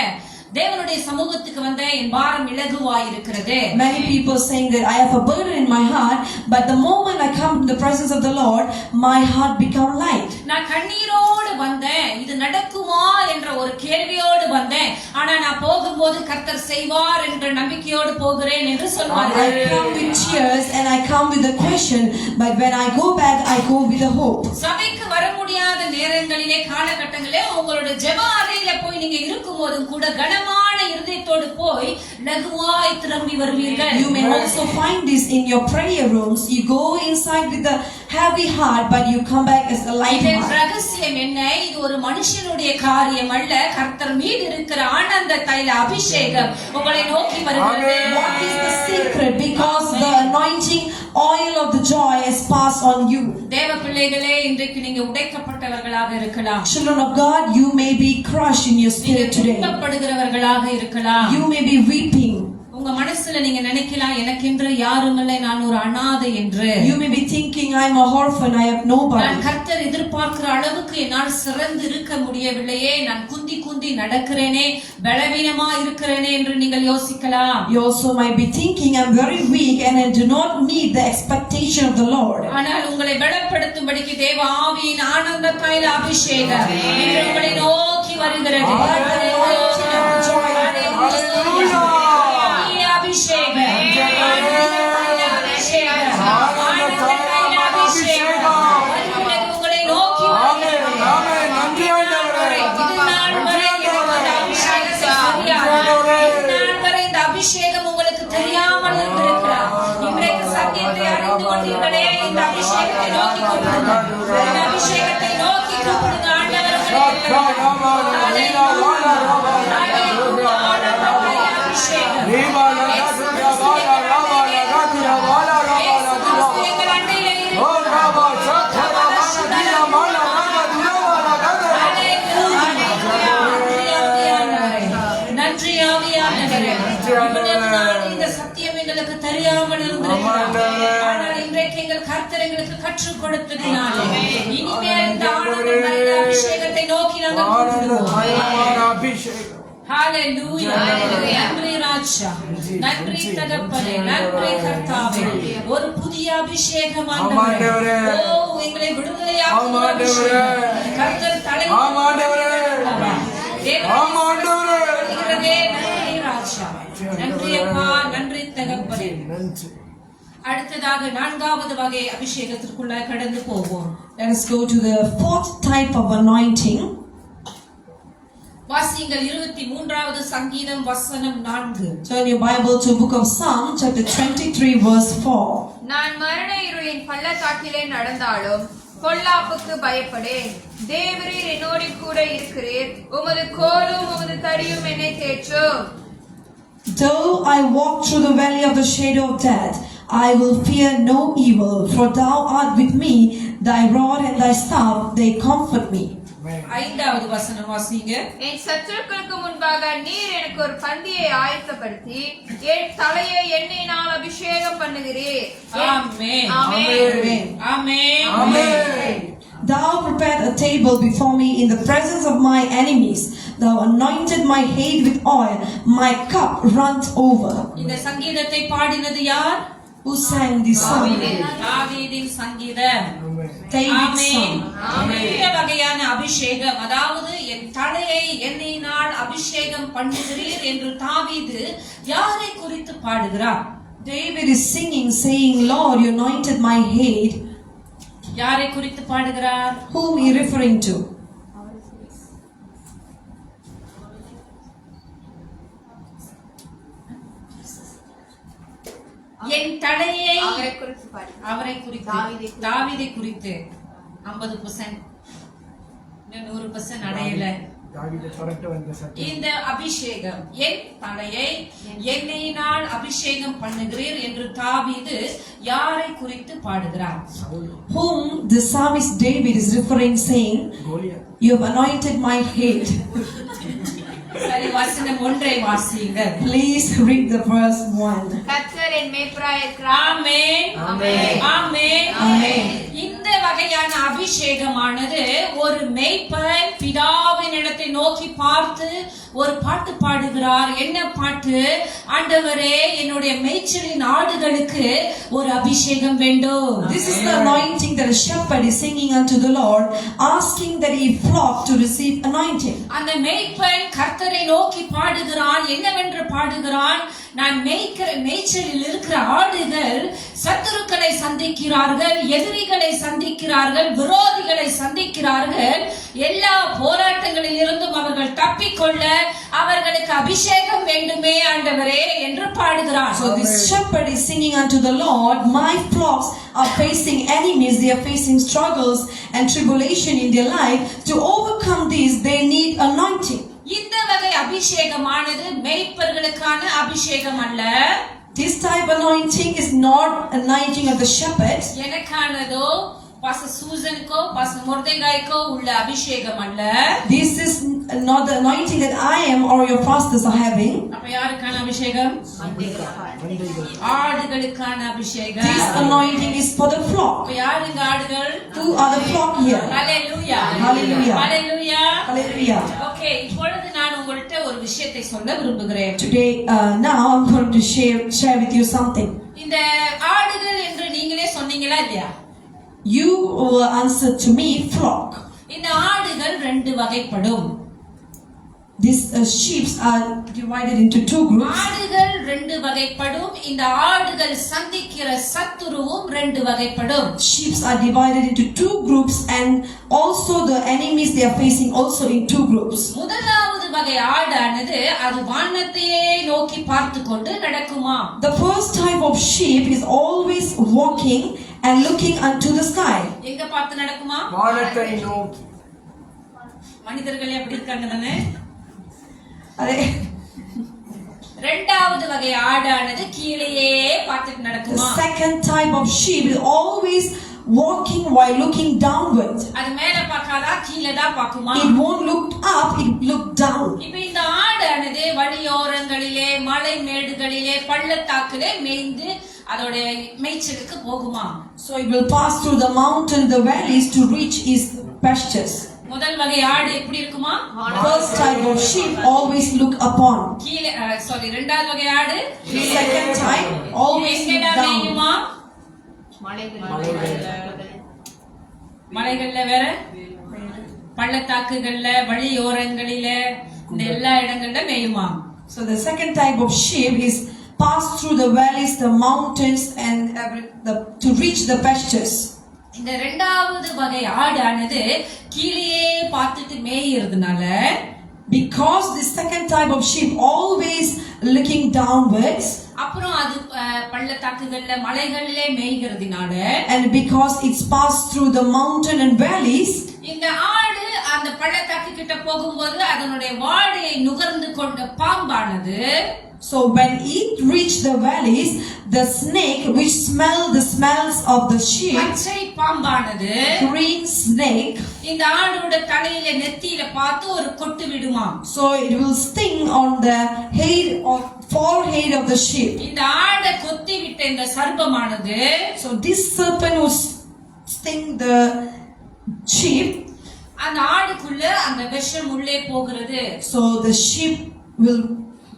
Speaker 5: தேவனுடைய சமூகத்துக்கு வந்த என் பாரம் இலகுவாய் இருக்கிறது.
Speaker 3: Many people saying that I have a burden in my heart, but the moment I come to the presence of the Lord, my heart become light.
Speaker 5: நான் கண்ணீரோடு வந்தேன், இது நடக்குமா என்ற ஒரு கேள்வியோடு வந்தேன். ஆனா நான் போகும்போது கர்த்தர் செய்வார் என்ற நம்பிக்கையோடு போகிறேன் என்று சொல்வார்கள்.
Speaker 3: I come with tears and I come with a question, but when I go back, I go with a hope.
Speaker 5: சபைக்கு வர முடியாத நேரங்களிலே, காலகட்டங்களிலே உங்களுடைய ஜெப அறையில போய் நீங்க இருக்கும்போதும் கூட கனமான இருதயத்தோடு போய் லகுவாய் திரும்பி வருவீர்கள்.
Speaker 3: You may also find this in your prayer rooms. You go inside with a heavy heart, but you come back as a light heart.
Speaker 5: ரகசியம் என்ன? இது ஒரு மனுஷனுடைய காரியம் அல்ல, கர்த்தர் மீது இருக்கிற ஆனந்த தைல அபிஷேகம் உங்களை நோக்கி வருகிறது.
Speaker 3: What is the secret? Because the anointing oil of the joy has passed on you.
Speaker 5: தேவ பிள்ளைகளே, இன்றைக்கு நீங்க உடைக்கப்பட்டவர்களாக இருக்கலாம்.
Speaker 3: Children of God, you may be crushed in your spirit today.
Speaker 5: துன்பப்படுகிறவர்களாக இருக்கலாம்.
Speaker 3: You may be weeping.
Speaker 5: உங்க மனசுல நீங்க நினைக்கலாம், எனக்கென்று யாருமில்லை, நான் ஒரு அனாதை என்று.
Speaker 3: You may be thinking, I am a orphan, I have nobody.
Speaker 5: நான் கர்த்தர் எதிர்பார்க்கிற அளவுக்கு என்னால் சிறந்து இருக்க முடியவில்லையே, நான் குந்தி குந்தி நடக்கிறேனே, பலவீனமா இருக்கிறேனே என்று நீங்கள் யோசிக்கலாம்.
Speaker 3: You also might be thinking, I am very weak and I do not meet the expectation of the Lord.
Speaker 5: ஆனால் உங்களை பலப்படுத்தும்படிக்கு தேவ ஆவியின் ஆனந்த தைல அபிஷேகம் இன்று உங்களை நோக்கி வருகிறது. அபிஷேகம் உங்களுக்கு தெரியாமல் இருந்திருக்கலாம். இன்றைக்கு சத்தியத்தை அறிந்து கொண்டீர்களே, இந்த அபிஷேகத்தை நோக்கி கூப்பிடுங்க. இந்த அபிஷேகத்தை நோக்கி கூப்பிடுங்க. ஆண்டவர் நன்றி ஆவியானவரே.
Speaker 2: நன்றி
Speaker 5: இவ்வளவு நாள்
Speaker 2: ஆண்டவரே.
Speaker 5: இந்த சத்தியம் எங்களுக்கு தெரியாமல் இருந்திருக்கிறது. ஆனால் இன்றைக்கு எங்கள் கர்த்தர் எங்களுக்கு கற்றுக் கொடுத்ததினாலே இனிமேல் இந்த ஆனந்த நிறைந்த அபிஷேகத்தை நோக்கி நாங்கள் கூப்பிடுவோம்.
Speaker 2: ஆனந்தமயமான அபிஷேகம்.
Speaker 5: ஹalleluya. நன்றி ராஜா, நன்றி தகப்பனே, நன்றி கர்த்தாவே. ஒரு புதிய அபிஷேகம் ஆண்டவரே. ஓ, எங்களை விடுதலையாக்கும் அபிஷேகம். கர்த்தர் தலை
Speaker 2: ஆமாண்டவரே. ஆமாண்டவரே.
Speaker 5: நன்றி ராஜா, நன்றி அப்பா, நன்றி தகப்பனே.
Speaker 2: நன்றி.
Speaker 5: அடுத்ததாக நான்காவது வகை அபிஷேகத்திற்குள்ள கடந்து போவோம்.
Speaker 3: Let us go to the fourth type of anointing.
Speaker 5: வாசியுங்கள் 23வது சங்கீதம் வசனம் 4.
Speaker 3: Turn your Bible to book of Psalm chapter 23 verse 4.
Speaker 6: நான் மரண இருளின் பள்ளத்தாக்கிலே நடந்தாலும் பொல்லாப்புக்கு பயப்படேன். தேவரீர் என்னோடு கூட இருக்கிறீர். உமது கோலும் உமது தடியும் என்னை தேற்றும்.
Speaker 3: Though I walk through the valley of the shadow of death, I will fear no evil, for thou art with me, thy rod and thy staff, they comfort me.
Speaker 5: 5வது வசனம் வாசிங்க.
Speaker 6: என் சத்துருக்களுக்கு முன்பாக நீர் எனக்கு ஒரு பந்தியை ஆயத்தப்படுத்தி என் தலையை எண்ணெயினால் அபிஷேகம் பண்ணுகிறீர்.
Speaker 5: ஆமென்.
Speaker 6: ஆமென்.
Speaker 5: ஆமென்.
Speaker 2: ஆமென்.
Speaker 3: Thou prepared a table before me in the presence of my enemies. Thou anointed my head with oil, my cup runneth over.
Speaker 5: இந்த சங்கீதத்தை பாடினது யார்?
Speaker 3: Who sang this song?
Speaker 5: தாவீதின் சங்கீதம்.
Speaker 3: David's
Speaker 5: ஆமென்.
Speaker 3: song.
Speaker 5: இந்த வகையான அபிஷேகம், அதாவது என் தலையை எண்ணெயினால் அபிஷேகம் பண்ணுகிறீர் என்று தாவீது யாரை குறித்து பாடுகிறார்?
Speaker 3: David is singing, saying, Lord, you anointed my head.
Speaker 5: யாரை குறித்து பாடுகிறார்?
Speaker 3: Whom he referring to?
Speaker 5: என் தலையை
Speaker 6: அவரை குறித்து பாடு.
Speaker 5: அவரை குறித்து, தாவீதை குறித்து. 50%, இன்னும் 100% அடையல.
Speaker 2: தாவீது கரெக்ட்டா வந்த சத்தியம்.
Speaker 5: இந்த அபிஷேகம், என் தலையை எண்ணெயினால் அபிஷேகம் பண்ணுகிறீர் என்று தாவீது யாரை குறித்து பாடுகிறார்?
Speaker 3: Whom the psalmist David is referring, saying,
Speaker 2: Goliath.
Speaker 3: you have anointed my head.
Speaker 5: சரி, வசனம் 1 வாசியுங்கள்.
Speaker 3: Please read the verse 1.
Speaker 6: கர்த்தர் என் மேய்ப்பராய் இருக்கிறார்.
Speaker 5: ஆமென்.
Speaker 6: ஆமென்.
Speaker 5: ஆமென்.
Speaker 3: Amen.
Speaker 5: இந்த வகையான அபிஷேகமானது ஒரு மேய்ப்பன் பிதாவின் இடத்தை நோக்கி பார்த்து ஒரு பாட்டு பாடுகிறார். என்ன பாட்டு? ஆண்டவரே, என்னுடைய மேய்ச்சலின் ஆடுகளுக்கு ஒரு அபிஷேகம் வேண்டும்.
Speaker 3: This is the anointing that a shepherd is singing unto the Lord, asking that he flock to receive anointing.
Speaker 5: அந்த மேய்ப்பன் கர்த்தரை நோக்கி பாடுகிறான். என்னவென்று பாடுகிறான்? நான் மேய்ச்சலில் இருக்கிற ஆடுகள் சத்துருக்களை சந்திக்கிறார்கள், எதிரிகளை சந்திக்கிறார்கள், விரோதிகளை சந்திக்கிறார்கள். எல்லா போராட்டங்களில் இருந்தும் அவர்கள் தப்பிக்கொள்ள அவர்களுக்கு அபிஷேகம் வேண்டுமே ஆண்டவரே என்று பாடுகிறார்.
Speaker 3: So this shepherd is singing unto the Lord, my flocks are facing enemies, they are facing struggles and tribulation in their life. To overcome this, they need anointing.
Speaker 5: இந்த வகை அபிஷேகமானது மேய்ப்பர்களுக்கான அபிஷேகம் அல்ல.
Speaker 3: This type of anointing is not anointing of the shepherds.
Speaker 5: எனக்கானதோ பாஸ்டர் சூசனுக்கோ பாஸ்டர் மொர்தெகாய்க்கோ உள்ள அபிஷேகம் அல்ல.
Speaker 3: This is not the anointing that I am or your pastors are having.
Speaker 5: அப்ப யாருக்கான அபிஷேகம்? ஆடுகளுக்கான அபிஷேகம்.
Speaker 3: This anointing is for the flock.
Speaker 5: அப்ப யார் இந்த ஆடுகள்?
Speaker 3: Who are the flock here?
Speaker 5: Hallelujah.
Speaker 3: Hallelujah.
Speaker 5: Hallelujah.
Speaker 3: Hallelujah.
Speaker 5: Okay, இப்பொழுது நான் உங்கள்ட்ட ஒரு விஷயத்தை சொல்ல விரும்புகிறேன்.
Speaker 3: Today, now I'm going to share with you something.
Speaker 5: இந்த ஆடுகள் என்று நீங்களே சொன்னீங்களா இல்லையா?
Speaker 3: You will answer to me, flock.
Speaker 5: இந்த ஆடுகள் 2 வகைப்படும்.
Speaker 3: These sheep are divided into 2 groups.
Speaker 5: ஆடுகள் 2 வகைப்படும். இந்த ஆடுகள் சந்திக்கிற சத்துருவும் 2 வகைப்படும்.
Speaker 3: Sheep are divided into 2 groups, and also the enemies they are facing also in 2 groups.
Speaker 5: முதலாவது வகை ஆடானது அது வானத்தையே நோக்கி பார்த்து கொண்டு நடக்குமா.
Speaker 3: The first type of sheep is always walking and looking unto the sky.
Speaker 5: எங்க பார்த்து நடக்குமா?
Speaker 2: வானத்தை நோக்கி.
Speaker 5: மனிதர்கள் எப்படி இருக்காங்க தானே?
Speaker 3: Are-
Speaker 5: இரண்டாவது வகை ஆடானது கீழேயே பார்த்துட்டு
Speaker 3: The
Speaker 5: நடக்குமா.
Speaker 3: second type of sheep is always walking while looking downward.
Speaker 5: அது மேல பார்க்காதா, கீழே தான் பார்க்குமா.
Speaker 3: It won't look up, it look down.
Speaker 5: இப்ப இந்த ஆடை ஆடானது வழியோரங்களிலே மலை மேடுகளிலே பள்ளத்தாக்கிலே மேய்ந்து அதோட மேய்ச்சலுக்கு போகுமா.
Speaker 3: So it will pass through the mountain, the valleys to reach its pastures.
Speaker 5: முதல் வகை ஆடு எப்படி இருக்குமா?
Speaker 3: First type of sheep always look upon.
Speaker 5: கீழே இரண்டாவது வகை ஆடு
Speaker 3: Second type always look
Speaker 5: எங்கடா
Speaker 3: down.
Speaker 5: மேயுமா? மலைகள்ல வேற பள்ளத்தாக்குகள்ல வழியோரங்களில இந்த எல்லா இடங்கள்ல மேயுமா.
Speaker 3: So the second type of sheep is pass through the valleys, the mountains, and to reach the pastures.
Speaker 5: இந்த இரண்டாவது வகை ஆடானது கீழே பார்த்துட்டு மேயிறதுனால,
Speaker 3: because the second type of sheep always looking downwards,
Speaker 5: அப்புறம் அது பள்ளத்தாக்குகள்ல மலைகளிலே மேய்கிறதுனால,
Speaker 3: and because it's passed through the mountain and valleys,
Speaker 5: இந்த ஆடு அந்த பள்ளத்தாக்கு கிட்ட போகும்போது அதனுடைய வாடையை நுகர்ந்து கொண்ட பாம்பானது,
Speaker 3: so when it reached the valleys, the snake which smell the smells of the sheep,
Speaker 5: பச்சை பாம்பானது
Speaker 3: green snake,
Speaker 5: இந்த ஆடோட தலையில நெத்தியில பார்த்து ஒரு கொட்டு விடுமா.
Speaker 3: so it will sting on the head of forehead of the sheep.
Speaker 5: இந்த ஆடை கொத்தி விட்ட இந்த சர்ப்பமானது,
Speaker 3: So this serpent will sting the sheep,
Speaker 5: அந்த ஆடுக்குள்ள அந்த விஷம் உள்ளே போகிறது.
Speaker 3: so the sheep will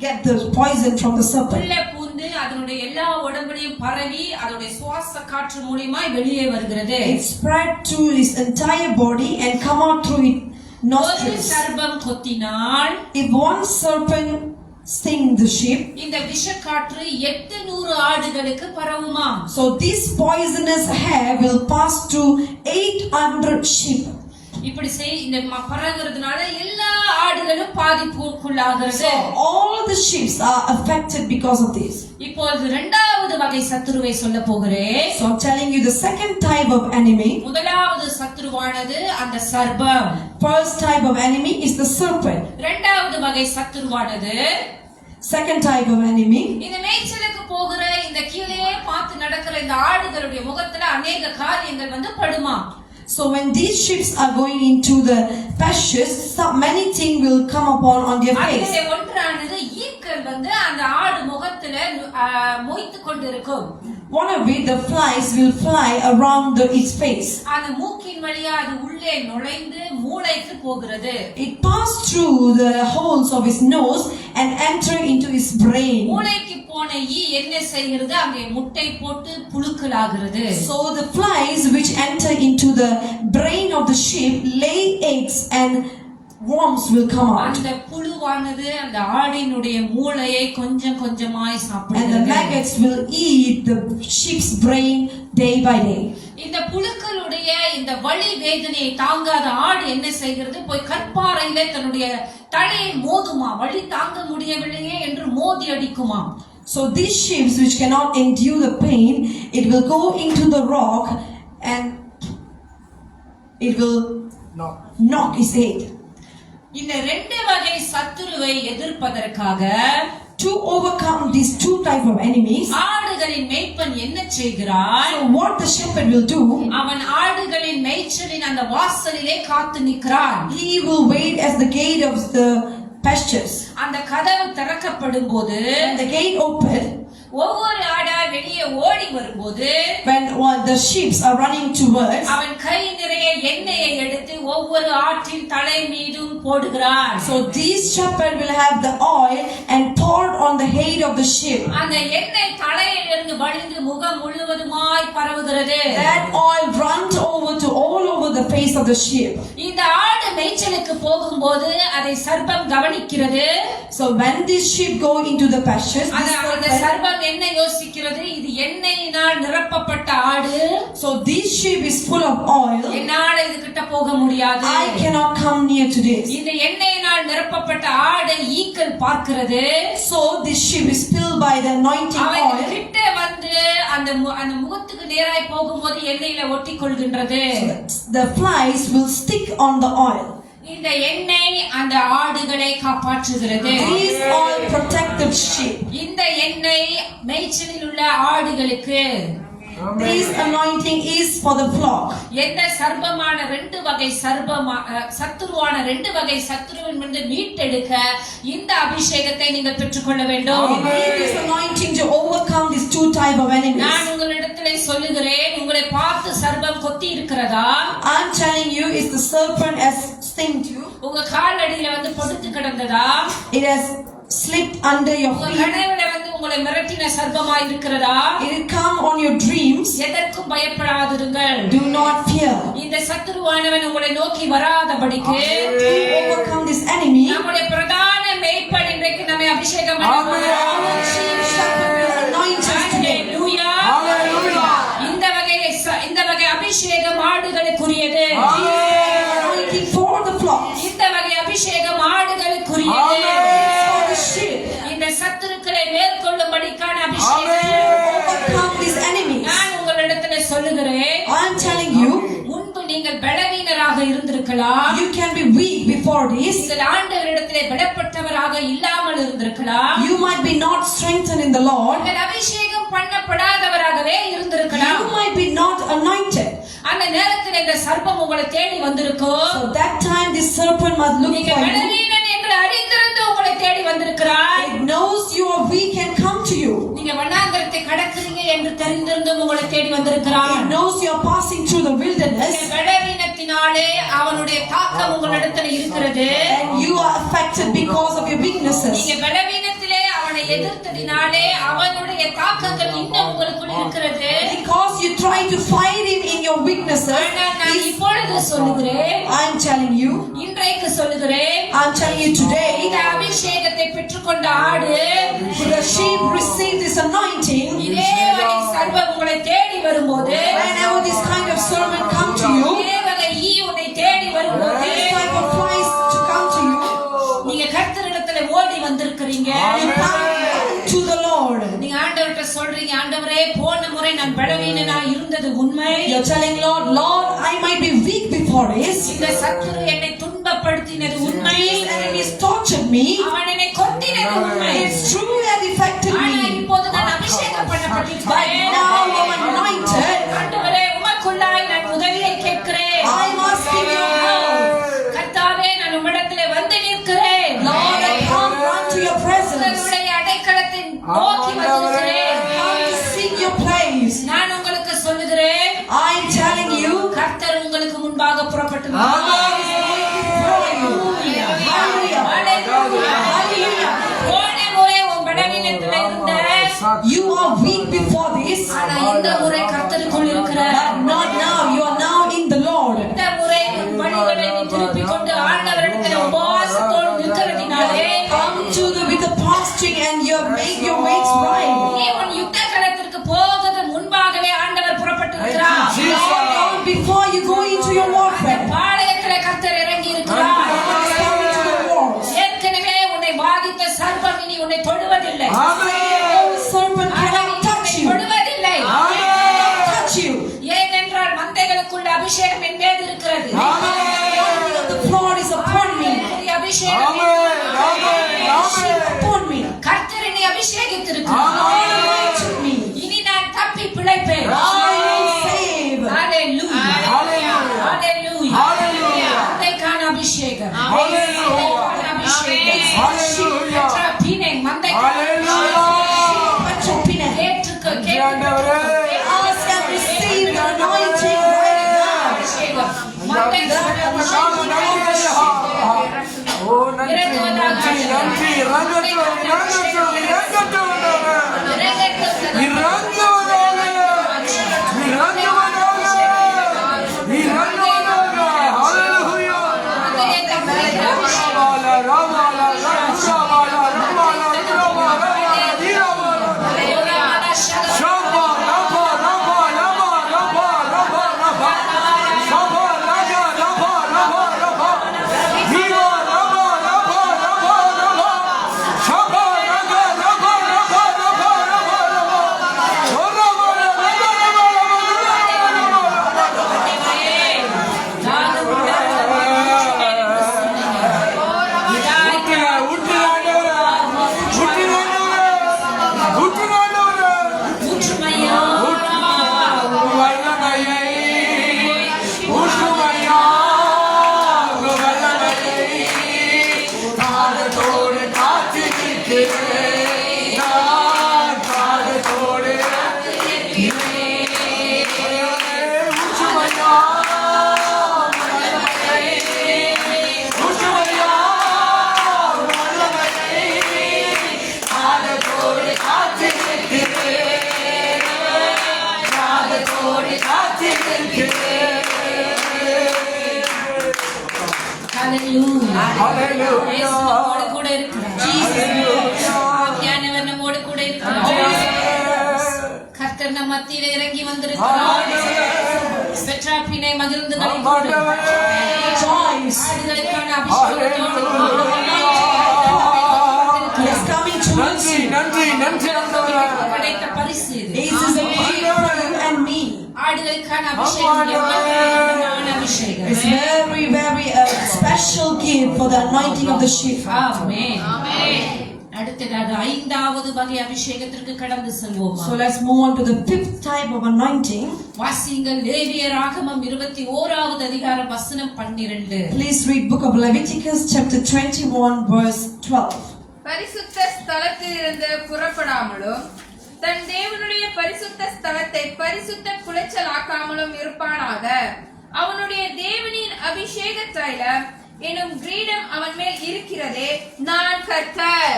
Speaker 3: get the poison from the serpent.
Speaker 5: உள்ளே பூந்து அதனுடைய எல்லா உடம்புலையும் பரவி அதோட சுவாச காற்று மூலமாய் வெளியே வருகிறது.
Speaker 3: It spread through his entire body and come out through its
Speaker 5: ஒரு
Speaker 3: nostrils.
Speaker 5: சர்ப்பம் கொத்தினால்
Speaker 3: If one serpent sting the sheep,
Speaker 5: இந்த விஷக்காற்று 800 ஆடுகளுக்கு பரவுமா.
Speaker 3: so this poisonous hair will pass to 800 sheep.
Speaker 5: இப்படி இந்த பரவுறதுனால எல்லா ஆடுகளும் பாதிப்புக்குள்ளாகிறது.
Speaker 3: So all the sheep are affected because of this.
Speaker 5: இப்பொழுது இரண்டாவது வகை சத்துருவை சொல்ல போகிறேன்.
Speaker 3: So I'm telling you the second type of enemy.
Speaker 5: முதலாவது சத்துருவானது அந்த சர்ப்பம்.
Speaker 3: First type of enemy is the serpent.
Speaker 5: இரண்டாவது வகை சத்துருவானது
Speaker 3: Second type of enemy.
Speaker 5: இந்த மேய்ச்சலுக்கு போகிற இந்த கீழே பார்த்து நடக்கிற இந்த ஆடுகளுடைய முகத்துல அநேக காரியங்கள் படுமா.
Speaker 3: So when these sheep are going into the pastures, many things will come upon on their face.
Speaker 5: அதிலே ஒன்றானது ஈக்கள் அந்த ஆடு முகத்துல மொய்த்து கொண்டிருக்கும்.
Speaker 3: One of it, the flies will fly around its face.
Speaker 5: அந்த மூக்கின் வழியா அது உள்ளே நுழைந்து மூளைக்கு போகிறது.
Speaker 3: It passed through the holes of his nose and enter into his brain.
Speaker 5: மூளைக்கு போன ஈ என்ன செய்கிறது? அங்கே முட்டை போட்டு புழுக்களாகிறது.
Speaker 3: So the flies which enter into the brain of the sheep lay eggs and worms will come out.
Speaker 5: அந்த புழுவானது அந்த ஆடினுடைய மூளையை கொஞ்சம் கொஞ்சமாய்
Speaker 3: And the
Speaker 5: சாப்பிடுகிறது.
Speaker 3: maggots will eat the sheep's brain day by day.
Speaker 5: இந்த புழுக்களுடைய இந்த வலி வேதனையை தாங்காத ஆடு என்ன செய்கிறது? போய் கற்பாறையில தன்னுடைய தலையை மோதுமா. வலி தாங்க முடியவில்லையே என்று மோதி அடிக்குமா.
Speaker 3: So these sheep which cannot endure the pain, it will go into the rock and it will knock his head.
Speaker 5: இந்த ரெண்டு வகை சத்துருவை எதிர்ப்பதற்காக
Speaker 3: To overcome these two type of enemies,
Speaker 5: ஆடுகளின் மேய்ப்பன் என்ன செய்கிறான்?
Speaker 3: so what the shepherd will do,
Speaker 5: அவன் ஆடுகளின் மேய்ச்சலின் அந்த வாசலிலே காத்து நிற்கிறான்.
Speaker 3: he will wait at the gate of the pastures.
Speaker 5: அந்த கதவு திறக்கப்படும் போது
Speaker 3: When the gate opened,
Speaker 5: ஒவ்வொரு ஆடா வெளியே ஓடி வரும்போது
Speaker 3: when the sheep are running towards,
Speaker 5: அவன் கை நிறைய எண்ணெயை எடுத்து ஒவ்வொரு ஆட்டின் தலை மீதும் போடுகிறான்.
Speaker 3: so this shepherd will have the oil and poured on the head of the sheep.
Speaker 5: அந்த எண்ணெய் தலையிலிருந்து வழிந்து முகம் முழுவதுமாய் பரவுகிறது.
Speaker 3: That oil runs over to all over the face of the sheep.
Speaker 5: இந்த ஆடு மேய்ச்சலுக்கு போகும்போது அதை சர்ப்பம் கவனிக்கிறது.
Speaker 3: So when this sheep go into the pastures,
Speaker 5: அந்த சர்ப்பம் என்ன யோசிக்கிறது? இது எண்ணெயினால் நிரப்பப்பட்ட ஆடு.
Speaker 3: so this sheep is full of oil.
Speaker 5: என்னால இது கிட்ட போக முடியாது.
Speaker 3: I cannot come near to this.
Speaker 5: இந்த எண்ணெயினால் நிரப்பப்பட்ட ஆடை ஈக்கள் பார்க்கிறது.
Speaker 3: So this sheep is filled by the anointing
Speaker 5: அவன்
Speaker 3: oil.
Speaker 5: கிட்ட அந்த முகத்துக்கு நேராய் போகும்போது எண்ணெயில ஒட்டி கொள்கின்றது.
Speaker 3: The flies will stick on the oil.
Speaker 5: இந்த எண்ணெய் அந்த ஆடுகளை காப்பாற்றுகிறது.
Speaker 3: This oil protect the sheep.
Speaker 5: இந்த எண்ணெய் மேய்ச்சலில் உள்ள ஆடுகளுக்கு
Speaker 3: This anointing is for the flock.
Speaker 5: எந்த சர்ப்பமான ரெண்டு வகை சத்துருவான ரெண்டு வகை சத்துருவின் மீது மீட்டெடுக்க இந்த அபிஷேகத்தை நீங்கள் பெற்றுக்கொள்ள வேண்டும்.
Speaker 3: You need this anointing to overcome these two type of enemies.
Speaker 5: நான் உங்களிடத்திலே சொல்லுகிறேன், உங்களை பார்த்து சர்ப்பம் கொத்தி இருக்கிறதா?
Speaker 3: I'm telling you, is the serpent has stinged you?
Speaker 5: உங்க காலடியில வந்து படுத்து கிடந்ததா?
Speaker 3: It has slipped under your
Speaker 5: உங்க
Speaker 3: feet.
Speaker 5: கனவுல வந்து உங்களை மிரட்டின சர்ப்பமா இருக்கிறதா?
Speaker 3: It will come on your dreams.
Speaker 5: எதற்கும் பயப்படாதிருங்கள்.
Speaker 3: Do not fear.
Speaker 5: இந்த சத்துருவானவன் உங்களை நோக்கி வராதபடிக்கு
Speaker 3: To overcome this enemy,
Speaker 5: நம்முடைய பிரதான மேய்ப்பன் இன்றைக்கு நம்மை அபிஷேகம் பண்ணுகிறார்.
Speaker 3: our chief shepherd will anoint us today.
Speaker 5: ஹalleluya. இந்த வகை அபிஷேகம் ஆடுகளுக்குரியது.
Speaker 3: Anointing for the flock.
Speaker 5: இந்த வகை அபிஷேகம் ஆடுகளுக்குரியது.
Speaker 3: For the sheep.
Speaker 5: இந்த சத்துருக்களை மேற்கொள்ளும்படிக்கான அபிஷேகம்.
Speaker 3: Overcome this enemy.
Speaker 5: நான் உங்களிடத்திலே சொல்லுகிறேன்,
Speaker 3: I'm telling you,
Speaker 5: முன்பு நீங்கள் பலவீனராக இருந்திருக்கலாம்.
Speaker 3: you can be weak before this.
Speaker 5: நீங்கள் ஆண்டவரிடத்திலே பலப்பட்டவராக இல்லாமல் இருந்திருக்கலாம்.
Speaker 3: You might be not strengthened in the Lord.
Speaker 5: நீங்கள் அபிஷேகம் பண்ணப்படாதவராகவே இருந்திருக்கலாம்.
Speaker 3: You might be not anointed.
Speaker 5: அந்த நேரத்தில் இந்த சர்ப்பம் உங்களை தேடி வந்திருக்கும்.
Speaker 3: So that time this serpent must look
Speaker 5: நீங்க
Speaker 3: for you.
Speaker 5: பலவீனன் என்று அறிந்திருந்து உங்களை தேடி வந்திருக்கிறாய்.
Speaker 3: It knows you are weak and come to you.
Speaker 5: நீங்க வனாந்தரத்தை கடக்குறீங்க என்று தெரிந்திருந்தும் உங்களை தேடி வந்திருக்கிறான்.
Speaker 3: It knows you are passing through the wilderness
Speaker 5: பலவீனத்தினாலே அவனுடைய தாக்கம் உங்களிடத்தில் இருக்கிறது.
Speaker 3: and you are affected because of your weaknesses.
Speaker 5: நீங்க பலவீனத்திலே அவனை எதிர்த்ததினாலே அவனுடைய தாக்கங்கள் இன்னும் உங்களுக்குள் இருக்கிறது.
Speaker 3: Because you try to fight him in your weaknesses.
Speaker 5: ஆனால் நான் இப்பொழுது சொல்லுகிறேன்,
Speaker 3: I'm telling you,
Speaker 5: இன்றைக்கு சொல்லுகிறேன்,
Speaker 3: I'm telling you today,
Speaker 5: இந்த அபிஷேகத்தை பெற்றுக்கொண்ட ஆடு
Speaker 3: the sheep receive this anointing.
Speaker 5: இதே வகை சர்ப்பம் உங்களை தேடி வரும்போது,
Speaker 3: Whenever this kind of serpent come to you,
Speaker 5: இதே வகை ஈ உன்னை தேடி வரும்போது,
Speaker 3: this type of flies to come to you,
Speaker 5: நீங்க கர்த்தரிடத்துல ஓடி வந்திருக்கிறீங்க.
Speaker 3: you come to the Lord.
Speaker 5: நீங்க ஆண்டவர்கிட்ட சொல்றீங்க, ஆண்டவரே போன முறை நான் பலவீனனா இருந்தது உண்மை.
Speaker 3: You're telling Lord, Lord, I might be weak before this.
Speaker 5: இந்த சத்துரு என்னை துன்பப்படுத்தினது உண்மை.
Speaker 3: These enemies tortured me.
Speaker 5: அவன் என்னை கொத்தினது உண்மை.
Speaker 3: It's true they have affected
Speaker 5: ஆனா
Speaker 3: me.
Speaker 5: இப்போது நான் அபிஷேகம்
Speaker 3: But
Speaker 5: பண்ணப்பட்டிருக்கிறேன்.
Speaker 3: now I'm anointed.
Speaker 5: ஆண்டவரே உமக்குள்ளாய் நான் உதவியை கேட்கிறேன்.
Speaker 3: I must give you help.
Speaker 5: கர்த்தாவே நான் உம்மிடத்திலே வந்து நிற்கிறேன்.
Speaker 3: Lord, I come run to your presence.
Speaker 5: உங்களுடைய அடைக்கலத்தை நோக்கி வந்திருக்கிறேன்.
Speaker 3: Come to seek your place.
Speaker 5: நான் உங்களுக்கு சொல்லுகிறேன்,
Speaker 3: I'm telling you,
Speaker 5: கர்த்தர் உங்களுக்கு முன்பாக புறப்பட்டு
Speaker 3: Hallelujah. Hallelujah.
Speaker 5: போன முறை உன் பலவீனத்திலே இருந்த,
Speaker 3: You are weak before this.
Speaker 5: ஆனா இந்த முறை கர்த்தருக்குள் இருக்கிற.
Speaker 3: But not now. You are now in the Lord.
Speaker 5: இந்த முறை உன் வழிகளை நீ திருப்பிக் கொண்டு ஆண்டவரிடத்திலே உபவாசத்தோடு நிற்கிறதினாலே
Speaker 3: Come to the with the fasting and you have made your ways right.
Speaker 5: நீ உன் யுத்த களத்திற்கு போவதற்கு முன்பாகவே ஆண்டவர் புறப்பட்டு இருக்கிறார்.
Speaker 3: Lord, before you go into your warfare,
Speaker 5: பாளையத்திலே கர்த்தர் இறங்கி இருக்கிறார்.
Speaker 3: come into the wars.
Speaker 5: ஏற்கனவே உன்னை பாதித்த சர்ப்பம் இனி உன்னை தொடுவதில்லை.
Speaker 3: The serpent cannot touch you.
Speaker 5: தொடுவதில்லை.
Speaker 3: Cannot touch you.
Speaker 5: ஏனென்றால் மந்தைகளுக்குள்ள அபிஷேகம் என் மீது இருக்கிறது.
Speaker 3: The Lord is upon me.
Speaker 5: இந்த அபிஷேகம்
Speaker 3: Upon me.
Speaker 5: கர்த்தர் என்னை அபிஷேகித்திருக்கிறார்.
Speaker 3: Lord anointed me.
Speaker 5: இனி நான் தப்பி பிழைப்பேன்.
Speaker 3: I will save.
Speaker 5: Hallelujah. Hallelujah. மந்தைக்கான அபிஷேகம். மந்தைக்கான அபிஷேகம். பெற்ற பீனை மந்தைக்கான
Speaker 3: But your peanut. Ask and receive the anointing right now.
Speaker 5: அபிஷேகம். மந்தைக்கான
Speaker 2: Hallelujah.
Speaker 5: இயேசு நம்மோடு கூட இருக்கிறார். ஆவியானவர் நம்மோடு கூட இருக்கிறார். கர்த்தர் நம் மத்தியிலே இறங்கி வந்திருக்கிறார். பெற்றாப்பினை மகிழ்ந்து ஆடுகளுக்கான அபிஷேகத்தோடு
Speaker 3: He is coming towards you.
Speaker 5: கிடைத்த பரிசு இது.
Speaker 3: This is a gift for you and me.
Speaker 5: ஆடுகளுக்கான அபிஷேகம் எவ்வளவு அபிஷேகம்.
Speaker 3: It's very, very special gift for the anointing of the sheep.
Speaker 5: ஆமென். அடுத்ததாக ஐந்தாவது வகை அபிஷேகத்திற்கு கடந்து செல்வோம்.
Speaker 3: So let's move on to the fifth type of anointing.
Speaker 5: வாசியுங்கள் லேவியராகமம் 21வது அதிகாரம் வசனம் 12.
Speaker 3: Please read book of Leviticus chapter 21 verse 12.
Speaker 6: பரிசுத்த ஸ்தலத்திலிருந்து புறப்படாமலும் தன் தேவனுடைய பரிசுத்த ஸ்தலத்தை பரிசுத்த குலைச்சலாக்காமலும் இருப்பானாக. அவனுடைய தேவனின் அபிஷேக தைலம் எனும் கிரீடம் அவன் மேல் இருக்கிறதே, நான் கர்த்தர்.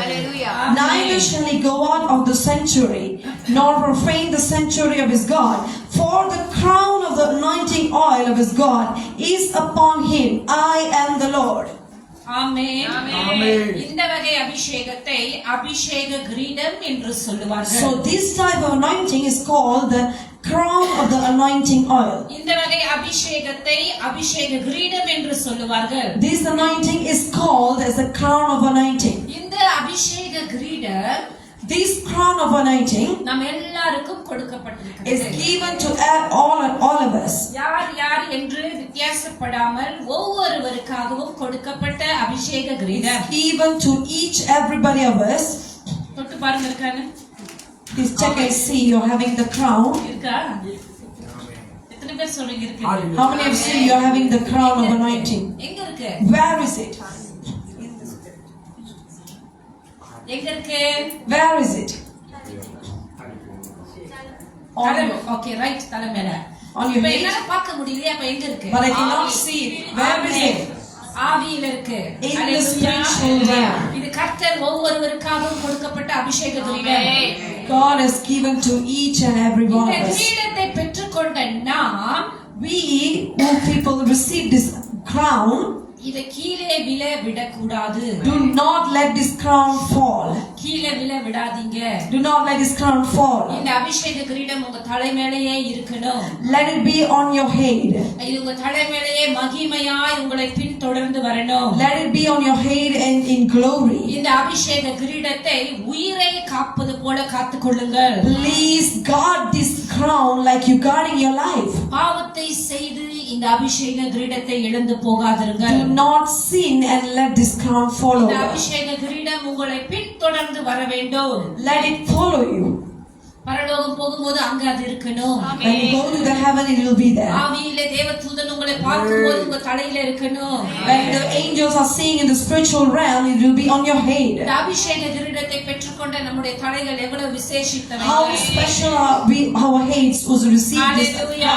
Speaker 6: அல்லேலூயா.
Speaker 3: Neither shall he go out of the sanctuary, nor profane the sanctuary of his God, for the crown of the anointing oil of his God is upon him. I am the Lord.
Speaker 5: ஆமென். ஆமென். இந்த வகை அபிஷேகத்தை அபிஷேக கிரீடம் என்று சொல்லுவார்கள்.
Speaker 3: So this type of anointing is called the crown of the anointing oil.
Speaker 5: இந்த வகை அபிஷேகத்தை அபிஷேக கிரீடம் என்று சொல்லுவார்கள்.
Speaker 3: This anointing is called as the crown of anointing.
Speaker 5: இந்த அபிஷேக கிரீடம்
Speaker 3: This crown of anointing
Speaker 5: நம் எல்லாருக்கும்
Speaker 3: is
Speaker 5: கொடுக்கப்பட்டிருக்கிறது.
Speaker 3: given to all of us.
Speaker 5: யார் யார் என்று வித்தியாசப்படாமல் ஒவ்வொருவருக்காகவும் கொடுக்கப்பட்ட அபிஷேக கிரீடம்.
Speaker 3: Given to each everybody of us.
Speaker 5: தொட்டு பாருங்க இருக்கானு.
Speaker 3: Please check and see you're having the crown.
Speaker 5: இருக்கா? எத்தனை பேர் சொல்றீங்க இருக்கு?
Speaker 3: How many of you are having the crown of anointing?
Speaker 5: எங்க இருக்கு?
Speaker 3: Where is it?
Speaker 5: எங்க இருக்கு?
Speaker 3: Where is it?
Speaker 5: Okay right தலை மேல.
Speaker 3: On your
Speaker 5: இப்ப
Speaker 3: head.
Speaker 5: என்னால பார்க்க முடியல. அப்ப எங்க இருக்கு?
Speaker 3: But I cannot see it. Where is it?
Speaker 5: ஆவியில இருக்கு.
Speaker 3: In the
Speaker 5: hallelujah.
Speaker 3: spiritual realm.
Speaker 5: இது கர்த்தர் ஒவ்வொருவருக்காகவும் கொடுக்கப்பட்ட அபிஷேக கிரீடம்.
Speaker 3: God has given to each and every one
Speaker 5: இந்த
Speaker 3: of us.
Speaker 5: கிரீடத்தை பெற்றுக்கொண்ட நாம்
Speaker 3: We who people receive this crown,
Speaker 5: இத கீழே விழ விடக்கூடாது.
Speaker 3: do not let this crown fall.
Speaker 5: கீழே விழ விடாதீங்க.
Speaker 3: Do not let this crown fall.
Speaker 5: இந்த அபிஷேக கிரீடம் உங்க தலை மேலேயே இருக்கணும்.
Speaker 3: Let it be on your head.
Speaker 5: இது உங்க தலை மேலேயே மகிமையாய் உங்களை பின்தொடர்ந்து வரணும்.
Speaker 3: Let it be on your head and in glory.
Speaker 5: இந்த அபிஷேக கிரீடத்தை உயிரை காப்பது போல காத்துக்கொள்ளுங்கள்.
Speaker 3: Please guard this crown like you guarding your life.
Speaker 5: பாவத்தை செய்து இந்த அபிஷேக கிரீடத்தை இழந்து போகாதிருங்கள்.
Speaker 3: Do not sin and let this crown follow.
Speaker 5: இந்த அபிஷேக கிரீடம் உங்களை பின்தொடர்ந்து வர வேண்டும்.
Speaker 3: Let it follow you.
Speaker 5: பரலோகம் போகும்போது அங்க அது இருக்கணும்.
Speaker 3: When you go to the heaven, it will be there.
Speaker 5: ஆவியிலே தேவதூதன் உங்களை பார்க்கும்போது உங்க தலையில இருக்கணும்.
Speaker 3: When the angels are seeing in the spiritual realm, it will be on your
Speaker 5: இந்த
Speaker 3: head.
Speaker 5: அபிஷேக கிரீடத்தை பெற்றுக்கொண்ட நம்முடைய தலைகள் எவ்வளவு விசேஷித்தவை.
Speaker 3: How special are we, our heads was received this
Speaker 5: ஹalleluya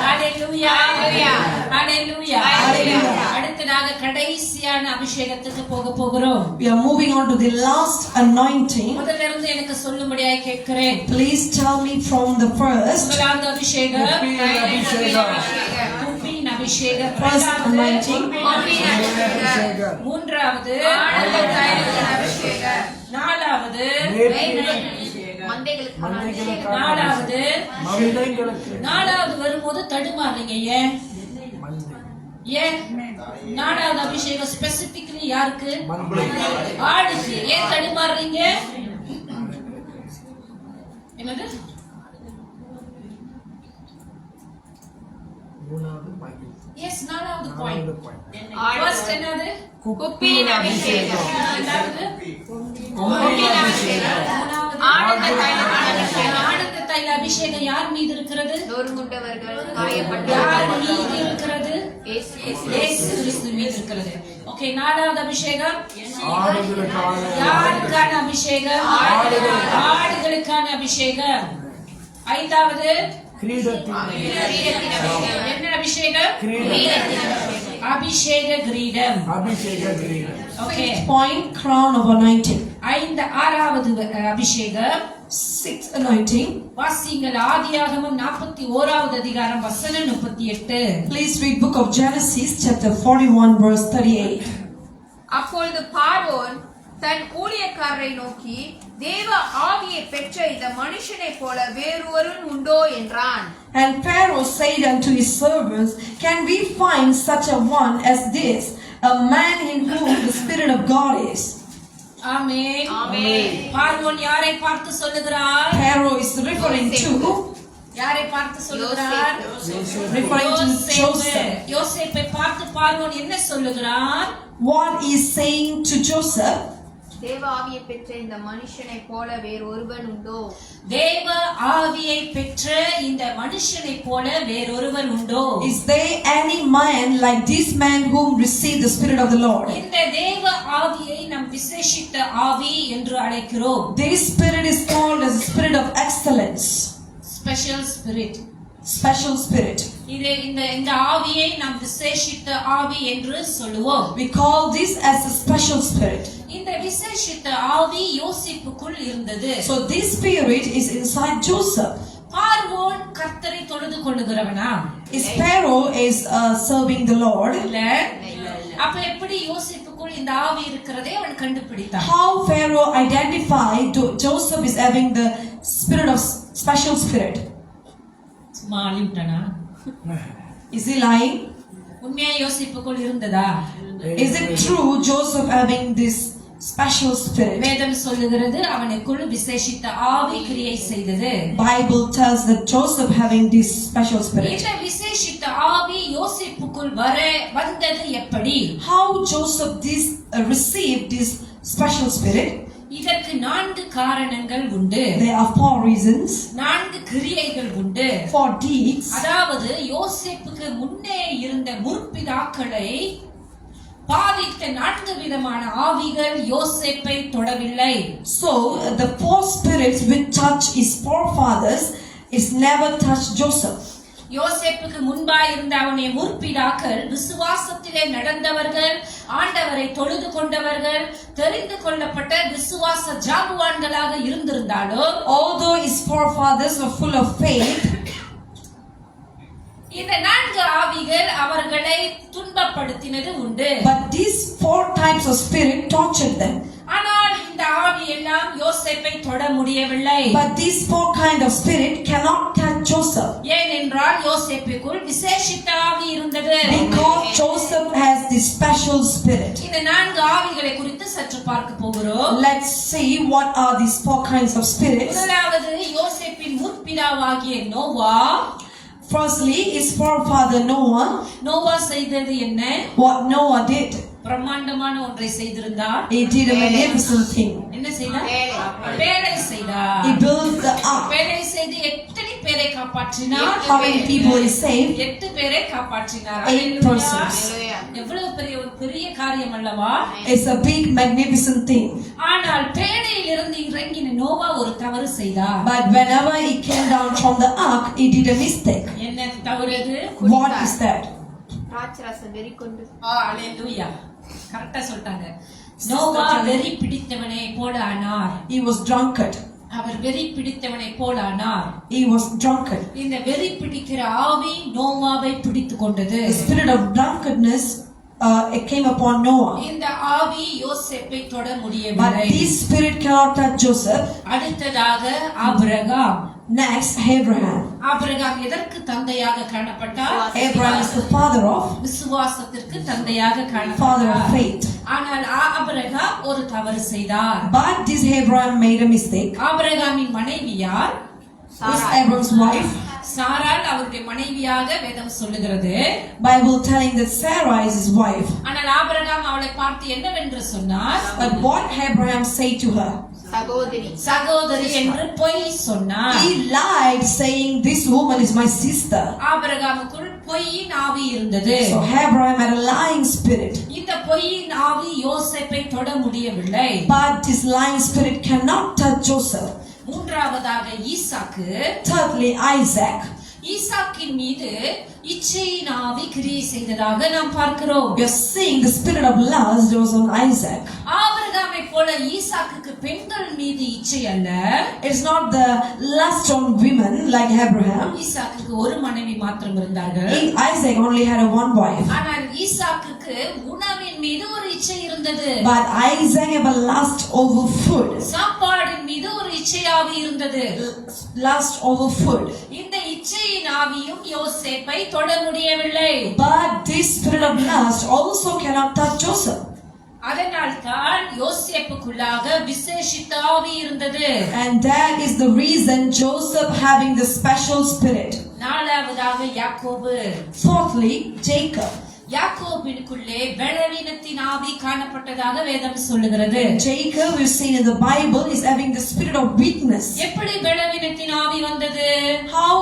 Speaker 5: ஹalleluya ஹalleluya ஹalleluya. அடுத்ததாக கடைசியான அபிஷேகத்துக்கு போகிறோம்.
Speaker 3: We are moving on to the last anointing.
Speaker 5: முதல்ல இருந்து எனக்கு சொல்லும்படியாக கேட்கிறேன்.
Speaker 3: Please tell me from the first.
Speaker 5: முதலாவது அபிஷேகம் குப்பின் அபிஷேகம்.
Speaker 3: First anointing.
Speaker 5: மூன்றாவது நாலாவது நாலாவது வரும்போது தடுமாறீங்க. ஏன் நாலாவது அபிஷேகம் ஸ்பெசிபிக்கலி யாருக்கு? ஆடுக்கு. ஏன் தடுமாறீங்க? என்னது? எஸ் நாலாவது பாயிண்ட். ஃபர்ஸ்ட் என்னது?
Speaker 6: குப்பின் அபிஷேகம்.
Speaker 5: இரண்டாவது
Speaker 6: குப்பின் அபிஷேகம்.
Speaker 5: ஆடுக்கு தைல அபிஷேகம் யார் மீது இருக்கிறது?
Speaker 6: நொறுங்குண்டவர்கள்,
Speaker 5: யார்
Speaker 6: காயப்பட்டவர்கள்
Speaker 5: மீது இருக்கிறது? இயேசு கிறிஸ்து மீது இருக்கிறது. ஓகே நாலாவது அபிஷேகம் யாருக்கான அபிஷேகம்? ஆடுகளுக்கான அபிஷேகம். ஐந்தாவது என்ன அபிஷேகம்? அபிஷேக கிரீடம். Okay
Speaker 3: Point, crown of anointing.
Speaker 5: ஆறாவது அபிஷேகம்,
Speaker 3: Sixth anointing.
Speaker 5: வாசிங்கள் ஆதியாகமம் 41வது அதிகாரம் வசனம் 38.
Speaker 3: Please read book of Genesis chapter 41 verse 38.
Speaker 6: அப்பொழுது பார்வோன் தன் ஊழியக்காரரை நோக்கி, தேவ ஆவியை பெற்ற இந்த மனுஷனைப் போல வேறொருவன் உண்டோ என்றான்.
Speaker 3: And Pharaoh said unto his servants, Can we find such a one as this, a man in whom the Spirit of God is?
Speaker 5: ஆமென்.
Speaker 6: ஆமென்.
Speaker 5: பார்வோன் யாரை பார்த்து சொல்லுகிறார்?
Speaker 3: Pharaoh is referring to
Speaker 5: யாரை பார்த்து சொல்லுகிறார்?
Speaker 3: referring to Joseph.
Speaker 5: யோசேப்பை பார்த்து பார்வோன் என்ன சொல்லுகிறார்?
Speaker 3: What is saying to Joseph?
Speaker 6: தேவ ஆவியை பெற்ற இந்த மனுஷனைப் போல வேறொருவன் உண்டோ?
Speaker 5: தேவ ஆவியை பெற்ற இந்த மனுஷனை போல வேறொருவன் உண்டோ?
Speaker 3: Is there any man like this man whom received the Spirit of the Lord?
Speaker 5: இந்த தேவ ஆவியை நாம் விசேஷித்த ஆவி என்று அழைக்கிறோம்.
Speaker 3: This Spirit is called as the Spirit of excellence,
Speaker 5: special spirit.
Speaker 3: special Spirit.
Speaker 5: இந்த ஆவியை நாம் விசேஷித்த ஆவி என்று சொல்லுவோம்.
Speaker 3: We call this as a special Spirit.
Speaker 5: இந்த விசேஷித்த ஆவி யோசேப்புக்குள் இருந்தது.
Speaker 3: So this Spirit is inside Joseph.
Speaker 5: பார்வோன் கர்த்தரை தொழுது கொள்ளுகிறவனா?
Speaker 3: Is Pharaoh is serving the Lord?
Speaker 5: இல்ல. அப்ப எப்படி யோசேப்புக்குள் இந்த ஆவி இருக்கிறதை அவன் கண்டுபிடித்தான்?
Speaker 3: How Pharaoh identified Joseph is having the spirit of special spirit?
Speaker 5: சும்மா அழிவிட்டானா?
Speaker 3: Is he lying?
Speaker 5: உண்மையா யோசேப்புக்குள் இருந்ததா?
Speaker 3: Is it true Joseph having this special spirit?
Speaker 5: வேதம் சொல்லுகிறது அவனுக்குள் விசேஷித்த ஆவி கிரியை செய்தது.
Speaker 3: Bible tells that Joseph having this special spirit.
Speaker 5: இந்த விசேஷித்த ஆவி யோசேப்புக்குள் வந்தது எப்படி?
Speaker 3: How Joseph received this special spirit?
Speaker 5: இதற்கு 4 காரணங்கள் உண்டு.
Speaker 3: There are 4 reasons,
Speaker 5: 4 கிரியைகள் உண்டு.
Speaker 3: 4 deeds.
Speaker 5: அதாவது யோசேப்புக்கு முன்னே இருந்த முற்பிதாக்களை பாதித்த 4 விதமான ஆவிகள் யோசேப்பை தொடவில்லை.
Speaker 3: So the 4 spirits which touch his forefathers is never touched Joseph.
Speaker 5: யோசேப்புக்கு முன்பாய் இருந்த அவனுடைய முற்பிதாக்கள் விசுவாசத்திலே நடந்தவர்கள், ஆண்டவரை தொழுது கொண்டவர்கள், தெரிந்து கொள்ளப்பட்ட விசுவாச ஜாம்பவான்களாக இருந்திருந்தாலும்,
Speaker 3: Although his forefathers were full of faith,
Speaker 5: இந்த 4 ஆவிகள் அவர்களை துன்பப்படுத்தினது உண்டு.
Speaker 3: but these 4 types of spirit tortured them.
Speaker 5: ஆனால் இந்த ஆவி எல்லாம் யோசேப்பை தொட முடியவில்லை.
Speaker 3: But these 4 kind of spirit cannot touch Joseph.
Speaker 5: ஏனென்றால் யோசேப்புக்குள் விசேஷித்த ஆவி இருந்தது.
Speaker 3: Because Joseph has this special spirit.
Speaker 5: இந்த 4 ஆவிகளை குறித்து சற்று பார்க்க போகிறோம்.
Speaker 3: Let's see what are these 4 kinds of spirits.
Speaker 5: முதலாவது யோசேப்பின் முற்பிதாவாகிய Noah.
Speaker 3: Firstly, his forefather Noah.
Speaker 5: Noah செய்தது என்ன?
Speaker 3: What Noah did?
Speaker 5: பிரம்மாண்டமான ஒன்றை செய்திருந்தார்.
Speaker 3: He did a magnificent thing.
Speaker 5: என்ன செய்தார்? பேழை செய்தார்.
Speaker 3: He built the ark.
Speaker 5: பேழை செய்து எத்தனை பேரை காப்பாற்றினார்?
Speaker 3: How many people he saved?
Speaker 5: 8 பேரை காப்பாற்றினார்.
Speaker 3: 8 persons.
Speaker 5: எவ்வளவு பெரிய காரியம் அல்லவா?
Speaker 3: It's a big magnificent thing.
Speaker 5: ஆனால் பேழையில் இருந்து இறங்கின நோவா ஒரு தவறு செய்தார்.
Speaker 3: But whenever he came down from the ark, he did a mistake.
Speaker 5: என்ன தவறு அது?
Speaker 3: What is that?
Speaker 6: ராட்சரசம் வெறி கொண்டு.
Speaker 5: ஹalleluya. கரெக்ட்டா சொல்லிட்டாங்க. நோவா வெறி பிடித்தவனை போல ஆனார்.
Speaker 3: He was drunkard.
Speaker 5: அவர் வெறி பிடித்தவனை போல ஆனார்.
Speaker 3: He was drunkard.
Speaker 5: இந்த வெறி பிடிக்கிற ஆவி நோவாவை பிடித்துக் கொண்டது.
Speaker 3: The spirit of drunkardness it came upon Noah.
Speaker 5: இந்த ஆவி யோசேப்பை தொட
Speaker 3: But
Speaker 5: முடியவில்லை.
Speaker 3: this spirit cannot touch Joseph.
Speaker 5: அடுத்ததாக ஆபிரகாம்.
Speaker 3: Next, Abraham.
Speaker 5: ஆபிரகாம் எதற்கு தந்தையாக காணப்பட்டார்?
Speaker 3: Abraham is the father of
Speaker 5: விசுவாசத்திற்கு தந்தையாக
Speaker 3: father of
Speaker 5: காணப்பட்டார்.
Speaker 3: faith.
Speaker 5: ஆனால் ஆபிரகாம் ஒரு தவறு செய்தார்.
Speaker 3: But this Abraham made a mistake.
Speaker 5: ஆபிரகாமின் மனைவி யார்?
Speaker 3: Who's Abraham's wife?
Speaker 5: சாராள் அவருடைய மனைவியாக வேதம் சொல்லுகிறது.
Speaker 3: Bible telling that Sarah is his wife.
Speaker 5: ஆனால் ஆபிரகாம் அவளை பார்த்து என்னவென்று சொன்னார்?
Speaker 3: But what Abraham said to her?
Speaker 6: சகோதரி.
Speaker 5: சகோதரி என்று பொய் சொன்னார்.
Speaker 3: He lied saying this woman is my sister.
Speaker 5: ஆபிரகாமுக்குள் பொய்யின் ஆவி இருந்தது.
Speaker 3: So Abraham had a lying spirit.
Speaker 5: இந்த பொய்யின் ஆவி யோசேப்பை தொட முடியவில்லை.
Speaker 3: But this lying spirit cannot touch Joseph.
Speaker 5: மூன்றாவதாக ஈசாக்கு.
Speaker 3: Thirdly, Isaac.
Speaker 5: ஈசாக்கின் மீது இச்சையின் ஆவி கிரியை செய்ததாக நாம் பார்க்கிறோம்.
Speaker 3: We are seeing the spirit of lust was on Isaac.
Speaker 5: Abraham ஆபிரகாமை போல ஈசாக்குக்கு பெண்கள் மீது இச்சை அல்ல.
Speaker 3: It's not the lust on women like Abraham.
Speaker 5: ஈசாக்குக்கு ஒரு மனைவி மாத்திரம் இருந்தார்கள்.
Speaker 3: Isaac only had one wife.
Speaker 5: ஆனால் ஈசாக்குக்கு உணவின் மீது ஒரு இச்சை இருந்தது.
Speaker 3: But Isaac had a lust over food.
Speaker 5: சாப்பாடின் மீது ஒரு இச்சையாவி இருந்தது.
Speaker 3: Lust over food.
Speaker 5: இந்த இச்சையின் ஆவியும் யோசேப்பை தொட முடியவில்லை.
Speaker 3: But this spirit of lust also cannot touch Joseph.
Speaker 5: அதனால் தான் யோசேப்புக்குள்ளாக விசேஷித்த ஆவி இருந்தது.
Speaker 3: And that is the reason Joseph having the special spirit.
Speaker 5: நாலாவதாக யாக்கோபு.
Speaker 3: Fourthly, Jacob.
Speaker 5: யாக்கோபினுக்குள்ளே பலவீனத்தின் ஆவி காணப்பட்டதாக வேதம் சொல்லுகிறது.
Speaker 3: Jacob, we've seen in the Bible, is having the spirit of weakness.
Speaker 5: எப்படி பலவீனத்தின் ஆவி வந்தது?
Speaker 3: How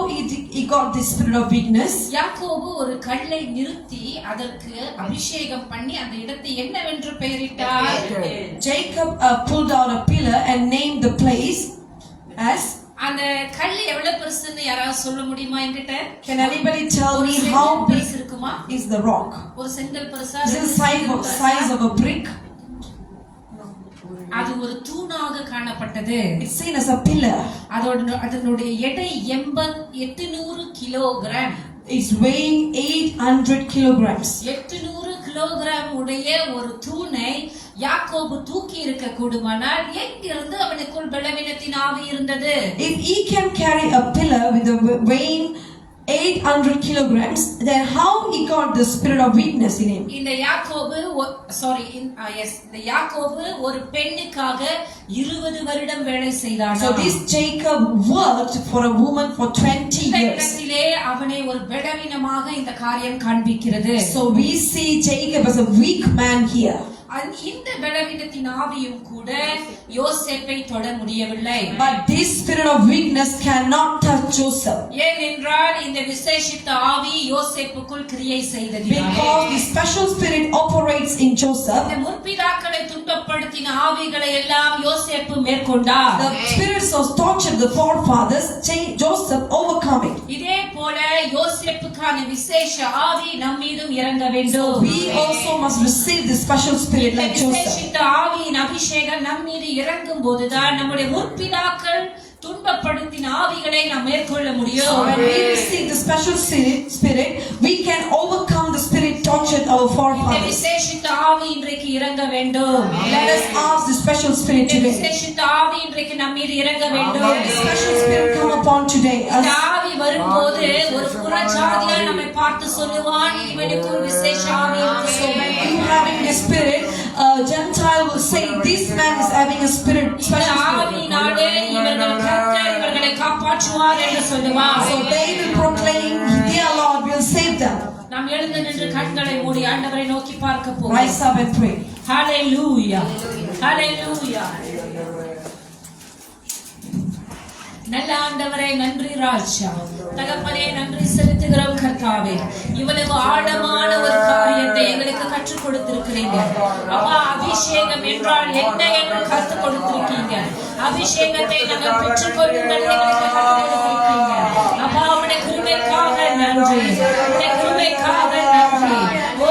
Speaker 3: he got this spirit of weakness?
Speaker 5: யாக்கோபு ஒரு கல்லை நிறுத்தி அதற்கு அபிஷேகம் பண்ணி அந்த இடத்தை என்னவென்று பெயரிட்டார்?
Speaker 3: Jacob pulled out a pillar and named the place as.
Speaker 5: அந்த கல் எவ்வளவு பெருசுன்னு யாராவது சொல்ல முடியுமா என்கிட்ட?
Speaker 3: Can anybody tell me how big
Speaker 5: இருக்குமா?
Speaker 3: is the rock?
Speaker 5: ஒரு செங்கல் பெருசா?
Speaker 3: Is it the size of a brick?
Speaker 5: அது ஒரு தூணாக காணப்பட்டது.
Speaker 3: It's seen as a pillar.
Speaker 5: அதனுடைய எடை 800 kilogram.
Speaker 3: It's weighing 800 kilograms.
Speaker 5: 800 kilogram உடைய ஒரு தூணை யாக்கோபு தூக்கி இருக்க கூடுமானால் எங்கிருந்து அவனுக்குள் பலவீனத்தின் ஆவி இருந்தது?
Speaker 3: If he can carry a pillar with a weighing 800 kilograms, then how he got the spirit of weakness in him?
Speaker 5: இந்த யாக்கோபு ஒரு பெண்ணுக்காக 20 வருடம் வேலை செய்தார்.
Speaker 3: So this Jacob worked for a woman for 20 years.
Speaker 5: அவனை ஒரு பலவீனமாக இந்த காரியம் காண்பிக்கிறது.
Speaker 3: So we see Jacob as a weak man here.
Speaker 5: இந்த பலவீனத்தின் ஆவியும் கூட யோசேப்பை தொட முடியவில்லை.
Speaker 3: But this spirit of weakness cannot touch Joseph.
Speaker 5: ஏனென்றால் இந்த விசேஷித்த ஆவி யோசேப்புக்குள் கிரியை செய்தது.
Speaker 3: Because the special spirit operates in Joseph.
Speaker 5: இந்த முற்பிதாக்களை துன்பப்படுத்தின ஆவிகளை எல்லாம் யோசேப்பு மேற்கொண்டார்.
Speaker 3: The spirits of torture the forefathers, Joseph overcome it.
Speaker 5: இதே போல யோசேப்புக்கான விசேஷ ஆவி நம்மீதும் இறங்க வேண்டும்.
Speaker 3: We also must receive the special spirit like Joseph.
Speaker 5: விசேஷித்த ஆவியின் அபிஷேகம் நம்மீது இறங்கும் போதுதான் நம்முடைய முற்பிதாக்கள் துன்பப்படுத்தின ஆவிகளை நாம் மேற்கொள்ள முடியும்.
Speaker 3: So when we receive the special spirit, we can overcome the spirit tortured our
Speaker 5: இந்த
Speaker 3: forefathers.
Speaker 5: விசேஷித்த ஆவி இன்றைக்கு இறங்க வேண்டும்.
Speaker 3: Let us ask the special spirit
Speaker 5: இந்த
Speaker 3: today.
Speaker 5: விசேஷித்த ஆவி இன்றைக்கு நம்மீது இறங்க வேண்டும்.
Speaker 3: Let the special spirit come upon today.
Speaker 5: இந்த ஆவி வரும்போது ஒரு புறஜாதியார் நம்மை பார்த்து சொல்லுவான், இவனுக்கு ஒரு விசேஷ ஆவி
Speaker 3: So when
Speaker 5: இருக்கு.
Speaker 3: you having the spirit, a Gentile will say, this man is having a spirit,
Speaker 5: இந்த
Speaker 3: special spirit.
Speaker 5: ஆவியினாலே இவர்களை காப்பாற்றுவார் என்று சொல்லுவார்.
Speaker 3: So they will proclaim, their Lord will save them.
Speaker 5: நாம் எழுந்து நின்று கண்களை மூடி ஆண்டவரை நோக்கி பார்க்க போகிறோம்.
Speaker 3: Rise up and pray.
Speaker 5: ஹalleluya ஹalleluya. நல்ல ஆண்டவரே, நன்றி ராஜா. தகப்பனே, நன்றி செலுத்துகிறோம் கர்த்தாவே. இவ்வளவு ஆழமான ஒரு காரியத்தை எங்களுக்கு கற்றுக் கொடுத்திருக்கிறீங்க அப்பா. அபிஷேகம் என்றால் என்ன என்று கற்றுக் கொடுத்திருக்கீங்க. அபிஷேகத்தை நாங்கள் பெற்றுக்கொள்ளுங்கள் எங்களுக்கு கற்றுக் கொடுத்திருக்கீங்க அப்பா. உடைய கிருபைக்காக நன்றி, உடைய கிருபைக்காக நன்றி. ஓ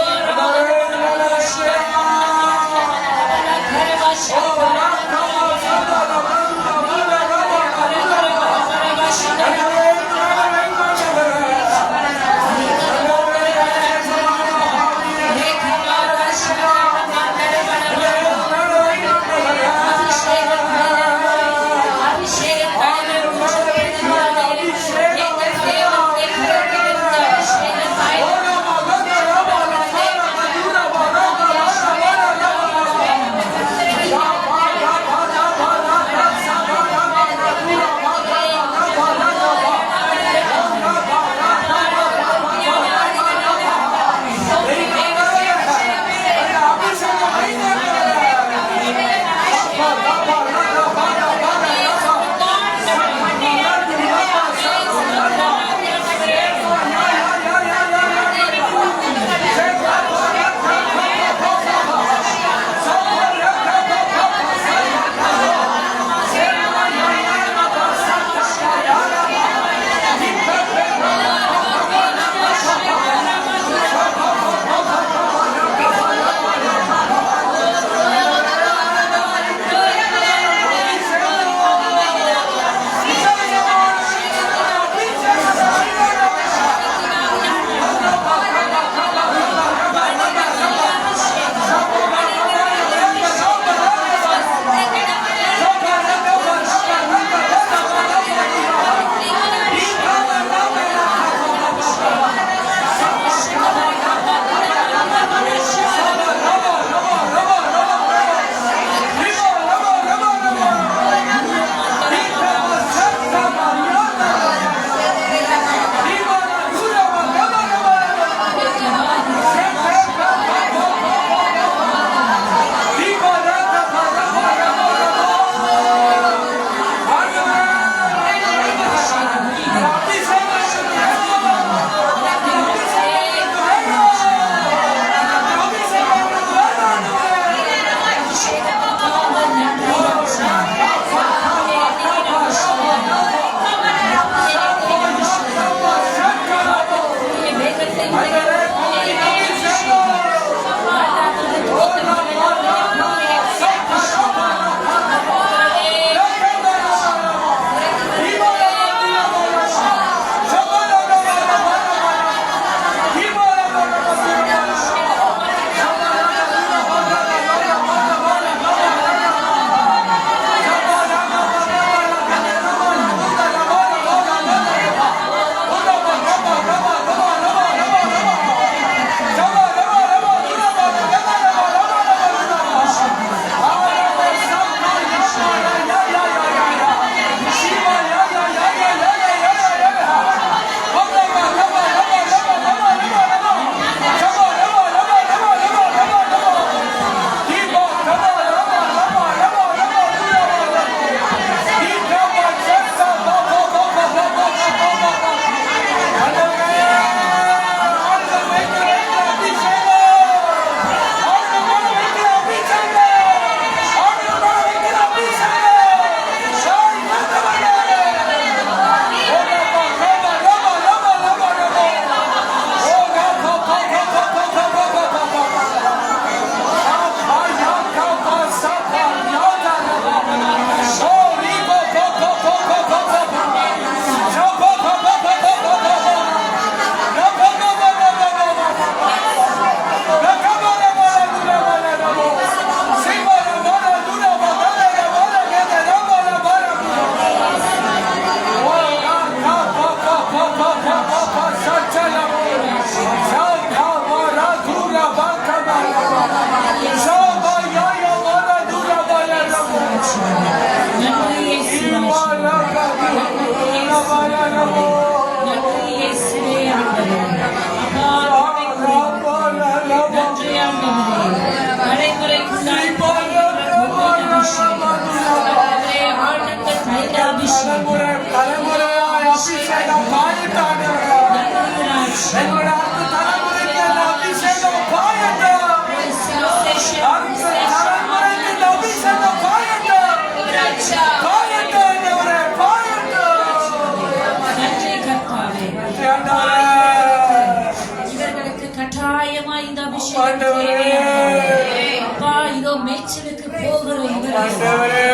Speaker 5: மேய்ச்சலுக்கு போகிற இவர்கள்
Speaker 2: ஆண்டவரே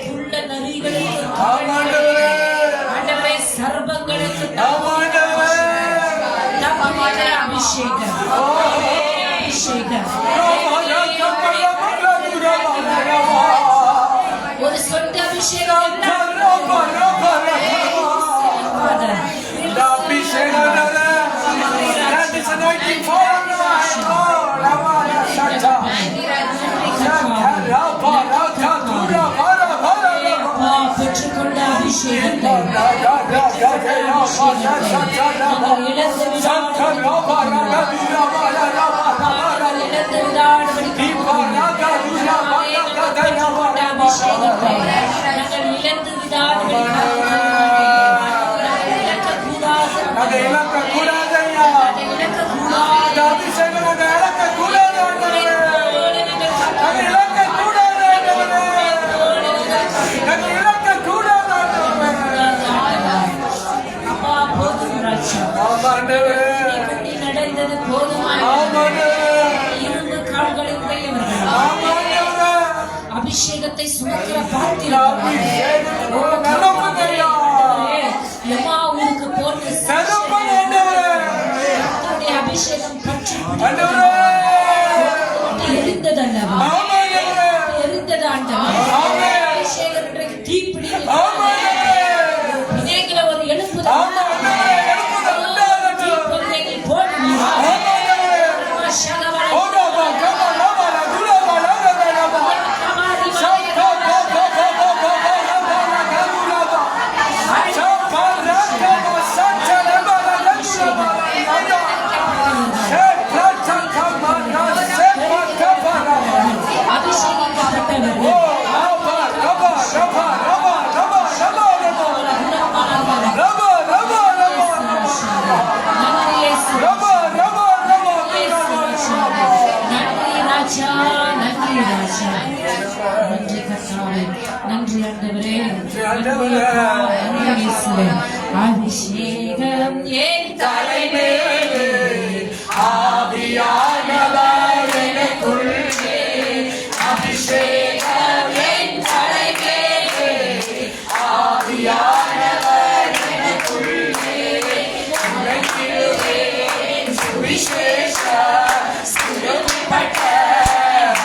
Speaker 5: குள்ள நரிகளுக்கு
Speaker 2: ஆமாண்டவரே
Speaker 5: ஆண்டவரே சர்ப்பங்களுக்கு
Speaker 2: ஆமாண்டவரே
Speaker 5: தப்புகிற அபிஷேகம் அபிஷேகம் ஒரு சொந்த அபிஷேகம் பெற்றுக்கொண்ட அபிஷேகத்தை இழந்து நடந்தது போதுமான இரும்பு கால்களை உடையவர்கள் அபிஷேகத்தை சுமக்கிற பாத்திரம் ஊருக்கு போட்டு அபிஷேகம் பற்றி எரிந்ததல்லவா எரிந்தது ஆண்டவா அபிஷேகம் இன்றைக்கு தீப்பிடி விதைகள ஒரு எழுப்புதல் நன்றி ஆண்டவரே அபிஷேகம் ஏன் தலைமையிலே ஆவியானவர் எனக்குள்ளே அபிஷேகம் ஏன் தலைமையிலே ஆவியானவர் எனக்குள்ளே உலகிலே சுவிசேஷ சிறுமைப்பட்ட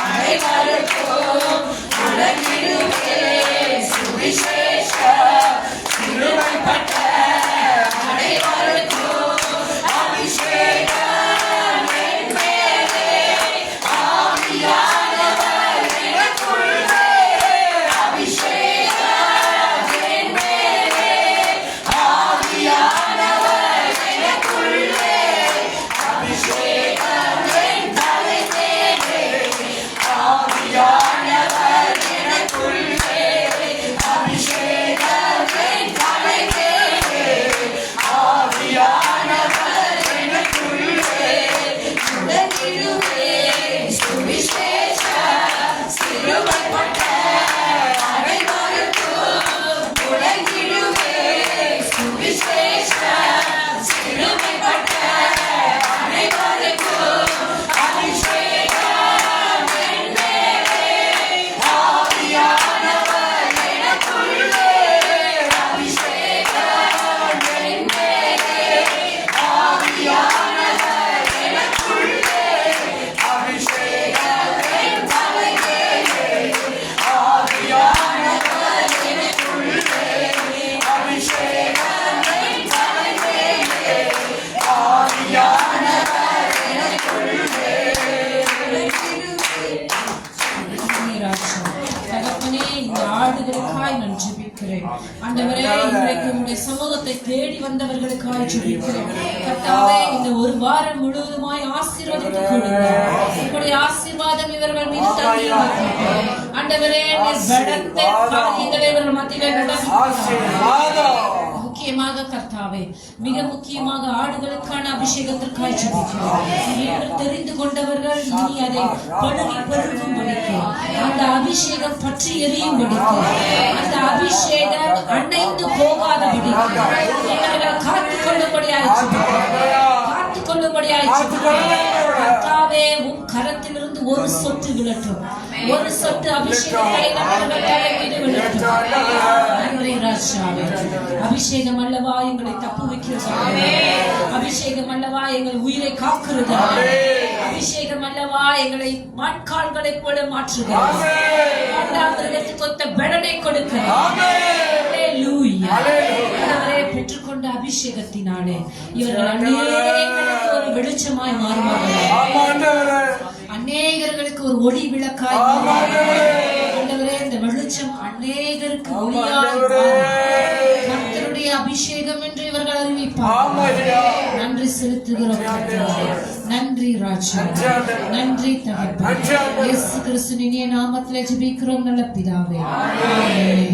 Speaker 5: அனைவருக்கும் உலகிலே சுவிசேஷ சிறுமைப்பட்ட அனைவருக்கும் அபிஷேகம் என் மேலே ஆவியானவர் எனக்குள்ளே அபிஷேகம் என் மேலே ஆவியானவர் எனக்குள்ளே அபிஷேகம் என் தலை மேலே ஆவியானவர் எனக்குள்ளே அபிஷேகம் என் தலை மேலே ஆவியானவர் எனக்குள்ளே உலகிலுமே சுவிசேஷ சிறுமைப்பட்ட அனைவருக்கும் உலகிலுமே சுவிசேஷ சிறுமைப்பட்ட அனைவருக்கும் அபிஷேகம் என் மேலே ஆவியானவர் எனக்குள்ளே அபிஷேகம் என் மேலே ஆவியானவர் எனக்குள்ளே அபிஷேகம் என் தலை மேலே ஆவியானவர் எனக்குள்ளே அபிஷேகம் என் தலை மேலே ஆவியானவர் எனக்குள்ளே தகப்பனே இந்த ஆடுகளுக்காய் நான் ஜெபிக்கிறேன் ஆண்டவரே இன்றைக்கு உங்களுடைய சமூகத்தை தேடி வந்தவர்களுக்காய் ஜெபிக்கிறேன் கர்த்தாவே இந்த ஒரு வாரம் முழுவதுமாய் ஆசீர்வதித்து கொடுங்க உங்களுடைய ஆசீர்வாதம் இவர்கள் மீது தங்கி இருக்கட்டும் ஆண்டவரே நீர் பலத்த காரியங்களை இவர்கள் மத்தியிலே நடப்பிக்கிறார் முக்கியமாக கர்த்தாவே மிக முக்கியமாக ஆடுகளுக்கான அபிஷேகத்திற்காய் ஜெபிக்கிறேன் நீங்கள் தெரிந்து கொண்டவர்கள் நீ அதை பழுகி பெருகும்படிக்கு அந்த அபிஷேகம் பற்றி எரியும்படிக்கு அந்த அபிஷேகம் அணைந்து போகாதபடிக்கு இவர்கள் காத்துக் கொள்ளும்படியாய் ஜெபிக்கிறேன் காத்துக் கொள்ளும்படியாய் ஜெபிக்கிறேன் கர்த்தாவே உம் கரத்திலிருந்து ஒரு சொட்டு விழட்டும், ஒரு சொட்டு அபிஷேகங்களை நம்முடைய தலைமீது விழட்டும். நன்றி ராஜாவே. அபிஷேகம் அல்லவா எங்களை தப்பு வைக்கிறது, அபிஷேகம் அல்லவா எங்கள் உயிரை காக்கிறது, அபிஷேகம் அல்லவா எங்களை மாட்கால்களை போல மாற்றுகிறது, கொத்த பெடனை கொடுக்கிறது. பெற்றுக்கொண்ட அபிஷேகத்தினாலே இவர்கள் அநேகருக்கு ஒரு வெளிச்சமாய் மாறுவார்கள், அநேகர்களுக்கு ஒரு ஒளி விளக்காய் மாறுவார்கள். இந்த வெளிச்சம் அநேகருக்கு ஒளியாய் கர்த்தருடைய அபிஷேகம் என்று இவர்கள் அறிவிப்பார்கள். நன்றி செலுத்துகிறோம் கர்த்தாவே. நன்றி ராஜா, நன்றி தகப்பனே. இயேசு கிறிஸ்துவின் இனிய நாமத்திலே ஜெபிக்கிறோம் நல்ல பிதாவே. ஆமென்.